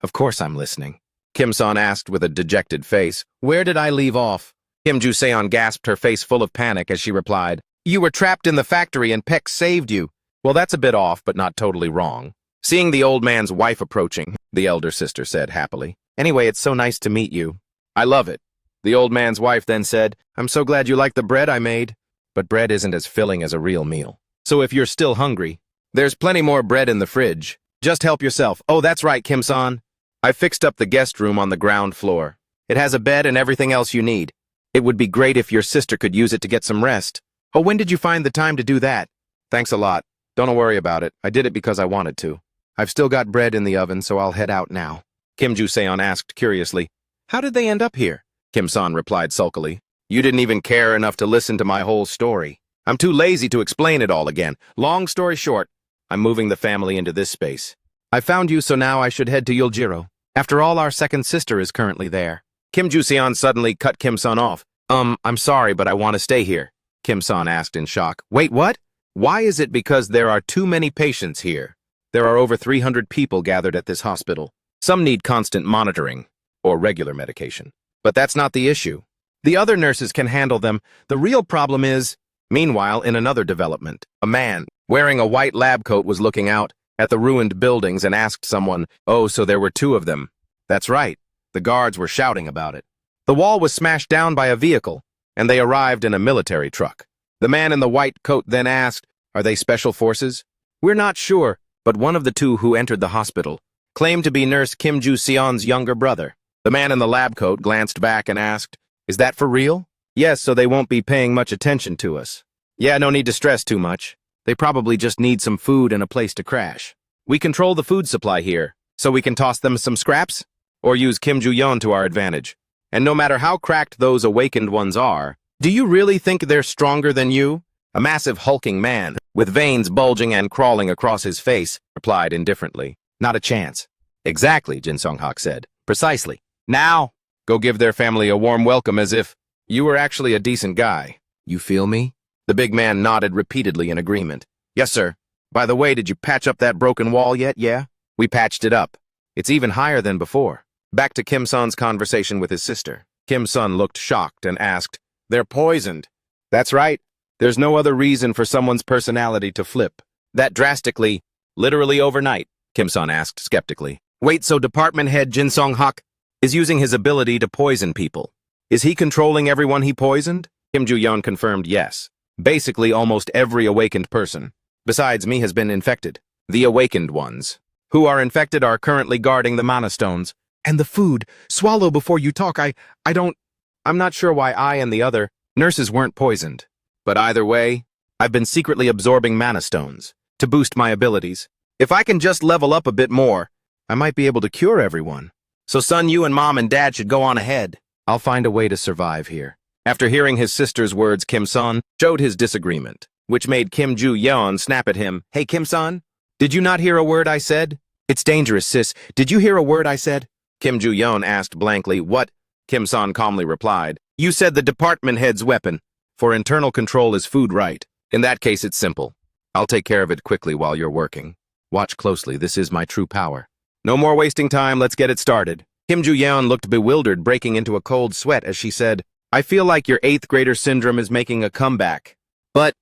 A: "Of course I'm listening." Kim-sun asked with a dejected face, "Where did I leave off?" Kim Ju-seon gasped, her face full of panic, as she replied, "You were trapped in the factory and Peck saved you." "Well, that's a bit off, but not totally wrong." Seeing the old man's wife approaching, the elder sister said happily, "Anyway, it's so nice to meet you." "I love it." The old man's wife then said, "I'm so glad you like the bread I made." But bread isn't as filling as a real meal. So if you're still hungry, there's plenty more bread in the fridge. Just help yourself. "Oh, that's right, Kim-san. I fixed up the guest room on the ground floor. It has a bed and everything else you need. It would be great if your sister could use it to get some rest." "Oh, when did you find the time to do that?" "Thanks a lot. Don't worry about it. I did it because I wanted to. I've still got bread in the oven, so I'll head out now." Kim Ju-seon asked curiously, "How did they end up here?" Kim-san replied sulkily, "You didn't even care enough to listen to my whole story. I'm too lazy to explain it all again. Long story short, I'm moving the family into this space. I found you, so now I should head to Yuljiro. After all, our second sister is currently there." Kim Ju-seon suddenly cut Kim-san off. I'm sorry, but I want to stay here." Kim-san asked in shock. "Wait, what?" "Why is it because there are too many patients here? There are over 300 people gathered at this hospital. Some need constant monitoring or regular medication. But that's not the issue. The other nurses can handle them. The real problem is... Meanwhile, in another development, a man wearing a white lab coat was looking out at the ruined buildings and asked someone, "Oh, so there were two of them." That's right. The guards were shouting about it. The wall was smashed down by a vehicle, and they arrived in a military truck. The man in the white coat then asked, "Are they special forces?" "We're not sure, but one of the two who entered the hospital claimed to be Nurse Kim Ju-seon's younger brother." The man in the lab coat glanced back and asked, "Is that for real?" "Yes, so they won't be paying much attention to us." "Yeah, no need to stress too much. They probably just need some food and a place to crash. We control the food supply here, so we can toss them some scraps? Or use Kim Ju-yeon to our advantage. And no matter how cracked those awakened ones are, do you really think they're stronger than you?" A massive hulking man, with veins bulging and crawling across his face, replied indifferently, "Not a chance." "Exactly," Jin Sung-hak said. "Precisely. Now, go give their family a warm welcome as if you were actually a decent guy. You feel me?" The big man nodded repeatedly in agreement. "Yes, sir. By the way, did you patch up that broken wall yet, yeah?" "We patched it up. It's even higher than before." Back to Kim Sun's conversation with his sister. Kim Sun looked shocked and asked, "They're poisoned." "That's right. There's no other reason for someone's personality to flip that drastically, literally overnight," Kim Sun asked skeptically. "Wait, so Department Head Jin Sung-hak is using his ability to poison people. Is he controlling everyone he poisoned?" Kim Ju-yeon confirmed yes. Basically, almost every awakened person, besides me, has been infected. The awakened ones, who are infected, are currently guarding the mana stones. And the food. Swallow before you talk. I'm not sure why I and the other nurses weren't poisoned. But either way, I've been secretly absorbing mana stones to boost my abilities. If I can just level up a bit more, I might be able to cure everyone. So son, you and mom and dad should go on ahead. I'll find a way to survive here. After hearing his sister's words, Kim Sun showed his disagreement, which made Kim Ju-yeon snap at him. "Hey, Kim Sun, did you not hear a word I said?" "It's dangerous, sis. Did you hear a word I said?" Kim Ju-yeon asked blankly. "What?" Kim Sun calmly replied. "You said the department head's weapon for internal control is food, right? In that case, it's simple. I'll take care of it quickly while you're working. Watch closely. This is my true power. No more wasting time. Let's get it started." Kim Ju-yeon looked bewildered, breaking into a cold sweat as she said, "I feel like your 8th grader syndrome is making a comeback." But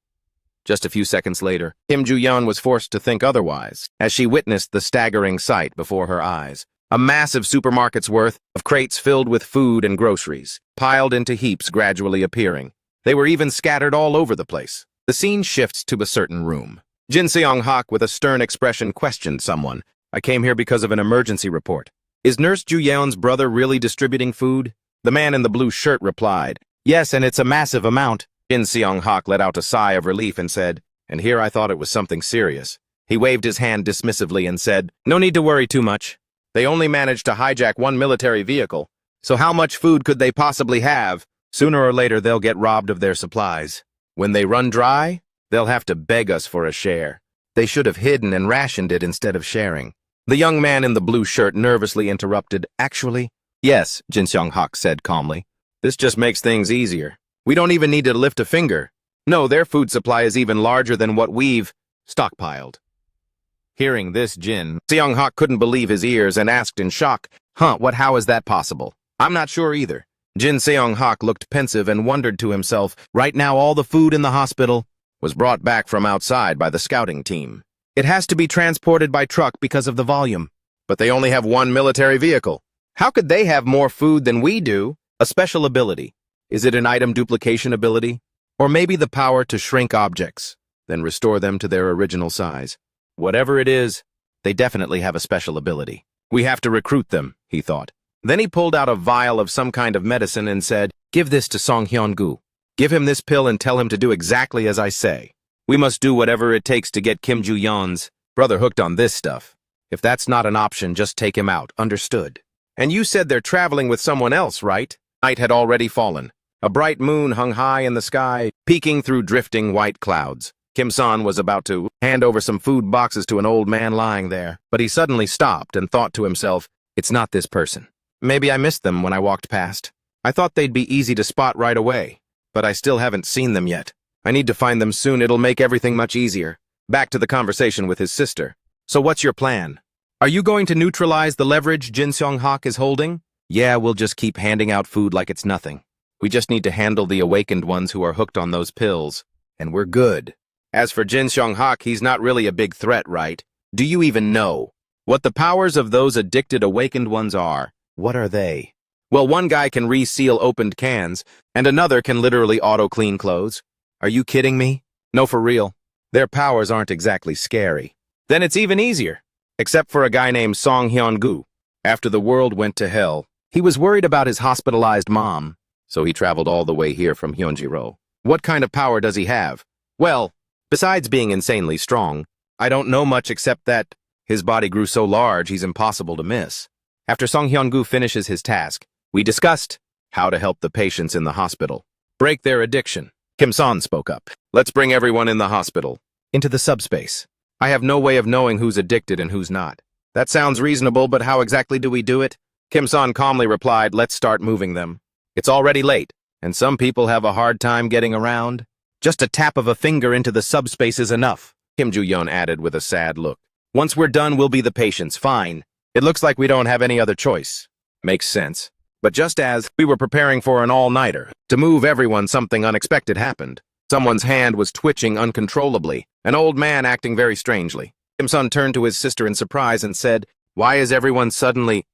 A: just a few seconds later, Kim Ju-yeon was forced to think otherwise as she witnessed the staggering sight before her eyes. A massive supermarket's worth of crates filled with food and groceries, piled into heaps gradually appearing. They were even scattered all over the place. The scene shifts to a certain room. Jin Seong-hak, with a stern expression, questioned someone. "I came here because of an emergency report. Is Nurse Ju-yeon's brother really distributing food?" The man in the blue shirt replied, "Yes, and it's a massive amount." Jin Seong-hak let out a sigh of relief and said, "And here I thought it was something serious." He waved his hand dismissively and said, "No need to worry too much. They only managed to hijack one military vehicle, so how much food could they possibly have? Sooner or later, they'll get robbed of their supplies. When they run dry, they'll have to beg us for a share. They should have hidden and rationed it instead of sharing." The young man in the blue shirt nervously interrupted, "Actually, yes," Jin Seong-hak said calmly. "This just makes things easier. We don't even need to lift a finger. No, their food supply is even larger than what we've stockpiled." Hearing this, Jin Seong-hak couldn't believe his ears and asked in shock, how is that possible?" "I'm not sure either." Jin Seong-hak looked pensive and wondered to himself, right now all the food in the hospital was brought back from outside by the scouting team. It has to be transported by truck because of the volume. But they only have one military vehicle. How could they have more food than we do? A special ability. Is it an item duplication ability? Or maybe the power to shrink objects, then restore them to their original size? Whatever it is, they definitely have a special ability. We have to recruit them, he thought. Then he pulled out a vial of some kind of medicine and said, "Give this to Song Hyun-gu. Give him this pill and tell him to do exactly as I say. We must do whatever it takes to get Kim Ju-yeon's brother hooked on this stuff. If that's not an option, just take him out, understood?" "And you said they're traveling with someone else, right?" Night had already fallen. A bright moon hung high in the sky, peeking through drifting white clouds. Kim Sun was about to hand over some food boxes to an old man lying there, but he suddenly stopped and thought to himself, "It's not this person. Maybe I missed them when I walked past. I thought they'd be easy to spot right away, but I still haven't seen them yet. I need to find them soon. It'll make everything much easier." Back to the conversation with his sister. "So what's your plan? Are you going to neutralize the leverage Jin Seong-hak is holding?" Yeah, we'll just keep handing out food like it's nothing. We just need to handle the awakened ones who are hooked on those pills, and we're good. As for Jin Seong-hak, he's not really a big threat, right? Do you even know what the powers of those addicted awakened ones are? What are they? Well, one guy can reseal opened cans, and another can literally auto-clean clothes. Are you kidding me? No, for real. Their powers aren't exactly scary. Then it's even easier. Except for a guy named Song Hyun-gu. After the world went to hell, he was worried about his hospitalized mom, so he traveled all the way here from Hyunjiro. What kind of power does he have? Well, besides being insanely strong, I don't know much except that his body grew so large he's impossible to miss. After Song Hyun-gu finishes his task, we discussed how to help the patients in the hospital break their addiction. Kim-san spoke up. Let's bring everyone in the hospital into the subspace. I have no way of knowing who's addicted and who's not. That sounds reasonable, but how exactly do we do it? Kim-san calmly replied, let's start moving them. It's already late, and some people have a hard time getting around. Just a tap of a finger into the subspace is enough, Kim Joo-yeon added with a sad look. Once we're done, we'll be the patients, fine. It looks like we don't have any other choice. Makes sense. But just as we were preparing for an all-nighter, to move everyone, something unexpected happened. Someone's hand was twitching uncontrollably, an old man acting very strangely. Kim-sun turned to his sister in surprise and said, why is everyone suddenly...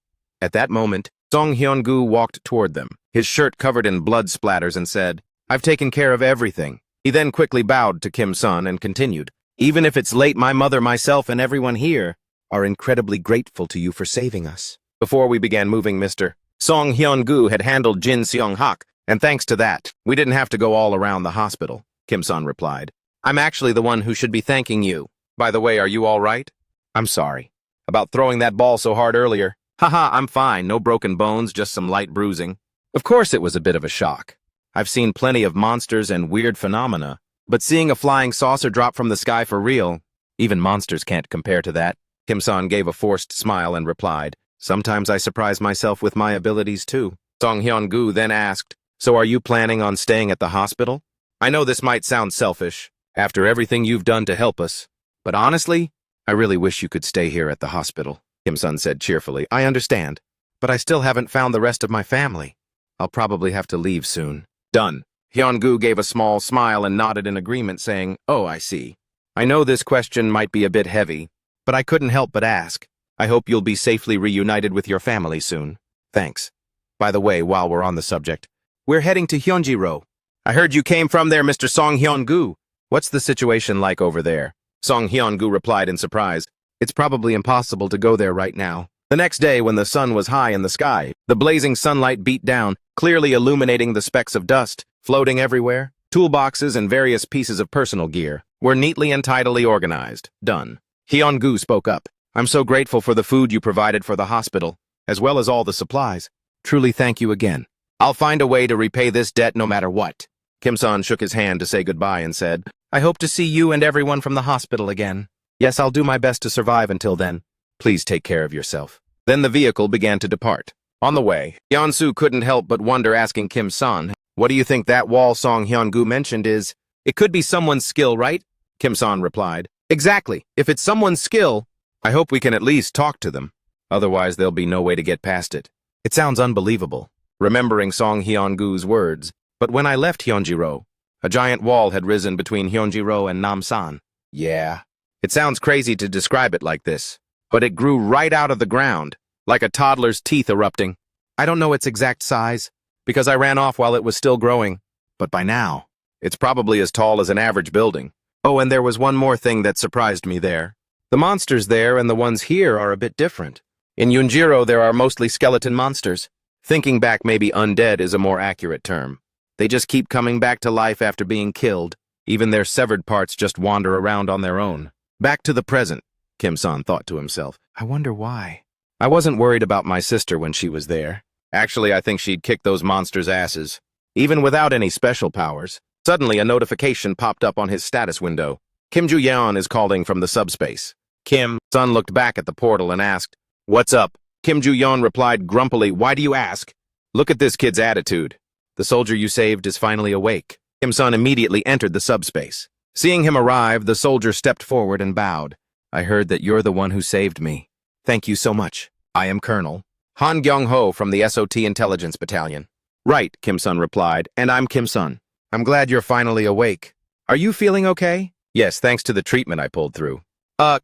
A: At that moment, Song Hyun-gu walked toward them, his shirt covered in blood splatters, and said, I've taken care of everything. He then quickly bowed to Kim-sun and continued, even if it's late, my mother, myself, and everyone here are incredibly grateful to you for saving us. Before we began moving, Mr. Song Hyun-gu had handled Jin Seong-hak, and thanks to that, we didn't have to go all around the hospital, Kim-sun replied. I'm actually the one who should be thanking you. By the way, are you all right? I'm sorry about throwing that ball so hard earlier. Haha, I'm fine, no broken bones, just some light bruising. Of course it was a bit of a shock. I've seen plenty of monsters and weird phenomena, but seeing a flying saucer drop from the sky for real, even monsters can't compare to that. Kim-san gave a forced smile and replied, sometimes I surprise myself with my abilities too. Song Hyun-gu then asked, so are you planning on staying at the hospital? I know this might sound selfish, after everything you've done to help us, but honestly, I really wish you could stay here at the hospital, Kim-sun said cheerfully. I understand, but I still haven't found the rest of my family. I'll probably have to leave soon. Done. Hyun-gu gave a small smile and nodded in agreement, saying, oh, I see. I know this question might be a bit heavy, but I couldn't help but ask. I hope you'll be safely reunited with your family soon. Thanks. By the way, while we're on the subject, we're heading to Hyunjiro. I heard you came from there, Mr. Song Hyun-gu. What's the situation like over there? Song Hyun-gu replied in surprise. It's probably impossible to go there right now. The next day, when the sun was high in the sky, the blazing sunlight beat down, clearly illuminating the specks of dust, floating everywhere. Toolboxes and various pieces of personal gear were neatly and tidily organized. Done. Hyun-gu spoke up. I'm so grateful for the food you provided for the hospital, as well as all the supplies. Truly thank you again. I'll find a way to repay this debt no matter what. Kim-san shook his hand to say goodbye and said, I hope to see you and everyone from the hospital again. Yes, I'll do my best to survive until then. Please take care of yourself. Then the vehicle began to depart. On the way, Yeon-soo couldn't help but wonder, asking Kim-san, what do you think that wall Song Hyun-gu mentioned is? It could be someone's skill, right? Kim-san replied, exactly. If it's someone's skill, I hope we can at least talk to them. Otherwise, there'll be no way to get past it. It sounds unbelievable, remembering Song Hyun-gu's words, but when I left Hyunjiro, a giant wall had risen between Hyunjiro and Namsan. Yeah, it sounds crazy to describe it like this, but it grew right out of the ground, like a toddler's teeth erupting. I don't know its exact size, because I ran off while it was still growing, but by now, it's probably as tall as an average building. Oh, and there was one more thing that surprised me there. The monsters there and the ones here are a bit different. In Yunjiro, there are mostly skeleton monsters. Thinking back, maybe undead is a more accurate term. They just keep coming back to life after being killed. Even their severed parts just wander around on their own. Back to the present, Kim-san thought to himself. I wonder why. I wasn't worried about my sister when she was there. Actually, I think she'd kick those monsters' asses. Even without any special powers. Suddenly, a notification popped up on his status window. Kim Joo-yeon is calling from the subspace. Kim-sun looked back at the portal and asked, what's up? Kim Joo-yeon replied grumpily, why do you ask? Look at this kid's attitude. The soldier you saved is finally awake. Kim-sun immediately entered the subspace. Seeing him arrive, the soldier stepped forward and bowed. I heard that you're the one who saved me. Thank you so much. I am Colonel Han Gyung-ho from the SOT Intelligence Battalion. Right, Kim-sun replied, and I'm Kim-sun. I'm glad you're finally awake. Are you feeling okay? Yes, thanks to the treatment I pulled through.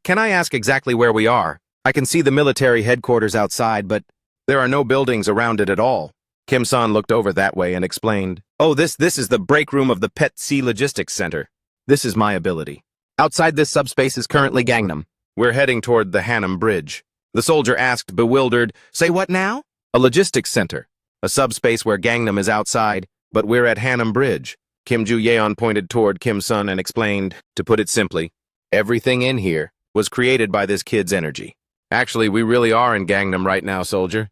A: Can I ask exactly where we are? I can see the military headquarters outside, but there are no buildings around it at all. Kim-sun looked over that way and explained, Oh, this is the break room of the Pet Sea Logistics Center. This is my ability. Outside this subspace is currently Gangnam. We're heading toward the Hanam Bridge. The soldier asked, bewildered, Say what now? A logistics center. A subspace where Gangnam is outside, but we're at Hanam Bridge. Kim Ju-yeon pointed toward Kim-sun and explained, to put it simply, everything in here was created by this kid's energy. Actually, we really are in Gangnam right now, soldier.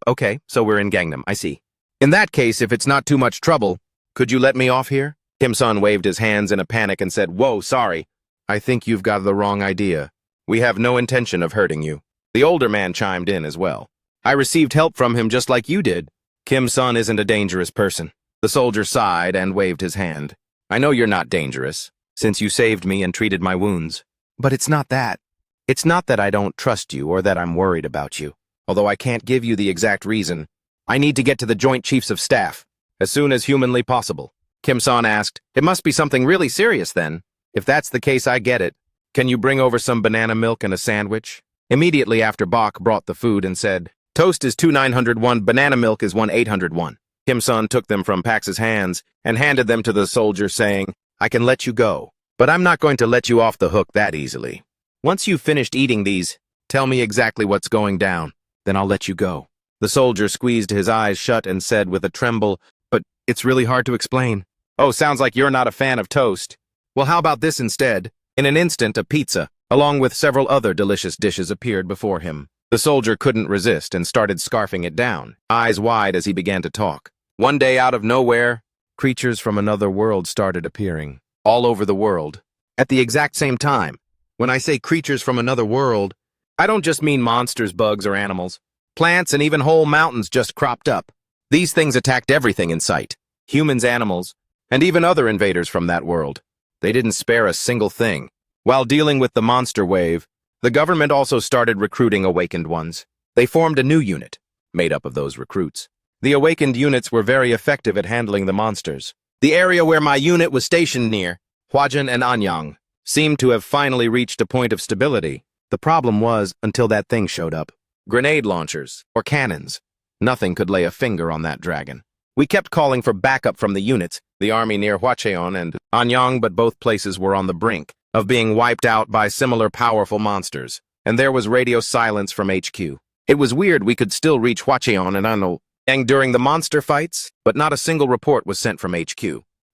A: Okay, so we're in Gangnam, I see. In that case, if it's not too much trouble, could you let me off here? Kim-sun waved his hands in a panic and said, Whoa, sorry. I think you've got the wrong idea. We have no intention of hurting you. The older man chimed in as well. I received help from him just like you did. Kim-sun isn't a dangerous person. The soldier sighed and waved his hand. I know you're not dangerous, since you saved me and treated my wounds. But it's not that. It's not that I don't trust you or that I'm worried about you. Although I can't give you the exact reason. I need to get to the Joint Chiefs of Staff, as soon as humanly possible. Kim-sun asked, It must be something really serious then. If that's the case, I get it. Can you bring over some banana milk and a sandwich? Immediately after, Bach brought the food and said, Toast is 2,901, banana milk is 1,801. Kim-sun took them from Pax's hands and handed them to the soldier, saying, I can let you go, but I'm not going to let you off the hook that easily. Once you've finished eating these, tell me exactly what's going down, then I'll let you go. The soldier squeezed his eyes shut and said with a tremble, But it's really hard to explain. Oh, sounds like you're not a fan of toast. Well, how about this instead? In an instant, a pizza, along with several other delicious dishes, appeared before him. The soldier couldn't resist and started scarfing it down, eyes wide as he began to talk. One day, out of nowhere, creatures from another world started appearing, all over the world, at the exact same time. When I say creatures from another world, I don't just mean monsters, bugs, or animals. Plants and even whole mountains just cropped up. These things attacked everything in sight, humans, animals, and even other invaders from that world. They didn't spare a single thing. While dealing with the monster wave, the government also started recruiting awakened ones. They formed a new unit, made up of those recruits. The awakened units were very effective at handling the monsters. The area where my unit was stationed near, Huajin and Anyang, seemed to have finally reached a point of stability. The problem was, until that thing showed up. Grenade launchers, or cannons. Nothing could lay a finger on that dragon. We kept calling for backup from the units, the army near Hwacheon and Anyang, but both places were on the brink of being wiped out by similar powerful monsters, and there was radio silence from HQ. It was weird we could still reach Hwacheon and Anyang during the monster fights, but not a single report was sent from HQ.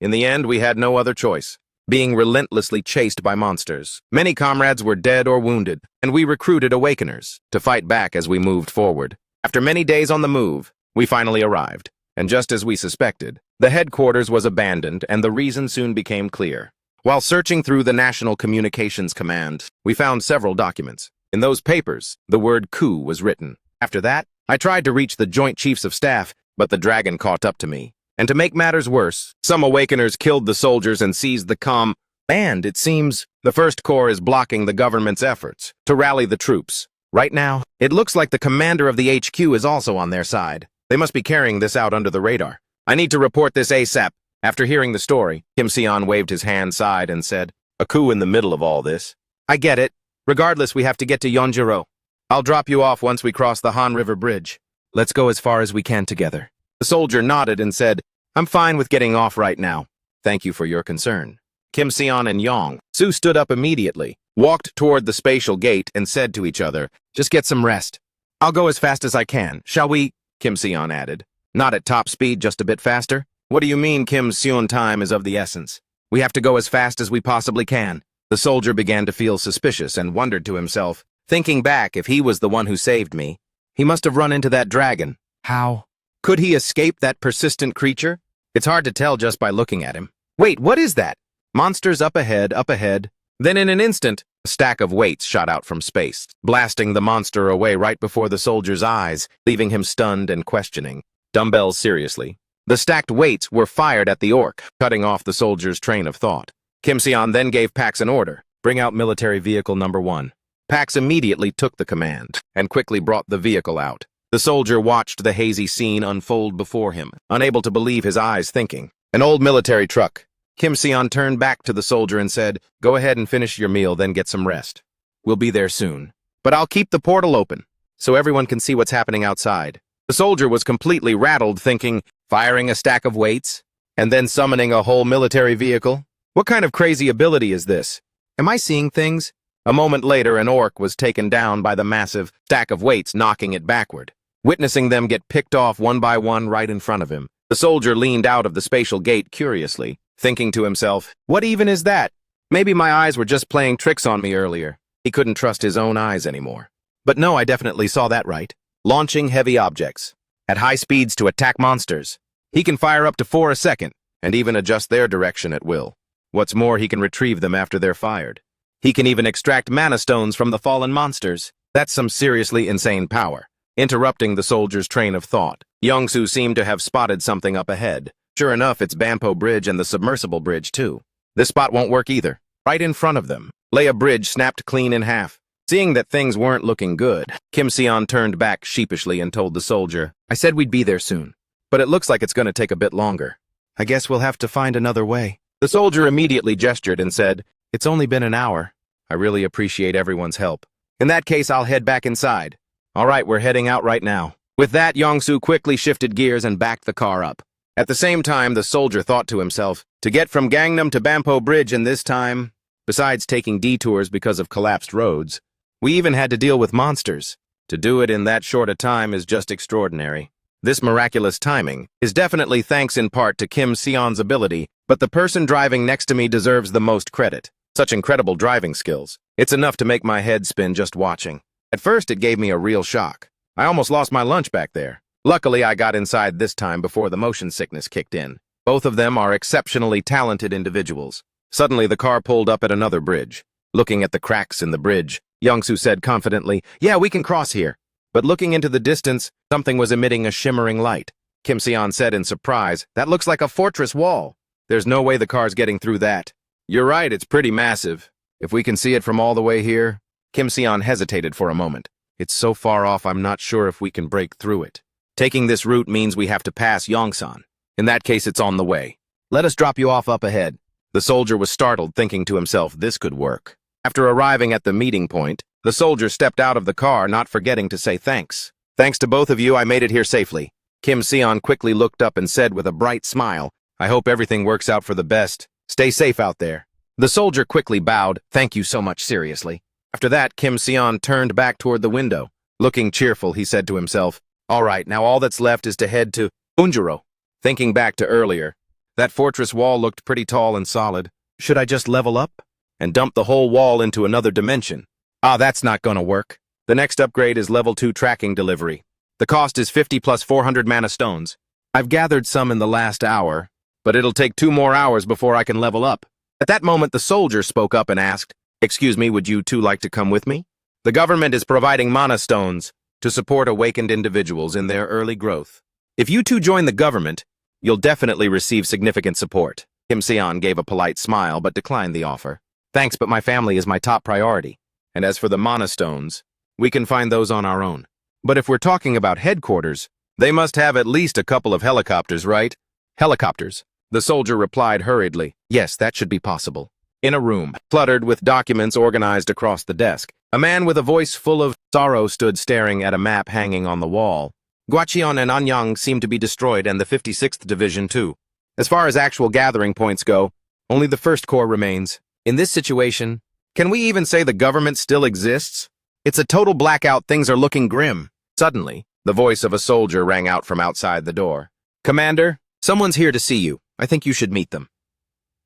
A: In the end, we had no other choice, being relentlessly chased by monsters. Many comrades were dead or wounded, and we recruited awakeners to fight back as we moved forward. After many days on the move, we finally arrived, and just as we suspected, the headquarters was abandoned, and the reason soon became clear. While searching through the National Communications Command, we found several documents. In those papers, the word coup was written. After that, I tried to reach the Joint Chiefs of Staff, but the dragon caught up to me. And to make matters worse, some awakeners killed the soldiers and seized the and it seems the First Corps is blocking the government's efforts to rally the troops. Right now, it looks like the commander of the HQ is also on their side. They must be carrying this out under the radar. I need to report this ASAP. After hearing the story, Kim Seon waved his hand aside and said, A coup in the middle of all this. I get it. Regardless, we have to get to Yeonjiro. I'll drop you off once we cross the Han River Bridge. Let's go as far as we can together. The soldier nodded and said, I'm fine with getting off right now. Thank you for your concern. Kim Seon and Yong Su stood up immediately, walked toward the spatial gate, and said to each other, Just get some rest. I'll go as fast as I can. Shall we? Kim Seon added. Not at top speed, just a bit faster. What do you mean Kim Seon time is of the essence? We have to go as fast as we possibly can. The soldier began to feel suspicious and wondered to himself, thinking back, if he was the one who saved me, he must have run into that dragon. How? Could he escape that persistent creature? It's hard to tell just by looking at him. Wait, what is that? Monsters up ahead, up ahead. Then in an instant, a stack of weights shot out from space, blasting the monster away right before the soldier's eyes, leaving him stunned and questioning. Dumbbells, seriously. The stacked weights were fired at the orc, cutting off the soldier's train of thought. Kim Seon then gave Pax an order, bring out military vehicle number 1. Pax immediately took the command and quickly brought the vehicle out. The soldier watched the hazy scene unfold before him, unable to believe his eyes, thinking. An old military truck. Kim Seon turned back to the soldier and said, "Go ahead and finish your meal, then get some rest. We'll be there soon. But I'll keep the portal open, so everyone can see what's happening outside." The soldier was completely rattled, thinking, firing a stack of weights, and then summoning a whole military vehicle? What kind of crazy ability is this? Am I seeing things? A moment later, an orc was taken down by the massive stack of weights, knocking it backward. Witnessing them get picked off one by one right in front of him, the soldier leaned out of the spatial gate curiously, thinking to himself, what even is that? Maybe my eyes were just playing tricks on me earlier. He couldn't trust his own eyes anymore. But no, I definitely saw that right. Launching heavy objects at high speeds to attack monsters. He can fire up to 4 a second, and even adjust their direction at will. What's more, he can retrieve them after they're fired. He can even extract mana stones from the fallen monsters. That's some seriously insane power. Interrupting the soldier's train of thought, Young-soo seemed to have spotted something up ahead. Sure enough, it's Bampo Bridge and the submersible bridge, too. This spot won't work either. Right in front of them lay a bridge snapped clean in half. Seeing that things weren't looking good, Kim Seon turned back sheepishly and told the soldier, I said we'd be there soon, but it looks like it's going to take a bit longer. I guess we'll have to find another way. The soldier immediately gestured and said, It's only been an hour. I really appreciate everyone's help. In that case, I'll head back inside. All right, we're heading out right now. With that, Young-soo quickly shifted gears and backed the car up. At the same time, the soldier thought to himself, to get from Gangnam to Bampo Bridge in this time, besides taking detours because of collapsed roads, we even had to deal with monsters. To do it in that short a time is just extraordinary. This miraculous timing is definitely thanks in part to Kim Seon's ability, but the person driving next to me deserves the most credit. Such incredible driving skills. It's enough to make my head spin just watching. At first, it gave me a real shock. I almost lost my lunch back there. Luckily, I got inside this time before the motion sickness kicked in. Both of them are exceptionally talented individuals. Suddenly, the car pulled up at another bridge. Looking at the cracks in the bridge, Young-soo said confidently, Yeah, we can cross here. But looking into the distance, something was emitting a shimmering light. Kim Seon said in surprise, That looks like a fortress wall. There's no way the car's getting through that. You're right, it's pretty massive. If we can see it from all the way here. Kim Seon hesitated for a moment. It's so far off, I'm not sure if we can break through it. Taking this route means we have to pass Yongsan. In that case, it's on the way. Let us drop you off up ahead. The soldier was startled, thinking to himself, this could work. After arriving at the meeting point, the soldier stepped out of the car, not forgetting to say thanks. Thanks to both of you, I made it here safely. Kim Seon quickly looked up and said with a bright smile, I hope everything works out for the best. Stay safe out there. The soldier quickly bowed, Thank you so much, seriously. After that, Kim Seon turned back toward the window. Looking cheerful, he said to himself, All right, now all that's left is to head to Unjiro. Thinking back to earlier, that fortress wall looked pretty tall and solid. Should I just level up and dump the whole wall into another dimension? That's not gonna work. The next upgrade is level 2 tracking delivery. The cost is 50 plus 400 mana stones. I've gathered some in the last hour, but it'll take 2 more hours before I can level up. At that moment, the soldier spoke up and asked, Excuse me, would you two like to come with me? The government is providing mana stones to support awakened individuals in their early growth. If you two join the government, you'll definitely receive significant support. Kim Seon gave a polite smile but declined the offer. Thanks, but my family is my top priority. And as for the mana stones, we can find those on our own. But if we're talking about headquarters, they must have at least a couple of helicopters, right? Helicopters. The soldier replied hurriedly, Yes, that should be possible. In a room, cluttered with documents organized across the desk, a man with a voice full of sorrow stood staring at a map hanging on the wall. Gwacheon and Anyang seem to be destroyed, and the 56th Division too. As far as actual gathering points go, only the 1st Corps remains. In this situation, can we even say the government still exists? It's a total blackout, things are looking grim. Suddenly, the voice of a soldier rang out from outside the door. Commander, someone's here to see you. I think you should meet them.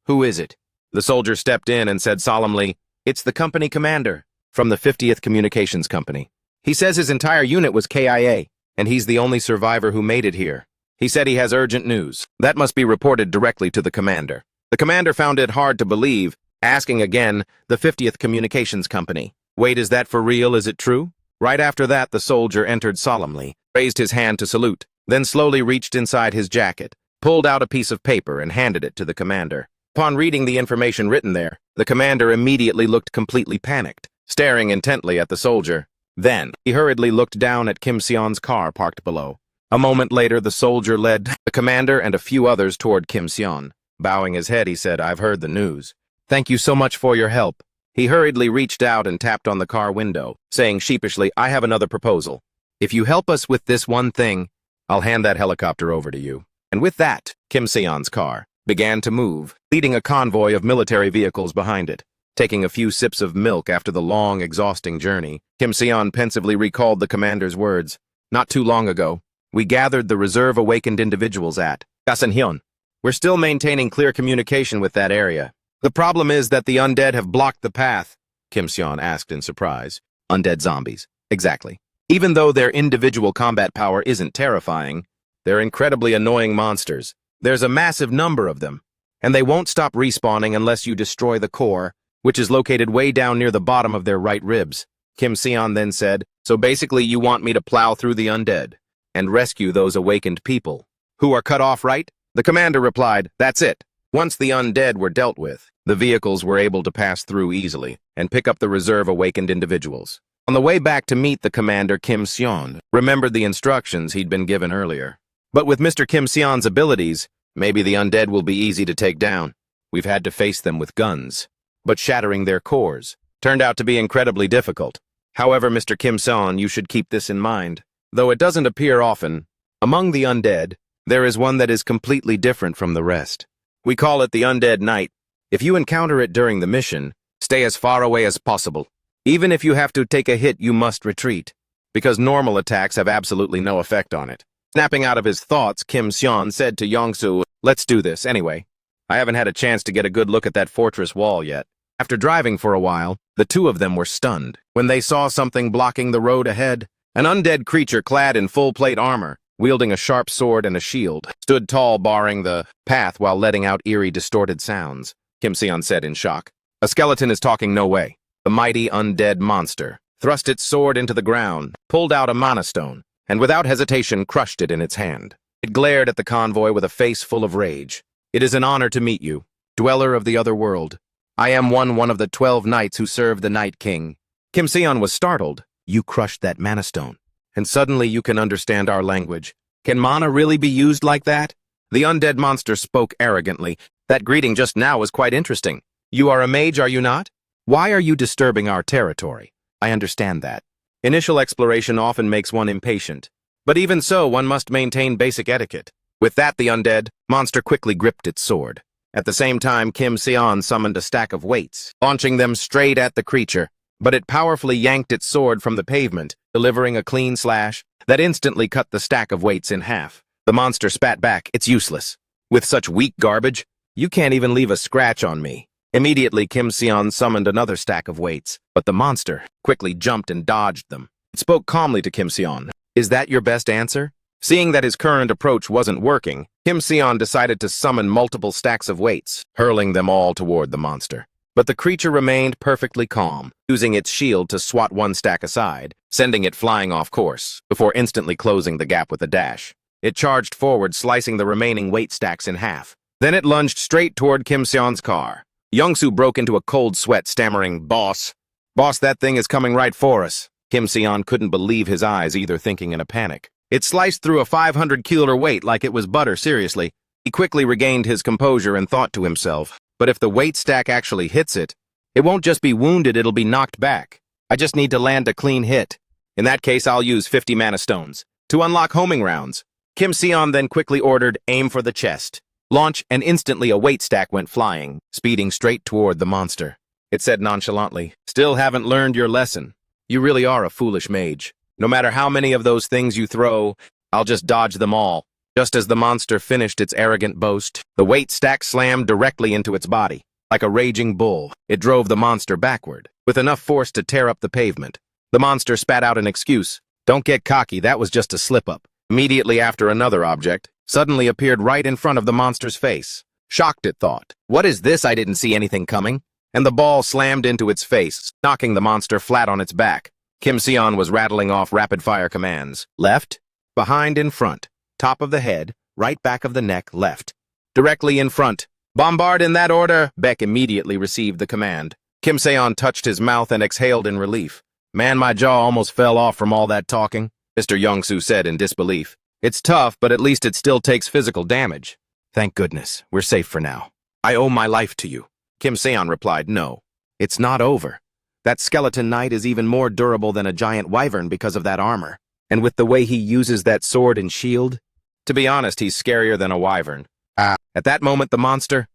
A: Who is it? The soldier stepped in and said solemnly, It's the company commander from the 50th Communications Company. He says his entire unit was KIA, and he's the only survivor who made it here. He said he has urgent news. That must be reported directly to the commander. The commander found it hard to believe, asking again, the 50th Communications Company. Wait, is that for real? Is it true? Right after that, the soldier entered solemnly, raised his hand to salute, then slowly reached inside his jacket, pulled out a piece of paper and handed it to the commander. Upon reading the information written there, the commander immediately looked completely panicked, staring intently at the soldier. Then, he hurriedly looked down at Kim Seon's car parked below. A moment later, the soldier led the commander and a few others toward Kim Seon. Bowing his head, he said, "I've heard the news. Thank you so much for your help." He hurriedly reached out and tapped on the car window, saying sheepishly, "I have another proposal. If you help us with this one thing, I'll hand that helicopter over to you." And with that, Kim Seon's car began to move, leading a convoy of military vehicles behind it. Taking a few sips of milk after the long, exhausting journey, Kim Seon pensively recalled the commander's words. "Not too long ago, we gathered the reserve awakened individuals at Gasenhyun. We're still maintaining clear communication with that area. The problem is that the undead have blocked the path," Kim Seon asked in surprise. "Undead zombies. Exactly. Even though their individual combat power isn't terrifying, they're incredibly annoying monsters. There's a massive number of them, and they won't stop respawning unless you destroy the core, which is located way down near the bottom of their right ribs." Kim Seon then said, "So basically you want me to plow through the undead and rescue those awakened people who are cut off, right?" The commander replied, "That's it." Once the undead were dealt with, the vehicles were able to pass through easily and pick up the reserve awakened individuals. On the way back to meet the commander, Kim Seon remembered the instructions he'd been given earlier. But with Mr. Kim Seon's abilities, maybe the undead will be easy to take down. We've had to face them with guns. But shattering their cores turned out to be incredibly difficult. However, Mr. Kim Seon, you should keep this in mind. Though it doesn't appear often, among the undead, there is one that is completely different from the rest. We call it the Undead Knight. If you encounter it during the mission, stay as far away as possible. Even if you have to take a hit, you must retreat, because normal attacks have absolutely no effect on it. Snapping out of his thoughts, Kim Seon said to Yongsu, "Let's do this anyway. I haven't had a chance to get a good look at that fortress wall yet." After driving for a while, the two of them were stunned when they saw something blocking the road ahead. An undead creature clad in full-plate armor, wielding a sharp sword and a shield, stood tall, barring the path while letting out eerie, distorted sounds. Kim Seon said in shock, "A skeleton is talking, no way." The mighty undead monster thrust its sword into the ground, pulled out a mana stone, and without hesitation crushed it in its hand. It glared at the convoy with a face full of rage. "It is an honor to meet you, dweller of the other world. I am one of the 12 knights who serve the Night King." Kim Seon was startled. "You crushed that mana stone, and suddenly you can understand our language. Can mana really be used like that?" The undead monster spoke arrogantly. "That greeting just now was quite interesting. You are a mage, are you not? Why are you disturbing our territory? I understand that. Initial exploration often makes one impatient. But even so, one must maintain basic etiquette." With that, the undead monster quickly gripped its sword. At the same time, Kim Seon summoned a stack of weights, launching them straight at the creature. But it powerfully yanked its sword from the pavement, delivering a clean slash that instantly cut the stack of weights in half. The monster spat back, "It's useless. With such weak garbage, you can't even leave a scratch on me." Immediately, Kim Seon summoned another stack of weights, but the monster quickly jumped and dodged them. It spoke calmly to Kim Seon. "Is that your best answer?" Seeing that his current approach wasn't working, Kim Seon decided to summon multiple stacks of weights, hurling them all toward the monster. But the creature remained perfectly calm, using its shield to swat one stack aside, sending it flying off course, before instantly closing the gap with a dash. It charged forward, slicing the remaining weight stacks in half. Then it lunged straight toward Kim Seon's car. Youngsu broke into a cold sweat, stammering, Boss, that thing is coming right for us." Kim Seon couldn't believe his eyes, either, thinking in a panic. It sliced through a 500-kilo weight like it was butter, seriously. He quickly regained his composure and thought to himself, but if the weight stack actually hits it, it won't just be wounded, it'll be knocked back. I just need to land a clean hit. In that case, I'll use 50 mana stones to unlock homing rounds. Kim Seon then quickly ordered, "Aim for the chest. Launch," and instantly a weight stack went flying, speeding straight toward the monster. It said nonchalantly, "Still haven't learned your lesson. You really are a foolish mage. No matter how many of those things you throw, I'll just dodge them all." Just as the monster finished its arrogant boast, the weight stack slammed directly into its body. Like a raging bull, it drove the monster backward, with enough force to tear up the pavement. The monster spat out an excuse. "Don't get cocky, that was just a slip-up." Immediately after, another object suddenly appeared right in front of the monster's face. Shocked, it thought, "What is this? I didn't see anything coming." And the ball slammed into its face, knocking the monster flat on its back. Kim Seon was rattling off rapid-fire commands. Left, behind, in front, top of the head, right back of the neck, left. Directly in front. "Bombard in that order." Beck immediately received the command. Kim Seon touched his mouth and exhaled in relief. Man, my jaw almost fell off from all that talking, Mr. Young-soo said in disbelief. It's tough, but at least it still takes physical damage. Thank goodness, we're safe for now. I owe my life to you. Kim Seon replied, no. It's not over. That skeleton knight is even more durable than a giant wyvern because of that armor. And with the way he uses that sword and shield, to be honest, he's scarier than a wyvern. At that moment, the monster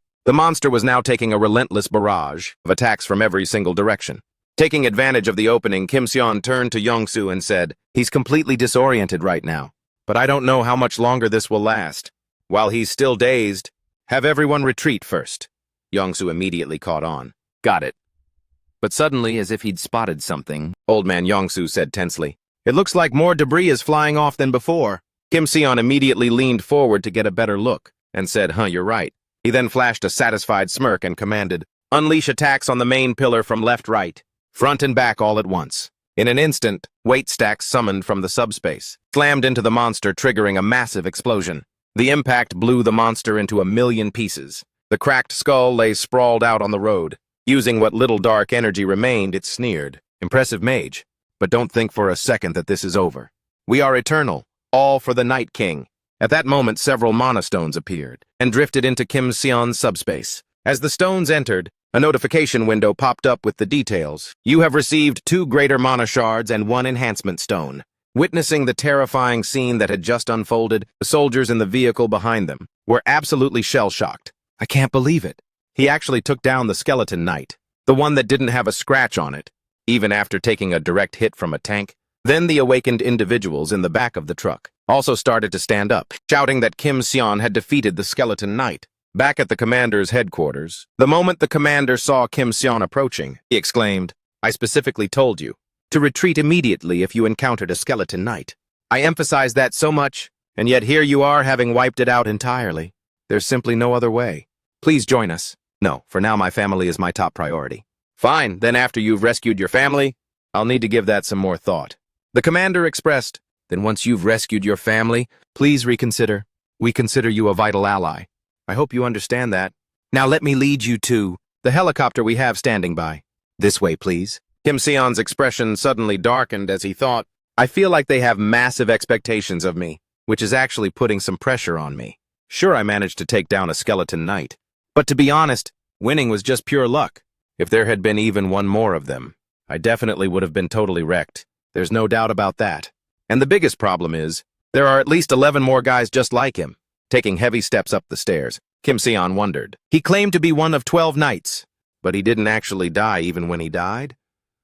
A: was now taking a relentless barrage of attacks from every single direction. Taking advantage of the opening, Kim Seon turned to Young-soo and said, he's completely disoriented right now, but I don't know how much longer this will last. While he's still dazed, have everyone retreat first. Young-soo immediately caught on. Got it. But suddenly, as if he'd spotted something, old man Young-soo said tensely, it looks like more debris is flying off than before. Kim Seon immediately leaned forward to get a better look and said, you're right. He then flashed a satisfied smirk and commanded, unleash attacks on the main pillar from left-right, front and back all at once. In an instant, weight stacks summoned from the subspace slammed into the monster, triggering a massive explosion. The impact blew the monster into 1,000,000 pieces. The cracked skull lay sprawled out on the road. Using what little dark energy remained, it sneered, impressive mage, but don't think for a second that this is over. We are eternal, all for the Night King. At that moment, several mana stones appeared and drifted into Kim Seon's subspace. As the stones entered, a notification window popped up with the details. You have received 2 greater mana shards and 1 enhancement stone. Witnessing the terrifying scene that had just unfolded, the soldiers in the vehicle behind them were absolutely shell-shocked. I can't believe it. He actually took down the skeleton knight, the one that didn't have a scratch on it, even after taking a direct hit from a tank. Then the awakened individuals in the back of the truck also started to stand up, shouting that Kim Seon had defeated the skeleton knight. Back at the commander's headquarters, the moment the commander saw Kim Seon approaching, he exclaimed, I specifically told you to retreat immediately if you encountered a skeleton knight. I emphasized that so much, and yet here you are having wiped it out entirely. There's simply no other way. Please join us. No, for now my family is my top priority. Fine, then after you've rescued your family, I'll need to give that some more thought. The commander expressed, then once you've rescued your family, please reconsider. We consider you a vital ally. I hope you understand that. Now let me lead you to the helicopter we have standing by. This way, please. Kim Seon's expression suddenly darkened as he thought, I feel like they have massive expectations of me, which is actually putting some pressure on me. Sure, I managed to take down a skeleton knight, but to be honest, winning was just pure luck. If there had been even one more of them, I definitely would have been totally wrecked. There's no doubt about that. And the biggest problem is, there are at least 11 more guys just like him. Taking heavy steps up the stairs, Kim Seon wondered. He claimed to be one of 12 knights, but he didn't actually die even when he died?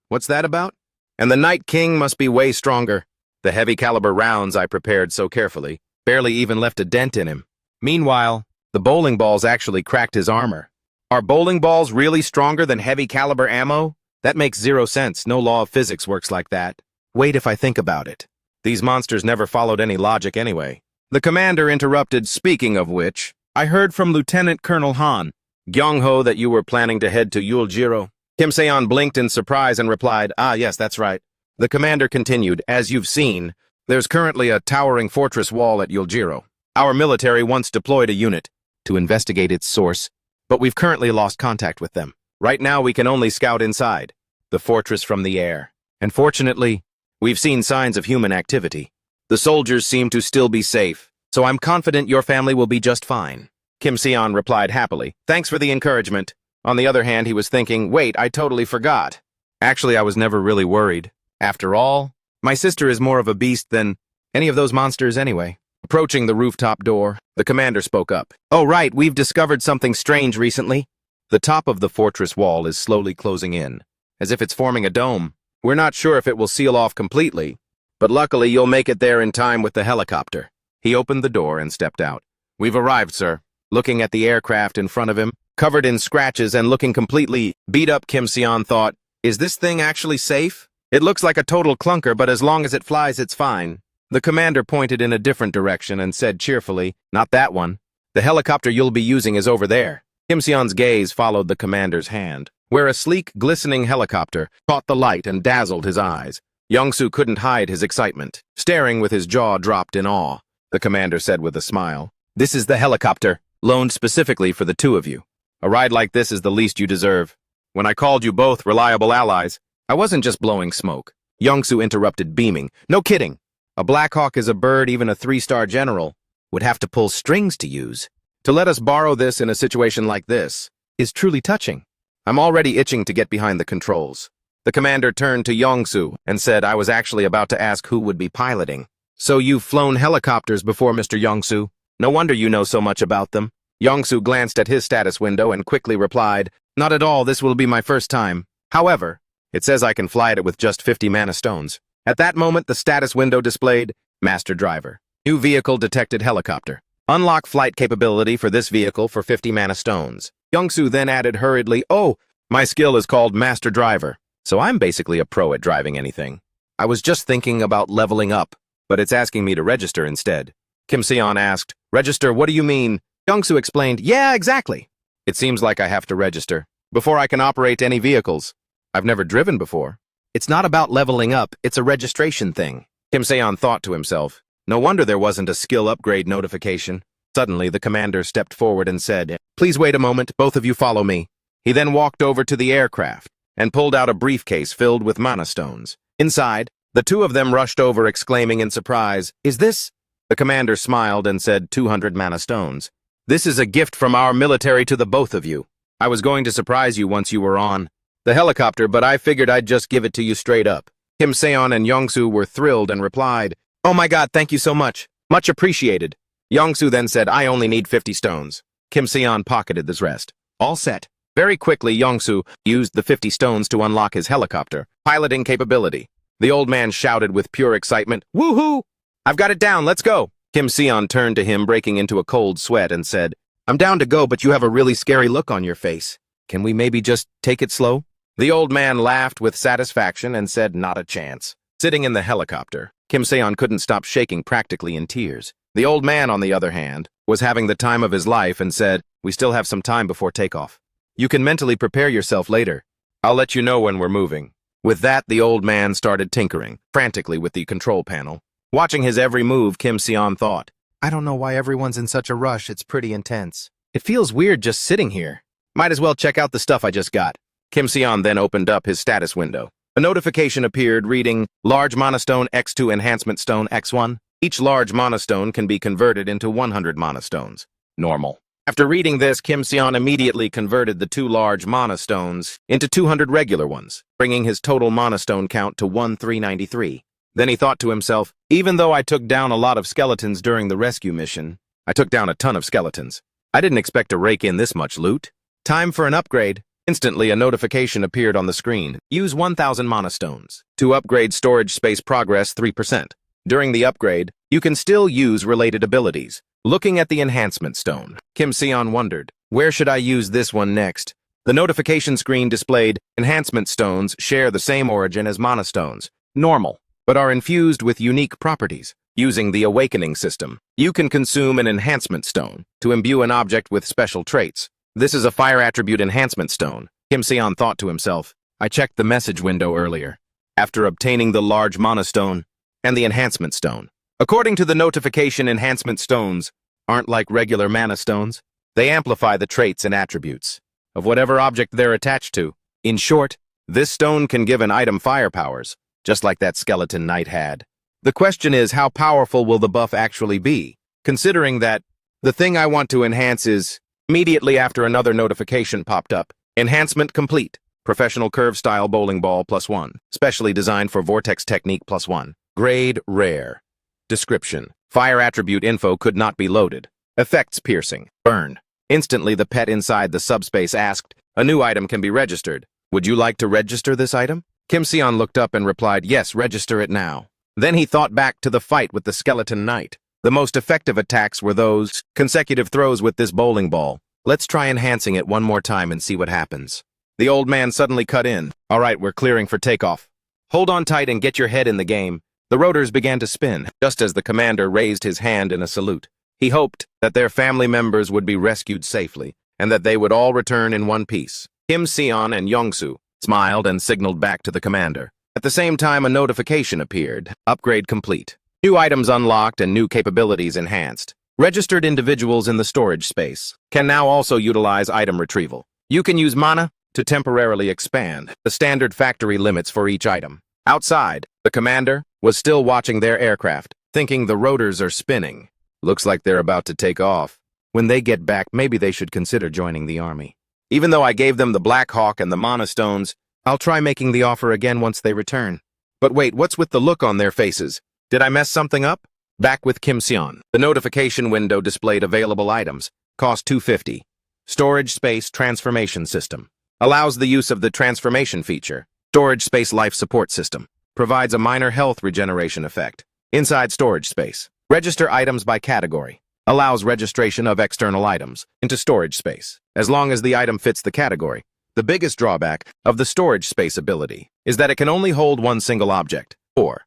A: What's that about? And the Night King must be way stronger. The heavy caliber rounds I prepared so carefully barely even left a dent in him. Meanwhile, the bowling balls actually cracked his armor. Are bowling balls really stronger than heavy caliber ammo? That makes 0 sense. No law of physics works like that. Wait if I think about it. These monsters never followed any logic anyway. The commander interrupted, speaking of which, I heard from Lieutenant Colonel Han Gyung-ho that you were planning to head to Yuljiro. Kim Seon blinked in surprise and replied, yes, that's right. The commander continued, as you've seen, there's currently a towering fortress wall at Yuljiro. Our military once deployed a unit to investigate its source, but we've currently lost contact with them. Right now we can only scout inside the fortress from the air. And fortunately, we've seen signs of human activity. The soldiers seem to still be safe, so I'm confident your family will be just fine. Kim Seon replied happily, thanks for the encouragement. On the other hand, he was thinking, wait, I totally forgot. Actually, I was never really worried. After all, my sister is more of a beast than any of those monsters anyway. Approaching the rooftop door, the commander spoke up. Oh, right, we've discovered something strange recently. The top of the fortress wall is slowly closing in, as if it's forming a dome. We're not sure if it will seal off completely, but luckily you'll make it there in time with the helicopter. He opened the door and stepped out. We've arrived, sir. Looking at the aircraft in front of him, covered in scratches and looking completely beat up, Kim Seon thought, is this thing actually safe? It looks like a total clunker, but as long as it flies, it's fine. The commander pointed in a different direction and said cheerfully, not that one. The helicopter you'll be using is over there. Kim Seon's gaze followed the commander's hand, where a sleek, glistening helicopter caught the light and dazzled his eyes. Young-soo couldn't hide his excitement, staring with his jaw dropped in awe. The commander said with a smile, this is the helicopter, loaned specifically for the 2 of you. A ride like this is the least you deserve. When I called you both reliable allies, I wasn't just blowing smoke. Youngsu interrupted, beaming. No kidding. A Black Hawk is a bird even a 3-star general would have to pull strings to use. To let us borrow this in a situation like this is truly touching. I'm already itching to get behind the controls. The commander turned to Youngsu and said, I was actually about to ask who would be piloting. So you've flown helicopters before, Mr. Youngsu? No wonder you know so much about them. Youngsu glanced at his status window and quickly replied, Not at all, this will be my first time. However, it says I can fly it with just 50 mana stones. At that moment, the status window displayed, Master Driver. New vehicle detected helicopter. Unlock flight capability for this vehicle for 50 mana stones. Youngsu then added hurriedly, Oh, my skill is called Master Driver, so I'm basically a pro at driving anything. I was just thinking about leveling up, but it's asking me to register instead. Kim Seon asked, Register, what do you mean? Youngsu explained, Yeah, exactly. It seems like I have to register before I can operate any vehicles. I've never driven before. It's not about leveling up, it's a registration thing. Kim Seon thought to himself, No wonder there wasn't a skill upgrade notification. Suddenly, the commander stepped forward and said, Please wait a moment, both of you follow me. He then walked over to the aircraft and pulled out a briefcase filled with mana stones. Inside, the two of them rushed over, exclaiming in surprise, Is this? The commander smiled and said, 200 mana stones. This is a gift from our military to the both of you. I was going to surprise you once you were on the helicopter, but I figured I'd just give it to you straight up. Kim Seon and Youngsu were thrilled and replied, Oh my god, thank you so much. Much appreciated. Youngsu then said, I only need 50 stones. Kim Seon pocketed the rest. All set. Very quickly, Youngsu used the 50 stones to unlock his helicopter piloting capability. The old man shouted with pure excitement, Woohoo! I've got it down, let's go! Kim Seon turned to him, breaking into a cold sweat, and said, I'm down to go, but you have a really scary look on your face. Can we maybe just take it slow? The old man laughed with satisfaction and said, Not a chance. Sitting in the helicopter, Kim Seon couldn't stop shaking, practically in tears. The old man, on the other hand, was having the time of his life and said, We still have some time before takeoff. You can mentally prepare yourself later. I'll let you know when we're moving. With that, the old man started tinkering frantically with the control panel. Watching his every move, Kim Seon thought, I don't know why everyone's in such a rush, it's pretty intense. It feels weird just sitting here. Might as well check out the stuff I just got. Kim Seon then opened up his status window. A notification appeared reading, Large Mana Stone X2 Enhancement Stone X1. Each large mana stone can be converted into 100 mana stones. Normal. After reading this, Kim Seon immediately converted the 2 large mana stones into 200 regular ones, bringing his total mana stone count to 1393. Then he thought to himself, Even though I took down a lot of skeletons during the rescue mission, I took down a ton of skeletons. I didn't expect to rake in this much loot. Time for an upgrade. Instantly, a notification appeared on the screen. Use 1,000 mana stones to upgrade storage space progress 3%. During the upgrade, you can still use related abilities. Looking at the enhancement stone, Kim Seon wondered, Where should I use this one next? The notification screen displayed, Enhancement stones share the same origin as mana stones, normal, but are infused with unique properties. Using the awakening system, you can consume an enhancement stone to imbue an object with special traits. This is a fire attribute enhancement stone. Kim Seon thought to himself, I checked the message window earlier, after obtaining the large mana stone and the enhancement stone. According to the notification, enhancement stones aren't like regular mana stones. They amplify the traits and attributes of whatever object they're attached to. In short, this stone can give an item fire powers, just like that skeleton knight had. The question is, how powerful will the buff actually be? Considering that the thing I want to enhance is immediately after another notification popped up. Enhancement complete. Professional curve style bowling ball +1. Specially designed for vortex technique +1. Grade rare. Description. Fire attribute info could not be loaded. Effects piercing. Burn. Instantly, the pet inside the subspace asked, A new item can be registered. Would you like to register this item? Kim Seon looked up and replied, Yes, register it now. Then he thought back to the fight with the skeleton knight. The most effective attacks were those consecutive throws with this bowling ball. Let's try enhancing it one more time and see what happens. The old man suddenly cut in. All right, we're clearing for takeoff. Hold on tight and get your head in the game. The rotors began to spin, just as the commander raised his hand in a salute. He hoped that their family members would be rescued safely, and that they would all return in one piece. Kim Seon and Youngsu smiled and signaled back to the commander. At the same time, a notification appeared. Upgrade complete. New items unlocked and new capabilities enhanced. Registered individuals in the storage space can now also utilize item retrieval. You can use mana to temporarily expand the standard factory limits for each item. Outside, the commander was still watching their aircraft, thinking the rotors are spinning. Looks like they're about to take off. When they get back, maybe they should consider joining the army. Even though I gave them the Black Hawk and the Mana Stones, I'll try making the offer again once they return. But wait, what's with the look on their faces? Did I mess something up? Back with Kim Seon. The notification window displayed available items. Cost $250. Storage space transformation system. Allows the use of the transformation feature. Storage space life support system. Provides a minor health regeneration effect. Inside storage space. Register items by category. Allows registration of external items into storage space, as long as the item fits the category. The biggest drawback of the storage space ability is that it can only hold one single object, or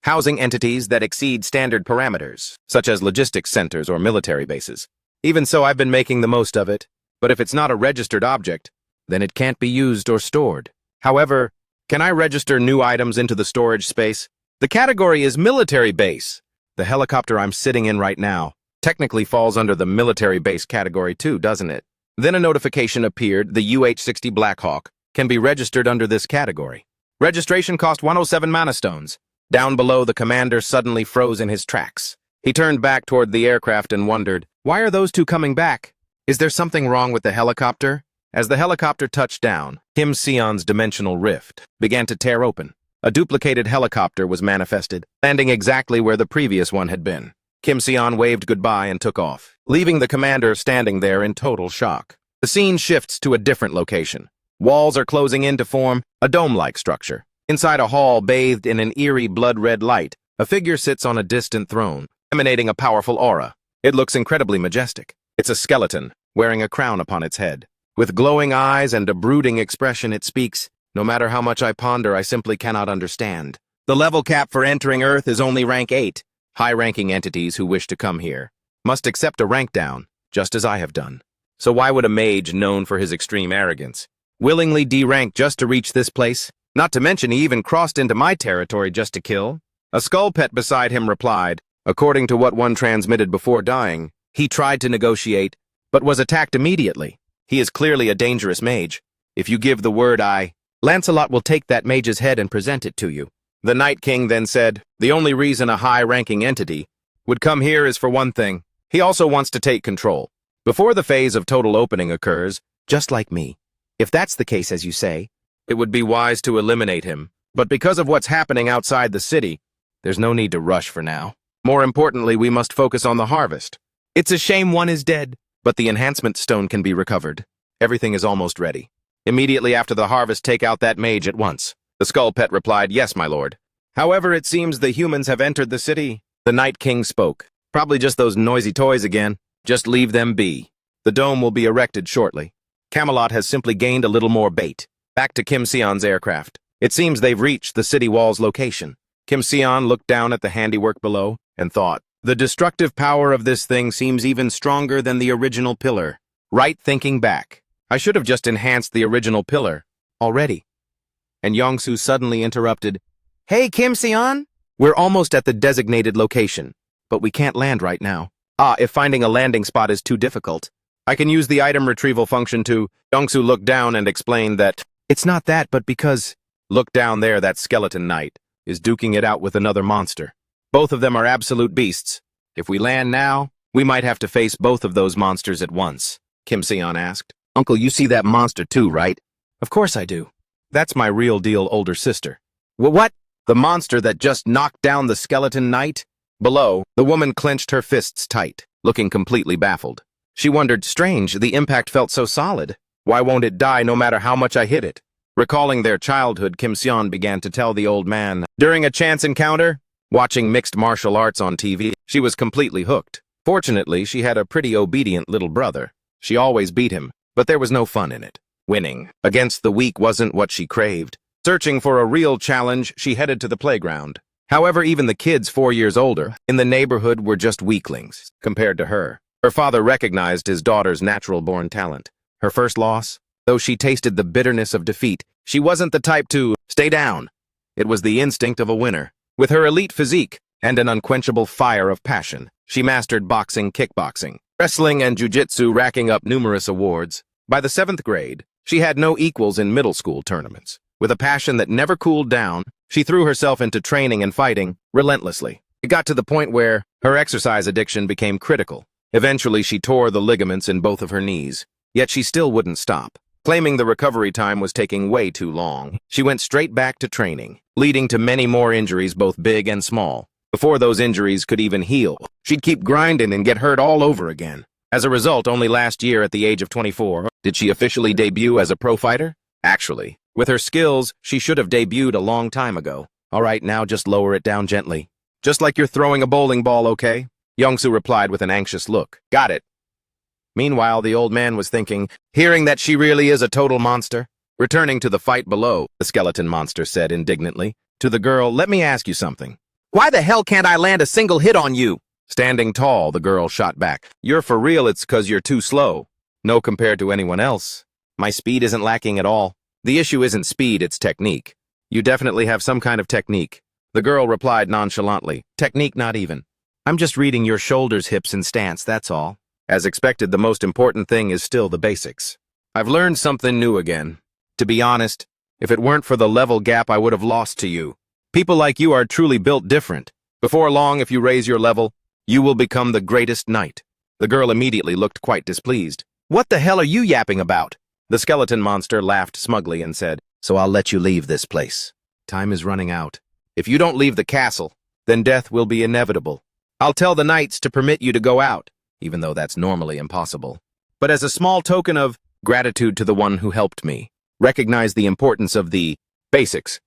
A: housing entities that exceed standard parameters, such as logistics centers or military bases. Even so, I've been making the most of it, but if it's not a registered object, then it can't be used or stored. However, can I register new items into the storage space? The category is military base. The helicopter I'm sitting in right now technically falls under the military base category too, doesn't it? Then a notification appeared, the UH-60 Black Hawk can be registered under this category. Registration cost 107 mana stones. Down below, the commander suddenly froze in his tracks. He turned back toward the aircraft and wondered, why are those two coming back? Is there something wrong with the helicopter? As the helicopter touched down, Kim Seon's dimensional rift began to tear open. A duplicated helicopter was manifested, landing exactly where the previous one had been. Kim Seon waved goodbye and took off, leaving the commander standing there in total shock. The scene shifts to a different location. Walls are closing in to form a dome-like structure. Inside a hall bathed in an eerie blood-red light, a figure sits on a distant throne, emanating a powerful aura. It looks incredibly majestic. It's a skeleton, wearing a crown upon its head. With glowing eyes and a brooding expression, it speaks, "No matter how much I ponder, I simply cannot understand. The level cap for entering Earth is only rank 8. High-ranking entities who wish to come here must accept a rank down, just as I have done. So why would a mage known for his extreme arrogance willingly derank just to reach this place? Not to mention he even crossed into my territory just to kill." A skull pet beside him replied, according to what one transmitted before dying, he tried to negotiate, but was attacked immediately. He is clearly a dangerous mage. If you give the word, Lancelot will take that mage's head and present it to you. The Night King then said, the only reason a high-ranking entity would come here is for one thing. He also wants to take control. Before the phase of total opening occurs, just like me. If that's the case, as you say, it would be wise to eliminate him. But because of what's happening outside the city, there's no need to rush for now. More importantly, we must focus on the harvest. It's a shame one is dead, but the enhancement stone can be recovered. Everything is almost ready. Immediately after the harvest, take out that mage at once. The skull pet replied, yes, my lord. However, it seems the humans have entered the city. The Night King spoke. Probably just those noisy toys again. Just leave them be. The dome will be erected shortly. Camelot has simply gained a little more bait. Back to Kim Seon's aircraft. It seems they've reached the city wall's location. Kim Seon looked down at the handiwork below and thought, the destructive power of this thing seems even stronger than the original pillar. Right thinking back. I should have just enhanced the original pillar already. And Yongsu suddenly interrupted, hey, Kim Seon? We're almost at the designated location, but we can't land right now. If finding a landing spot is too difficult, I can use the item retrieval function to... Yongsu looked down and explained that, it's not that, but because... Look down there, that skeleton knight is duking it out with another monster. Both of them are absolute beasts. If we land now, we might have to face both of those monsters at once, Kim Seon asked. Uncle, you see that monster too, right? Of course I do. That's my real deal older sister. What? The monster that just knocked down the skeleton knight? Below, the woman clenched her fists tight, looking completely baffled. She wondered, strange, the impact felt so solid. Why won't it die no matter how much I hit it? Recalling their childhood, Kim Seon began to tell the old man, during a chance encounter, watching mixed martial arts on TV, she was completely hooked. Fortunately, she had a pretty obedient little brother. She always beat him, but there was no fun in it. Winning against the weak wasn't what she craved. Searching for a real challenge, she headed to the playground. However, even the kids 4 years older in the neighborhood were just weaklings compared to her. Her father recognized his daughter's natural-born talent. Her first loss, though she tasted the bitterness of defeat, she wasn't the type to stay down. It was the instinct of a winner. With her elite physique and an unquenchable fire of passion, she mastered boxing, kickboxing, wrestling, and jiu-jitsu, racking up numerous awards. By the 7th grade, she had no equals in middle school tournaments. With a passion that never cooled down, she threw herself into training and fighting relentlessly. It got to the point where her exercise addiction became critical. Eventually, she tore the ligaments in both of her knees, yet she still wouldn't stop. Claiming the recovery time was taking way too long, she went straight back to training, leading to many more injuries, both big and small. Before those injuries could even heal, she'd keep grinding and get hurt all over again. As a result, only last year at the age of 24, did she officially debut as a pro fighter? Actually, with her skills, she should have debuted a long time ago. All right, now just lower it down gently. Just like you're throwing a bowling ball, okay? Yongsoo replied with an anxious look. Got it. Meanwhile, the old man was thinking, hearing that she really is a total monster. Returning to the fight below, the skeleton monster said indignantly. To the girl, let me ask you something. Why the hell can't I land a single hit on you? Standing tall, the girl shot back. You're for real, it's 'cause you're too slow. No compared to anyone else. My speed isn't lacking at all. The issue isn't speed, it's technique. You definitely have some kind of technique. The girl replied nonchalantly. Technique not even. I'm just reading your shoulders, hips, and stance, that's all. As expected, the most important thing is still the basics. I've learned something new again. To be honest, if it weren't for the level gap, I would have lost to you. People like you are truly built different. Before long, if you raise your level, you will become the greatest knight. The girl immediately looked quite displeased. What the hell are you yapping about? The skeleton monster laughed smugly and said, So I'll let you leave this place. Time is running out. If you don't leave the castle, then death will be inevitable. I'll tell the knights to permit you to go out, even though that's normally impossible. But as a small token of gratitude to the one who helped me, recognize the importance of the basics.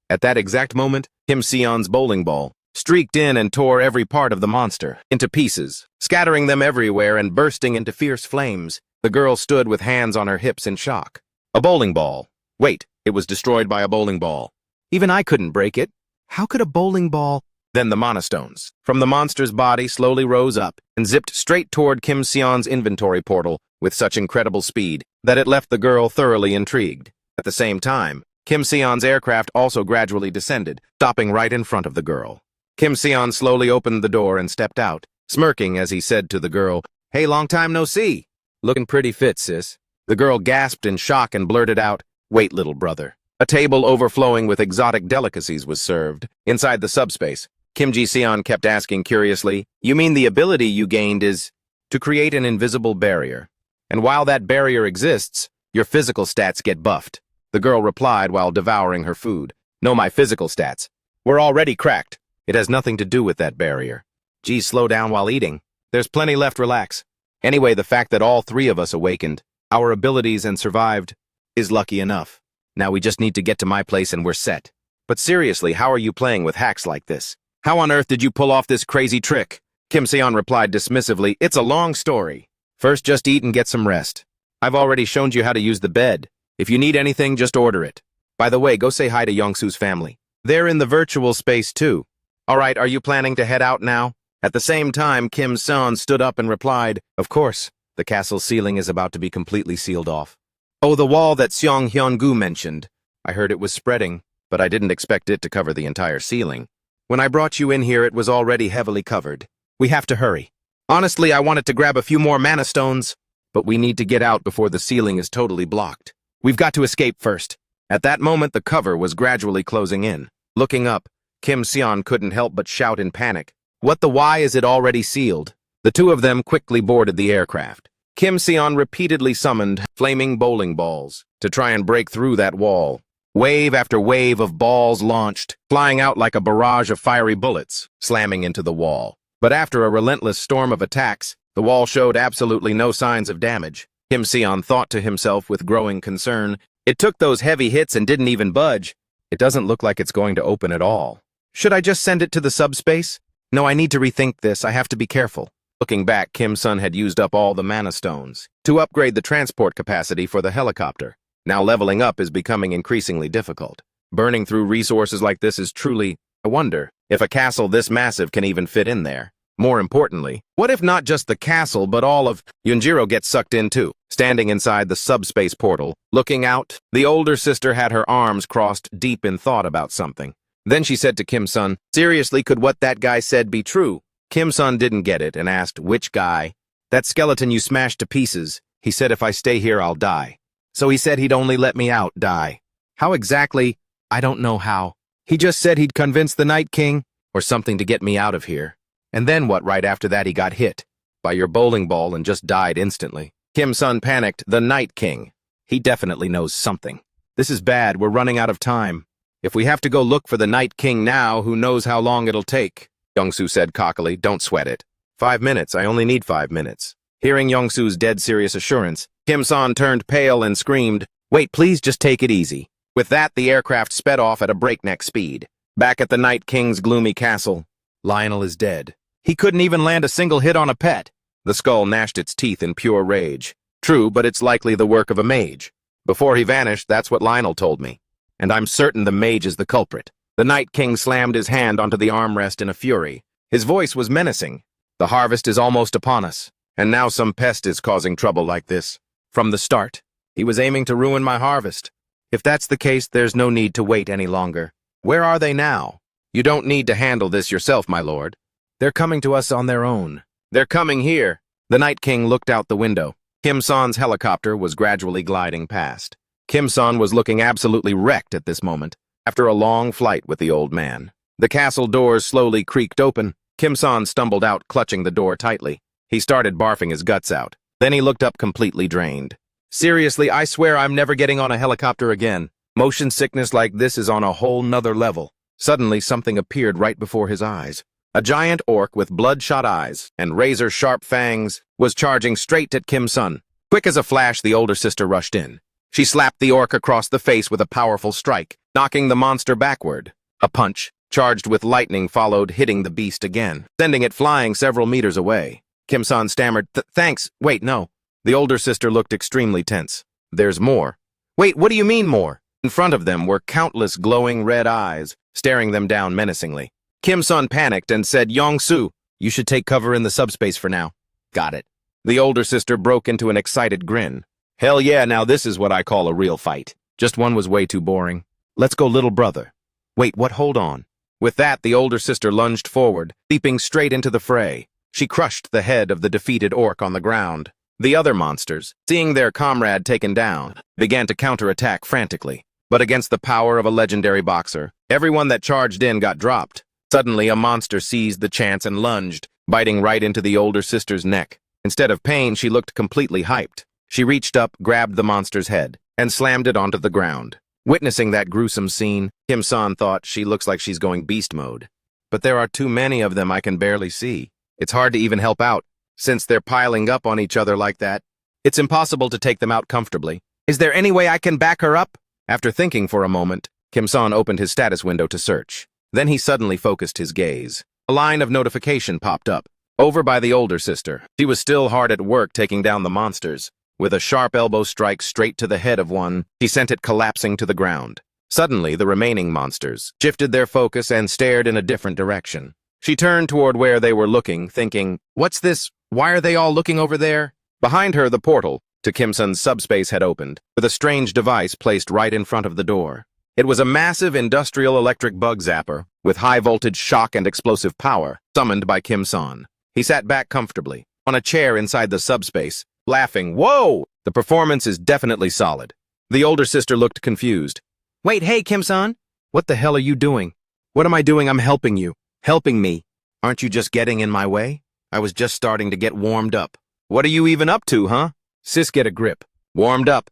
A: At that exact moment, Kim Seon's bowling ball streaked in and tore every part of the monster into pieces, scattering them everywhere and bursting into fierce flames. The girl stood with hands on her hips in shock. A bowling ball. Wait, it was destroyed by a bowling ball. Even I couldn't break it. How could a bowling ball? Then the monostones from the monster's body slowly rose up and zipped straight toward Kim Seon's inventory portal with such incredible speed that it left the girl thoroughly intrigued. At the same time, Kim Seon's aircraft also gradually descended, stopping right in front of the girl. Kim Seon slowly opened the door and stepped out, smirking as he said to the girl, Hey, long time no see. Looking pretty fit, sis. The girl gasped in shock and blurted out, Wait, little brother. A table overflowing with exotic delicacies was served. Inside the subspace, Kim Ji-seon kept asking curiously, You mean the ability you gained is to create an invisible barrier? And while that barrier exists, your physical stats get buffed. The girl replied while devouring her food. No, my physical stats. We're already cracked. It has nothing to do with that barrier. Geez, slow down while eating. There's plenty left, relax. Anyway, the fact that all three of us awakened, our abilities and survived, is lucky enough. Now we just need to get to my place and we're set. But seriously, how are you playing with hacks like this? How on earth did you pull off this crazy trick? Kim Seon replied dismissively, It's a long story. First, just eat and get some rest. I've already shown you how to use the bed. If you need anything, just order it. By the way, go say hi to Yongsoo's family. They're in the virtual space too. All right, are you planning to head out now? At the same time, Kim Seon stood up and replied, Of course. The castle's ceiling is about to be completely sealed off. Oh, the wall that Seong Hyun-gu mentioned. I heard it was spreading, but I didn't expect it to cover the entire ceiling. When I brought you in here, it was already heavily covered. We have to hurry. Honestly, I wanted to grab a few more mana stones, but we need to get out before the ceiling is totally blocked. We've got to escape first. At that moment, the cover was gradually closing in. Looking up, Kim Seon couldn't help but shout in panic. What the why is it already sealed? The two of them quickly boarded the aircraft. Kim Seon repeatedly summoned flaming bowling balls to try and break through that wall. Wave after wave of balls launched, flying out like a barrage of fiery bullets, slamming into the wall. But after a relentless storm of attacks, the wall showed absolutely no signs of damage. Kim Seon thought to himself with growing concern, It took those heavy hits and didn't even budge. It doesn't look like it's going to open at all. Should I just send it to the subspace? No, I need to rethink this. I have to be careful. Looking back, Kim Sun had used up all the mana stones to upgrade the transport capacity for the helicopter. Now leveling up is becoming increasingly difficult. Burning through resources like this is truly, I wonder, if a castle this massive can even fit in there. More importantly, what if not just the castle, but all of Yunjiro gets sucked in too? Standing inside the subspace portal, looking out, the older sister had her arms crossed deep in thought about something. Then she said to Kim Sun, Seriously, could what that guy said be true? Kim Sun didn't get it and asked, Which guy? That skeleton you smashed to pieces. He said if I stay here, I'll die. So he said he'd only let me out, die. How exactly? I don't know how. He just said he'd convince the Night King or something to get me out of here. And then what? Right after that he got hit by your bowling ball and just died instantly. Kim-sun panicked. The Night King. He definitely knows something. This is bad. We're running out of time. If we have to go look for the Night King now, who knows how long it'll take? Young-soo said cockily. Don't sweat it. 5 minutes. I only need 5 minutes. Hearing Young-soo's dead serious assurance, Kim-sun turned pale and screamed, Wait, please just take it easy. With that, the aircraft sped off at a breakneck speed. Back at the Night King's gloomy castle, Lionel is dead. He couldn't even land a single hit on a pet. The skull gnashed its teeth in pure rage. True, but it's likely the work of a mage. Before he vanished, that's what Lionel told me. And I'm certain the mage is the culprit. The Night King slammed his hand onto the armrest in a fury. His voice was menacing. The harvest is almost upon us, and now some pest is causing trouble like this. From the start, he was aiming to ruin my harvest. If that's the case, there's no need to wait any longer. Where are they now? You don't need to handle this yourself, my lord. They're coming to us on their own. They're coming here. The Night King looked out the window. Kim-sun's helicopter was gradually gliding past. Kim-sun was looking absolutely wrecked at this moment, after a long flight with the old man. The castle doors slowly creaked open. Kim-sun stumbled out, clutching the door tightly. He started barfing his guts out. Then he looked up completely drained. Seriously, I swear I'm never getting on a helicopter again. Motion sickness like this is on a whole nother level. Suddenly, something appeared right before his eyes. A giant orc with bloodshot eyes and razor-sharp fangs was charging straight at Kim-sun. Quick as a flash, the older sister rushed in. She slapped the orc across the face with a powerful strike, knocking the monster backward. A punch, charged with lightning, followed, hitting the beast again, sending it flying several meters away. Kim-sun stammered, Thanks. Wait, no. The older sister looked extremely tense. There's more. Wait, what do you mean more? In front of them were countless glowing red eyes, staring them down menacingly. Kim-sun panicked and said, Young-soo, you should take cover in the subspace for now. Got it. The older sister broke into an excited grin. Hell yeah, now this is what I call a real fight. Just one was way too boring. Let's go, little brother. Wait, what? Hold on. With that, the older sister lunged forward, leaping straight into the fray. She crushed the head of the defeated orc on the ground. The other monsters, seeing their comrade taken down, began to counterattack frantically. But against the power of a legendary boxer, everyone that charged in got dropped. Suddenly, a monster seized the chance and lunged, biting right into the older sister's neck. Instead of pain, she looked completely hyped. She reached up, grabbed the monster's head, and slammed it onto the ground. Witnessing that gruesome scene, Kim-sun thought she looks like she's going beast mode. But there are too many of them I can barely see. It's hard to even help out, since they're piling up on each other like that. It's impossible to take them out comfortably. Is there any way I can back her up? After thinking for a moment, Kim-sun opened his status window to search. Then he suddenly focused his gaze. A line of notification popped up. Over by the older sister. She was still hard at work taking down the monsters. With a sharp elbow strike straight to the head of one, she sent it collapsing to the ground. Suddenly, the remaining monsters shifted their focus and stared in a different direction. She turned toward where they were looking, thinking, What's this? Why are they all looking over there? Behind her, the portal to Kim-sun's subspace had opened, with a strange device placed right in front of the door. It was a massive industrial electric bug zapper with high-voltage shock and explosive power, summoned by Kim-sun. He sat back comfortably, on a chair inside the subspace, laughing. Whoa! The performance is definitely solid. The older sister looked confused. Wait, hey, Kim-sun! What the hell are you doing? What am I doing? I'm helping you. Helping me. Aren't you just getting in my way? I was just starting to get warmed up. What are you even up to, huh? Sis, get a grip. Warmed up.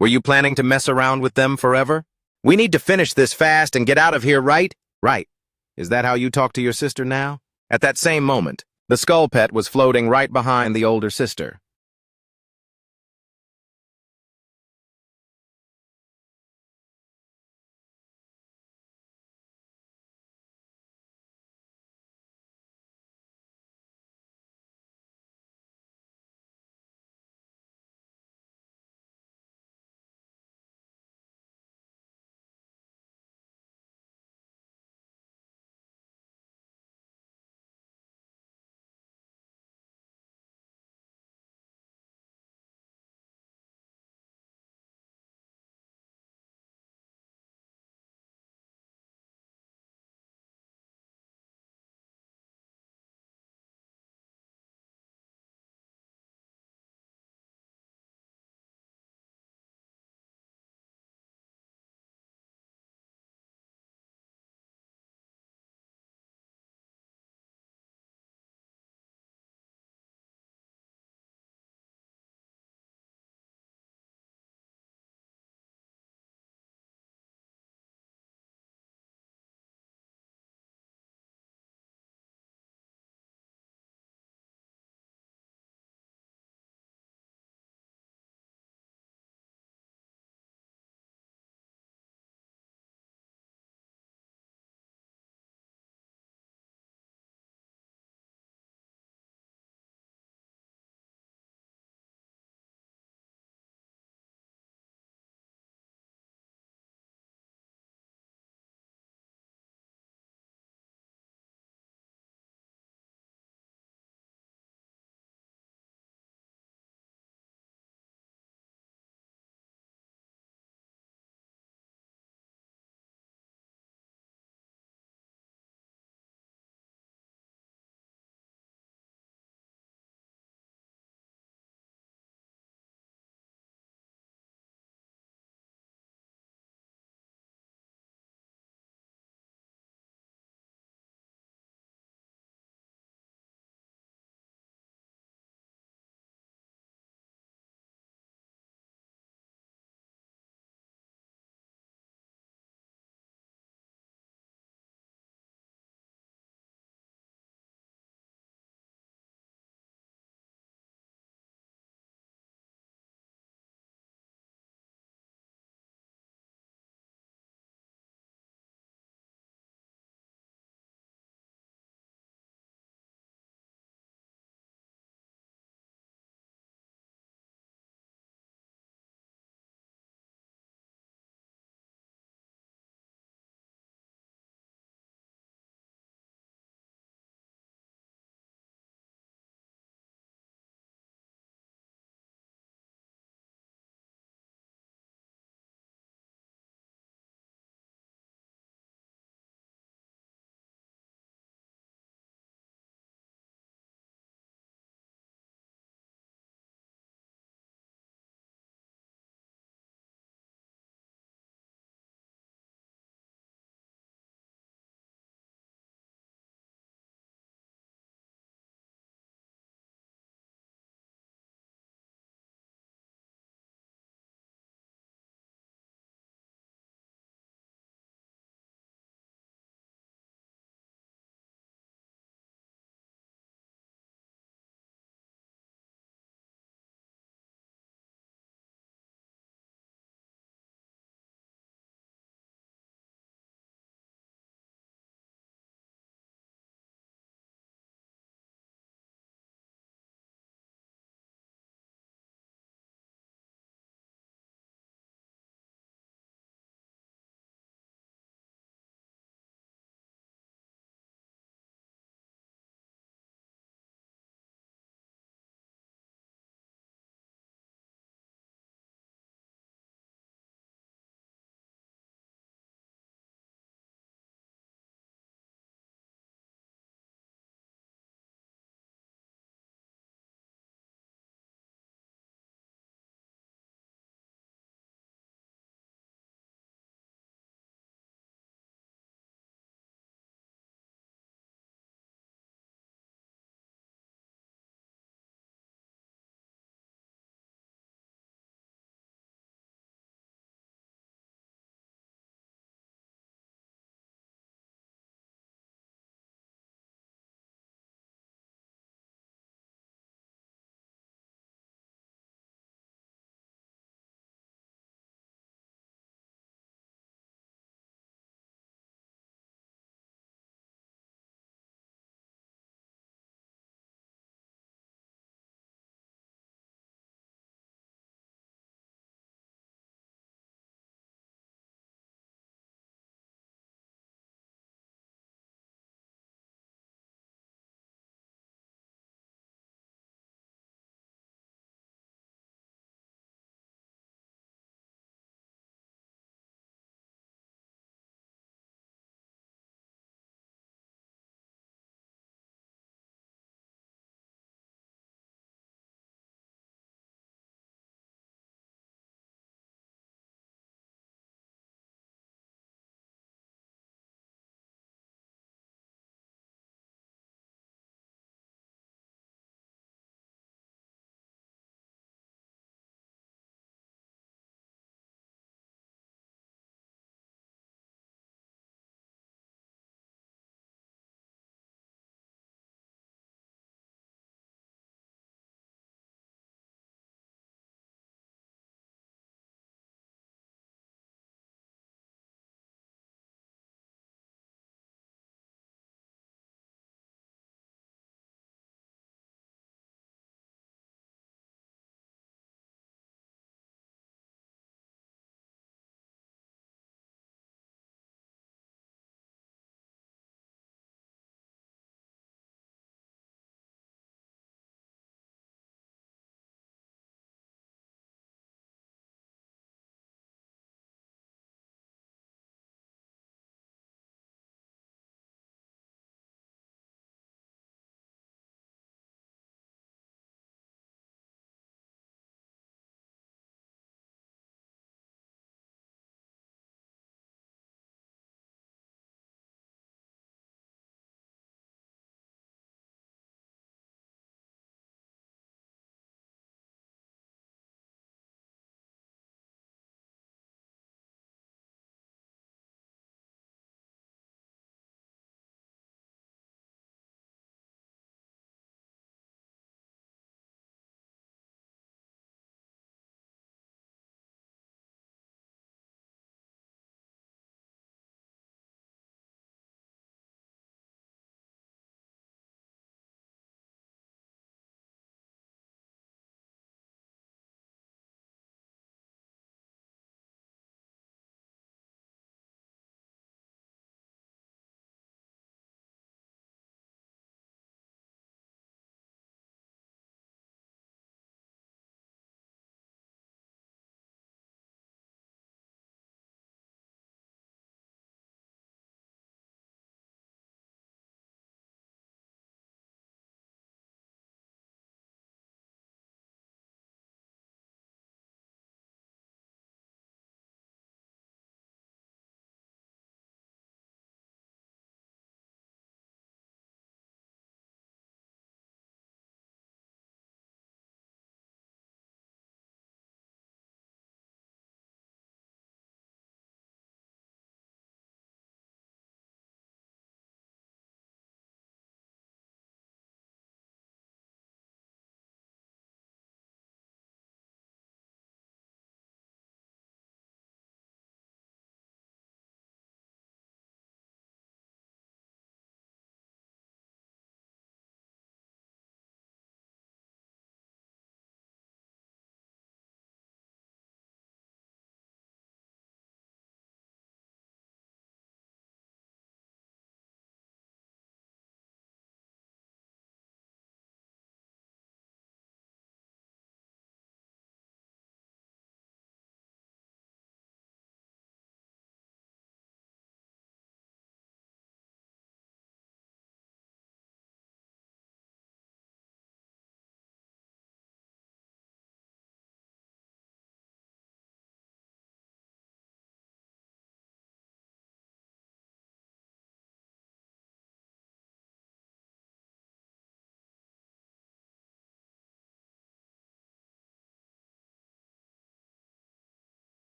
A: Were you planning to mess around with them forever? We need to finish this fast and get out of here, right? Right. Is that how you talk to your sister now? At that same moment, the skull pet was floating right behind the older sister.